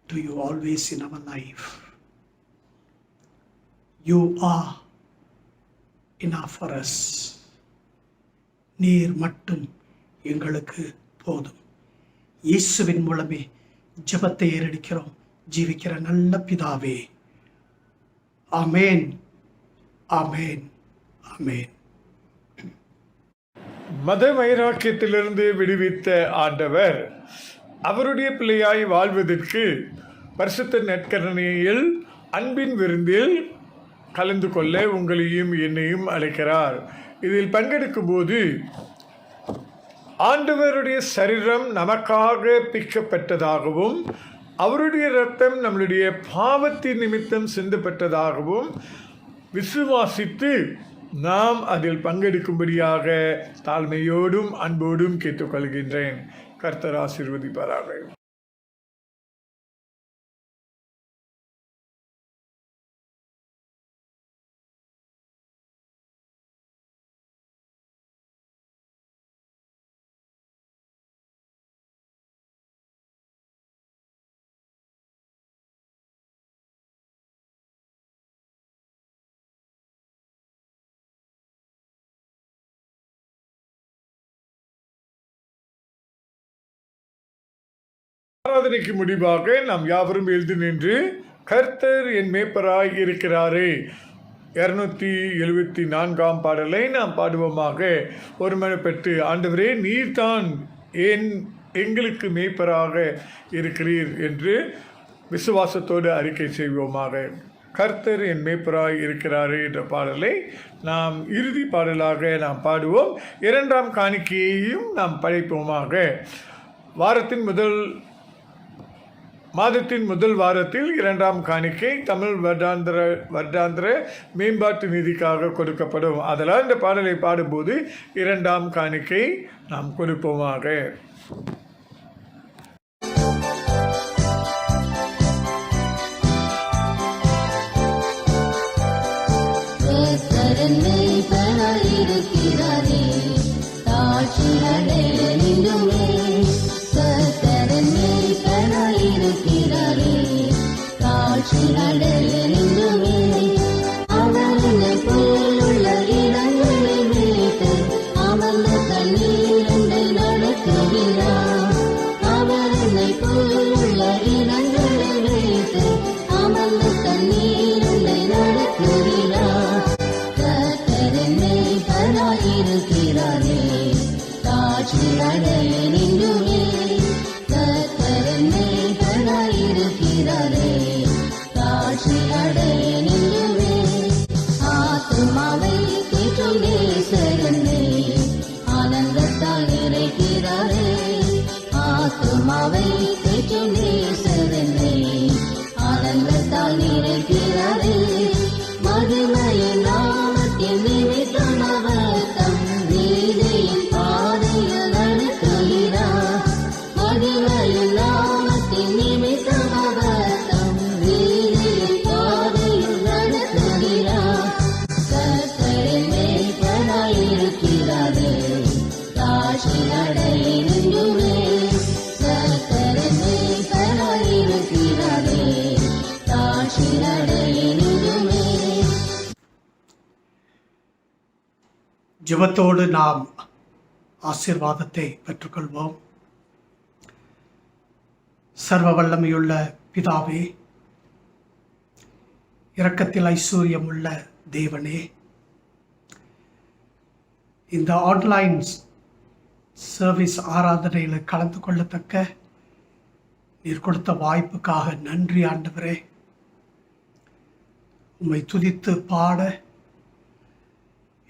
to you always in our life. You are enough for us. நீர் மட்டும் எங்களுக்கு போதும். இயேசுவின் மூலமே ஜெபத்தை ஏறெடுக்கிறோம் ஜீவிக்கிற நல்ல பிதாவே. ஆமென், ஆமென், ஆமென். மத வைராக்கியத்திலிருந்து விடுவித்த ஆண்டவர் அவருடைய பிள்ளையாய் வாழ்வதற்கு பரிசுத்த நற்கருணையில் அன்பின் விருந்தில் கலந்து கொள்ள உங்களையும் என்னையும் அழைக்கிறார். இதில் பங்கெடுக்கும் போது ஆண்டவருடைய சரீரம் நமக்காக பிக்கப்பட்டதாகவும் அவருடைய இரத்தம் நம்மளுடைய பாவத்தின் நிமித்தம் சிந்தப்பட்டதாகவும் விசுவாசித்து நாம் அதில் பங்கெடுக்கும்படியாக தாழ்மையோடும் அன்போடும் கேட்டுக்கொள்கின்றேன். கர்த்தர் ஆசீர்வதிப்பாராக. ஆராதனைக்கு முடிவாக நாம் யாவரும் எழுந்து நின்று கர்த்தர் என் மேய்ப்பராய் இருக்கிறாரே 274 பாடலை நாம் பாடுவோமாக. ஒருமனப்பட்டு ஆண்டவரே நீர்தான் எங்களுக்கு மேய்ப்பராக இருக்கிறீர் என்று விசுவாசத்தோடு அறிக்கை செய்வோமாக. கர்த்தர் என் மேய்ப்பராய் இருக்கிறாரே என்ற பாடலை நாம் இறுதி பாடலாக நாம் பாடுவோம். 2ஆம் காணிக்கையையும் நாம் படைப்போமாக. மாதத்தின் முதல் வாரத்தில் 2ஆம் காணிக்கை தமிழ் வருடாந்திர மேம்பாட்டு நிதிக்காக கொடுக்கப்படும். அதனால் இந்த பாடலை பாடும்போது 2ஆம் காணிக்கை நாம் கொடுப்போமாக. அவனை இருக்கிறாரே தாட்சி அடைய நின்றுமே கர்த்தரின் மேய்ப்பனாயிருக்கிறாரே தாட்சி அடைய நின்றுமே ஆத்துமாவை தேற்றும் நேசரனே ஆனந்தத்தால் நிறைக்கிறாரே ஆத்துமாவை தேற்றும் நேசரனே ஆனந்தத்தால் நிறைக்கிறாரே மகிமையின் நாமத்தின் நிமித்தம் அவர் தம் நீதியின் பாதையில் நடத்துகிறார் மகிமையின் நாமத்தின் நிமித்தம் அவர் தம் நீதியின் பாதையில் நடத்துகிறார் கர்த்தரின் மேய்ப்பனாயிருக்கிறாரே தாட்சி அடைய நின்றுமே கர்த்தரின் மேய்ப்பனாயிருக்கிறாரே தாட்சி அடைய நின்றுமே. ஜெபத்தோடு நாம் ஆசீர்வாதத்தை பெற்றுக்கொள்வோம். சர்வ வல்லமையுள்ள பிதாவே, இரக்கத்தில் ஐஸ்வர்யம் உள்ள தேவனே, இந்த ஆன்லைன் சர்வீஸ் ஆராதனையில் கலந்து கொள்ளத்தக்க நீர் கொடுத்த வாய்ப்புக்காக நன்றி ஆண்டவரே. உம்மை துதித்து பாட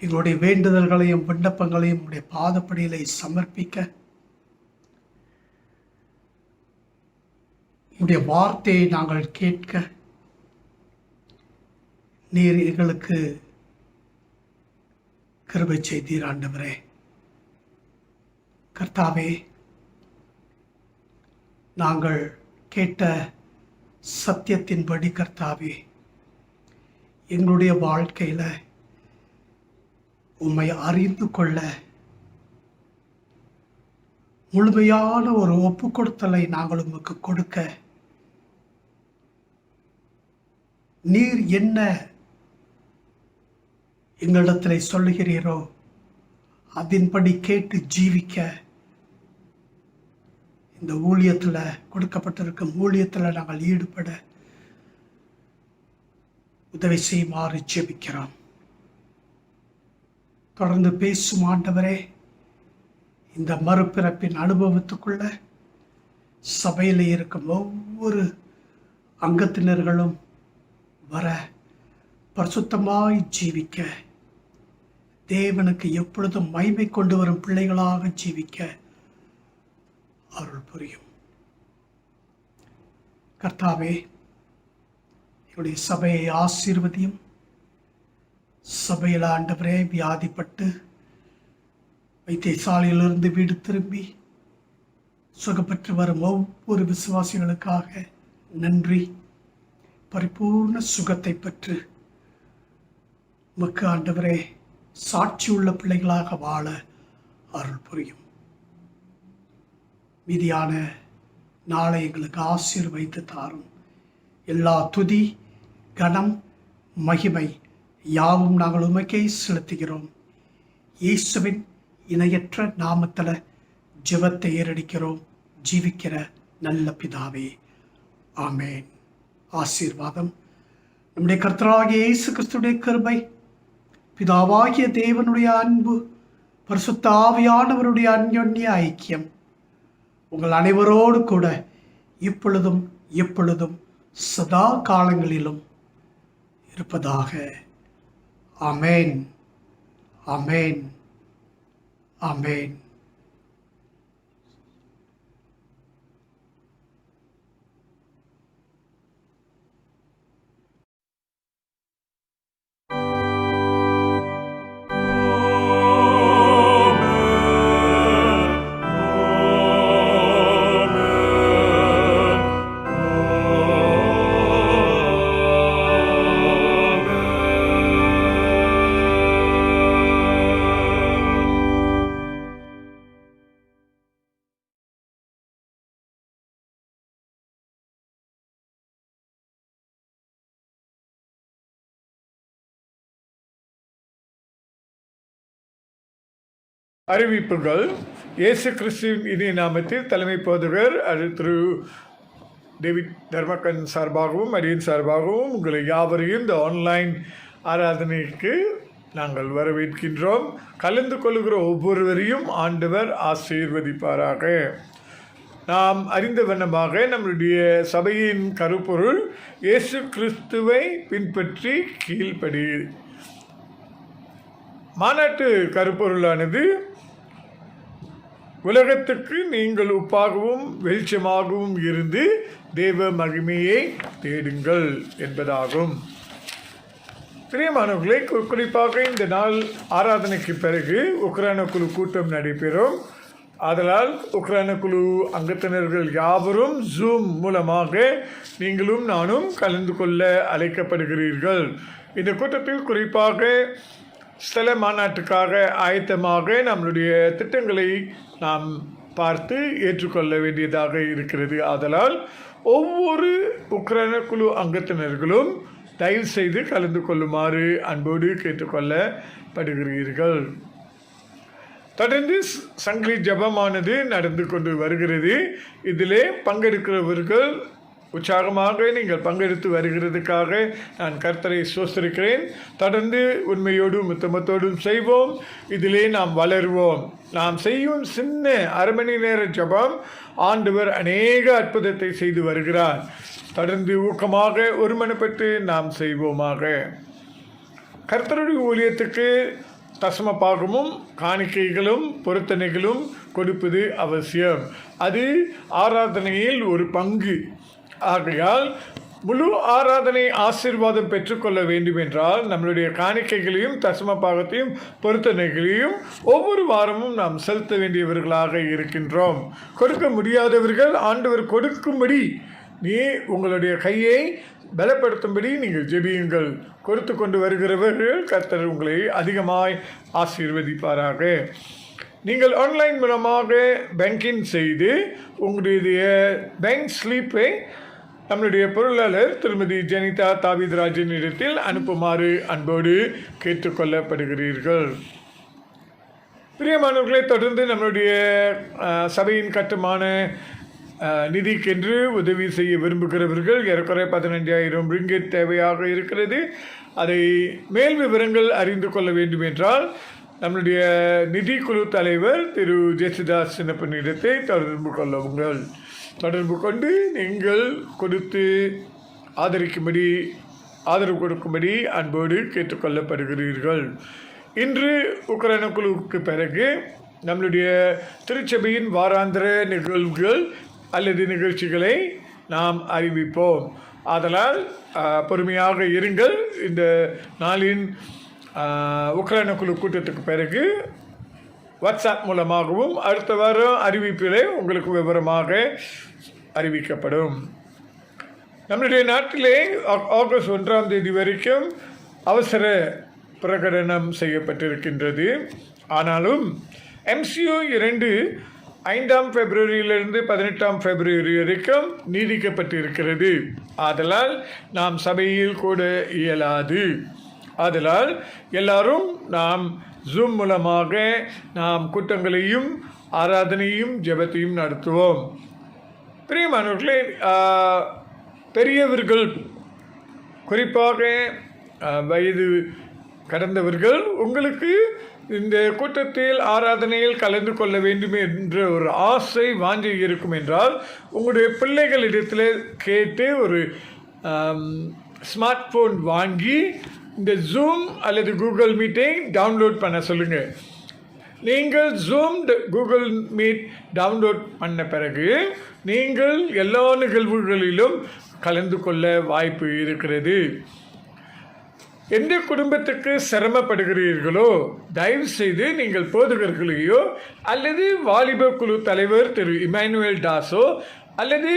எங்களுடைய வேண்டுதல்களையும் விண்ணப்பங்களையும் உடைய பாதப்படியிலே சமர்ப்பிக்க உடைய வார்த்தையை நாங்கள் கேட்க நீர் எங்களுக்கு கிருபை செய்தீர் ஆண்டவரே. கர்த்தாவே, நாங்கள் கேட்ட சத்தியத்தின்படி கர்த்தாவே எங்களுடைய வாழ்க்கையில் உம்மை அறிந்து கொள்ள முழுமையான ஒரு ஒப்பு கொடுத்தலை நாங்கள் உமக்கு கொடுக்க நீர் என்ன எங்களிடத்தில் சொல்லுகிறீரோ அதன்படி கேட்டு ஜீவிக்க இந்த ஊழியத்தில் கொடுக்கப்பட்டிருக்கும் ஊழியத்தில் நாங்கள் ஈடுபட உதவி செய்யுமாறு ஜெபிக்கிறோம். தொடர்ந்து பேசும் ஆண்டவரே. இந்த மறுபிறப்பின் அனுபவத்துக்குள்ள சபையில் இருக்கும் ஒவ்வொரு அங்கத்தினர்களும் வர பரிசுத்தமாய் ஜீவிக்க தேவனுக்கு எப்பொழுதும் மகிமை கொண்டு வரும் பிள்ளைகளாக ஜீவிக்க அருள் புரியும். கர்த்தாவே, என்னுடைய சபையை ஆசீர்வதியும். சபையில் ஆண்டவரே வியாதிப்பட்டு வைத்தியசாலையிலிருந்து வீடு திரும்பி சுகப்பட்டு வரும் ஒவ்வொரு விசுவாசிகளுக்காக நன்றி. பரிபூர்ண சுகத்தை பெற்று உமக்கு ஆண்டவரே சாட்சியுள்ள பிள்ளைகளாக வாழ அருள் புரியும். மீதியான நாளை எங்களுக்கு ஆசீர்வதித்து தாரும். எல்லா துதி, கனம், மகிமை யாவும் நாங்கள் உமக்கே செலுத்துகிறோம். இயேசுவின் இணையற்ற நாமத்தில் ஜெபத்தை ஏறடிக்கிறோம் ஜீவிக்கிற நல்ல பிதாவே, ஆமேன். ஆசீர்வாதம். நம்முடைய கர்த்தராகிய இயேசு கிறிஸ்துடைய கிருபை, பிதாவாகிய தேவனுடைய அன்பு, பரிசுத்த ஆவியானவருடைய அன்யோன்ய ஐக்கியம் உங்கள் அனைவரோடு கூட இப்பொழுதும் எப்பொழுதும் சதா காலங்களிலும் இருப்பதாக. ஆமேன், ஆமேன், ஆமேன். அறிவிப்புகள். இயேசு கிறிஸ்துவின் இனிய நாமத்தில் தலைமை போதகர் திரு டேவிட் தர்மக்கன் சார்பாகவும் அரியன் சார்பாகவும் உங்களை யாவரையும் இந்த ஆன்லைன் ஆராதனைக்கு நாங்கள் வரவேற்கின்றோம். கலந்து கொள்கிற ஒவ்வொருவரையும் ஆண்டவர் ஆசீர்வதிப்பாராக. நாம் அறிந்த வண்ணமாக நம்முடைய சபையின் கருப்பொருள் இயேசு கிறிஸ்துவை பின்பற்றி கீழ்ப்படி. மாநாட்டு கருப்பொருளானது உலகத்துக்கு நீங்கள் உப்பாகவும் வெளிச்சமாகவும் இருந்து தேவ மகிமையை தேடுங்கள் என்பதாகும். பிரியமானவர்களே, குறிப்பாக இந்த நாள் ஆராதனைக்கு பிறகு உக்ரைன குழு கூட்டம் நடைபெறும். ஆதலால் உக்ரைன குழு அங்கத்தினர்கள் யாவரும் ஜூம் மூலமாக நீங்களும் நானும் கலந்து கொள்ள அழைக்கப்படுகிறீர்கள். இந்த கூட்டத்தில் குறிப்பாக ஸ்தல மாநாட்டுக்காக ஆயத்தமாக நம்மளுடைய திட்டங்களை நாம் பார்த்து ஏற்றுக்கொள்ள வேண்டியதாக இருக்கிறது. ஆதலால் ஒவ்வொரு உக்ரைன குழு அங்கத்தினர்களும் தயவு செய்து கலந்து கொள்ளுமாறு அன்போடு கேட்டுக்கொள்ளப்படுகிறீர்கள். தொடர்ந்து சங்கிலி ஜபமானது நடந்து கொண்டு வருகிறது. இதிலே பங்கெடுக்கிறவர்கள் உற்சாகமாக நீங்கள் பங்கெடுத்து வருகிறதுக்காக நான் கர்த்தரை ஸ்தோத்திரிக்கிறேன். தொடர்ந்து உண்மையோடும் உத்தமத்தோடும் செய்வோம். இதிலே நாம் வளருவோம். நாம் செய்யும் சின்ன அரை மணி நேர ஜபம் ஆண்டவர் அநேக அற்புதத்தை செய்து வருகிறார். தொடர்ந்து ஊக்கமாக ஒருமனப்பட்டு நாம் செய்வோமாக. கர்த்தருடைய ஊழியத்துக்கு தசமபாகமும் காணிக்கைகளும் பொருத்தனைகளும் கொடுப்பது அவசியம். அது ஆராதனையில் ஒரு பங்கு. ஆகையால் முழு ஆராதனை ஆசீர்வாதம் பெற்றுக்கொள்ள வேண்டும் என்றால் நம்மளுடைய காணிக்கைகளையும் தசம பாகத்தையும் பொருத்தனைகளையும் ஒவ்வொரு வாரமும் நாம் செலுத்த வேண்டியவர்களாக இருக்கின்றோம். கொடுக்க முடியாதவர்கள் ஆண்டவர் கொடுக்கும்படி நீ உங்களுடைய கையை பலப்படுத்தும்படி நீங்கள் ஜெபியுங்கள். கொடுத்து கொண்டு வருகிறவர்கள் கர்த்தர் உங்களை அதிகமாய் ஆசீர்வதிப்பாராக. நீங்கள் ஆன்லைன் மூலமாக பேங்கிங் செய்து உங்களுடைய பேங்க் ஸ்லீப்பை நம்முடைய பொருளாளர் திருமதி ஜெனிதா தாவீதராஜன் இடத்தில் அனுப்புமாறு அன்போடு கேட்டுக்கொள்ளப்படுகிறீர்கள். பிரியமானவர்களை, தொடர்ந்து நம்முடைய சபையின் கட்டுமான நிதிக்கென்று உதவி செய்ய விரும்புகிறவர்கள் ஏறக்குறைய 15,000 ரிங்கெட் தேவையாக இருக்கிறது. அதை மேல் விவரங்கள் அறிந்து கொள்ள வேண்டும் என்றால் நம்முடைய நிதி குழு தலைவர் திரு ஜெசிதாஸ் சின்னப்பனிடத்தை தொடர்பு கொள்ளுங்கள். தொடர்பு கொண்டு நீங்கள் கொடுத்து ஆதரவு கொடுக்கும்படி அன்போடு கேட்டுக்கொள்ளப்படுகிறீர்கள். இன்று உக்ரைன குழுவுக்கு பிறகு நம்முடைய திருச்சபையின் வாராந்திர நிகழ்வுகள் அல்லது நிகழ்ச்சிகளை நாம் அறிவிப்போம். ஆதலால் பொறுமையாக இருங்கள். இந்த நாளின் உக்ரைன குழு கூட்டத்துக்கு பிறகு வாட்ஸ்அப் மூலமாகவும் அடுத்த வாரம் அறிவிப்பிலே உங்களுக்கு விவரமாக அறிவிக்கப்படும். நம்முடைய நாட்டிலே ஆகஸ்ட் 1ஆம் தேதி வரைக்கும் அவசர பிரகடனம் செய்யப்பட்டிருக்கின்றது. ஆனாலும் MCO 2 5ஆம் ஃபெப்ரவரியிலிருந்து 18ஆம் ஃபெப்ரவரி வரைக்கும் நீடிக்கப்பட்டிருக்கிறது. ஆதலால் நாம் சபையில் கூட இயலாது. ஆதலால் எல்லாரும் நாம் ஜூம் மூலமாக நாம் கூட்டங்களையும் ஆராதனையும் ஜெபத்தையும் நடத்துவோம். பிரியமானவர்களே, பெரியவர்கள் குறிப்பாக வயது கடந்தவர்கள் உங்களுக்கு இந்த கூட்டத்தில் ஆராதனையில் கலந்து கொள்ள வேண்டும் என்ற ஒரு ஆசை வாஞ்சை இருக்கும் என்றால் உங்களுடைய பிள்ளைகளிடத்தில் கேட்டு ஒரு ஸ்மார்ட் ஃபோன் வாங்கி இந்த ஜூம் அல்லது கூகுள் மீட்டை டவுன்லோட் பண்ண சொல்லுங்கள். நீங்கள் ஜூம் கூகுள் மீட் டவுன்லோட் பண்ண பிறகு நீங்கள் எல்லா நிகழ்வுகளிலும் கலந்து கொள்ள வாய்ப்பு இருக்கிறது. எந்த குடும்பத்துக்கு சிரமப்படுகிறீர்களோ தயவு செய்து நீங்கள் போதகர்களையோ அல்லது வாலிப குழு தலைவர் திரு இமானுவேல் தாஸோ அல்லது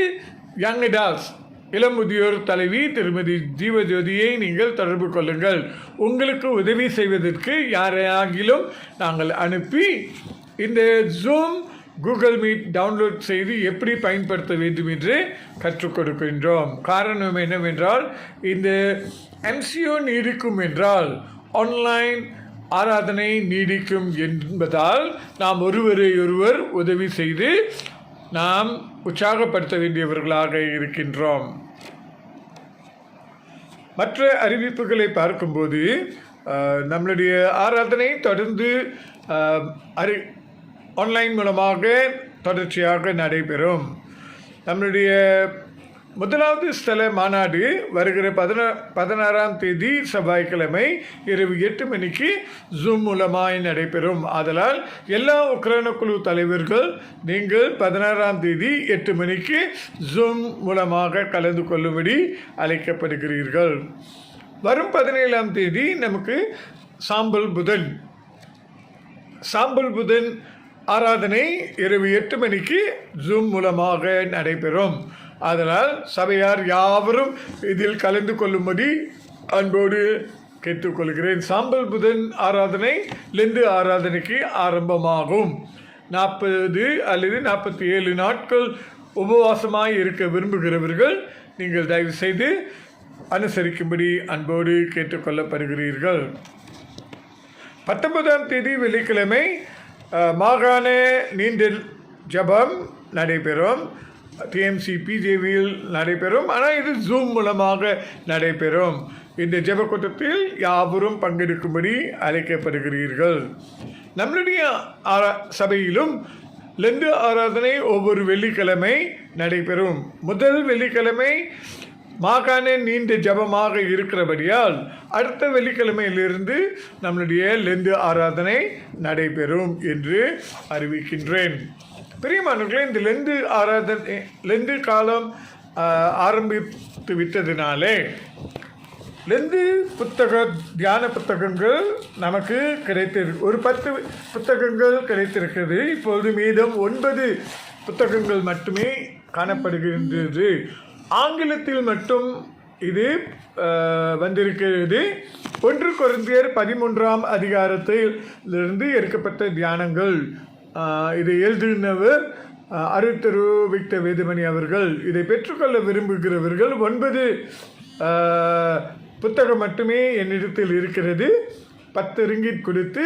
யங் அடால்ட்ஸ் இளம் முதியோர் தலைவி திருமதி ஜீவஜோதியை நீங்கள் தொடர்பு கொள்ளுங்கள். உங்களுக்கு உதவி செய்வதற்கு யாரையாகிலும் நாங்கள் அனுப்பி இந்த ஜூம் கூகுள் மீட் டவுன்லோட் செய்து எப்படி பயன்படுத்த வேண்டும் என்று கற்றுக் கொடுக்கின்றோம். காரணம் என்னவென்றால் இந்த MCO நீடிக்கும் என்றால் ஆன்லைன் ஆராதனை நீடிக்கும் என்பதால் நாம் ஒருவரையொருவர் உதவி செய்து நாம் உற்சாகப்படுத்த வேண்டியவர்களாக இருக்கின்றோம். மற்ற அறிவிப்புகளை பார்க்கும்போது நம்மளுடைய ஆராதனை தொடர்ந்து ஆன்லைன் மூலமாக தொடர்ச்சியாக நடைபெறும். நம்மளுடைய முதலாவது ஸ்தல மாநாடு வருகிற 16ஆம் தேதி செவ்வாய்க்கிழமை இரவு 8 மணிக்கு ஜூம் மூலமாய் நடைபெறும். ஆதலால் எல்லா உக்ரைன குழு தலைவர்கள் நீங்கள் 16ஆம் தேதி 8 மணிக்கு ஜூம் மூலமாக கலந்து கொள்ளும்படி அழைக்கப்படுகிறீர்கள். வரும் 17ஆம் தேதி நமக்கு சாம்பல் புதன் ஆராதனை இரவு 8 மணிக்கு ஜூம் மூலமாக நடைபெறும். அதனால் சபையார் யாவரும் இதில் கலந்து கொள்ளும்படி அன்போடு கேட்டுக்கொள்கிறேன். சாம்பல் புதன் ஆராதனை லெந்து ஆராதனைக்கு ஆரம்பமாகும். 40 அல்லது 47 நாட்கள் உபவாசமாய் இருக்க விரும்புகிறவர்கள் நீங்கள் தயவு செய்து அனுசரிக்கும்படி அன்போடு கேட்டுக்கொள்ளப்படுகிறீர்கள். 19ஆம் தேதி வெள்ளிக்கிழமை மாகாண நீண்டல் ஜபம் நடைபெறும். டிஎம்சி பிஜேவியில் நடைபெறும். ஆனால் இது ஜூம் மூலமாக நடைபெறும். இந்த ஜெப கூட்டத்தில் யாவரும் பங்கெடுக்கும்படி அழைக்கப்படுகிறீர்கள். நம்மளுடைய சபையிலும் லெந்து ஆராதனை ஒவ்வொரு வெள்ளிக்கிழமை நடைபெறும். முதல் வெள்ளிக்கிழமை மாகாண நீண்ட ஜபமாக இருக்கிறபடியால் அடுத்த வெள்ளிக்கிழமையிலிருந்து நம்மளுடைய லெந்து ஆராதனை நடைபெறும் என்று அறிவிக்கின்றேன். பிரியமானவர்களே, இந்த லெந்து காலம் ஆரம்பித்து விட்டதினாலே லெந்து தியான புத்தகங்கள் நமக்கு ஒரு 10 புத்தகங்கள் கிடைத்திருக்கிறது. இப்பொழுது மீதம் 9 புத்தகங்கள் மட்டுமே காணப்படுகின்றது. ஆங்கிலத்தில் மட்டும் இது வந்திருக்கிறது. 1 கொரிந்தியர் 13ஆம் அதிகாரத்திலிருந்து எடுக்கப்பட்ட தியானங்கள். இதை எழுதினவர் அருத்தரு விக்டர் வேதமணி அவர்கள். இதை பெற்றுக்கொள்ள விரும்புகிறவர்கள் 9 புத்தகம் மட்டுமே என்னிடத்தில் இருக்கிறது. 10 ரிங்கிட் கொடுத்து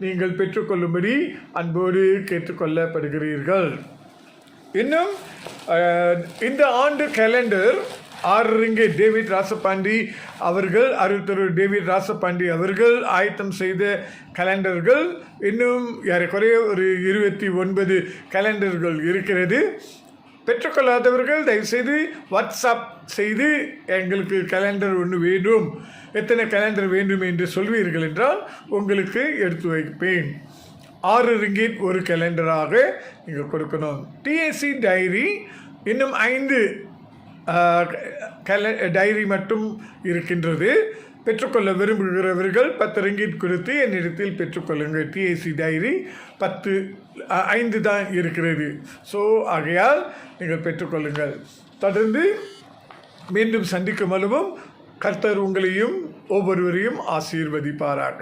நீங்கள் பெற்றுக்கொள்ளும்படி அன்போடு கேட்டுக்கொள்ளப்படுகிறீர்கள். இன்னும் இந்த ஆண்டு கேலண்டர் 6 ரிங்கிட் டேவிட் ராசபாண்டி அவர்கள் டேவிட் ராசபாண்டி அவர்கள் ஆயத்தம் செய்த கேலண்டர்கள் இன்னும் ஏறக்குறைய ஒரு 29 கேலண்டர்கள் இருக்கிறது. பெற்றுக்கொள்ளாதவர்கள் தயவுசெய்து வாட்ஸ்அப் செய்து எங்களுக்கு கேலண்டர் ஒன்று வேண்டும், எத்தனை கேலண்டர் வேண்டும் என்று சொல்வீர்கள் என்றால் உங்களுக்கு எடுத்து வைப்பேன். 6 ரிங்கிட் ஒரு கேலண்டராக நீங்கள் கொடுக்கணும். டிஎஸ்சி டைரி இன்னும் 5 டைரி மட்டும் இருக்கின்றது. பெற்றுக்கொள்ள விரும்புகிறவர்கள் 10 ரிங்கிட் கொடுத்து என்னிடத்தில் பெற்றுக்கொள்ளுங்கள். டிஏசி டைரி 5 தான் இருக்கிறது. ஸோ ஆகையால் நீங்கள் பெற்றுக்கொள்ளுங்கள். தொடர்ந்து மீண்டும் சந்திக்கும் அளவும் கர்த்தர் உங்களையும் ஒவ்வொருவரையும் ஆசீர்வதிப்பாராக.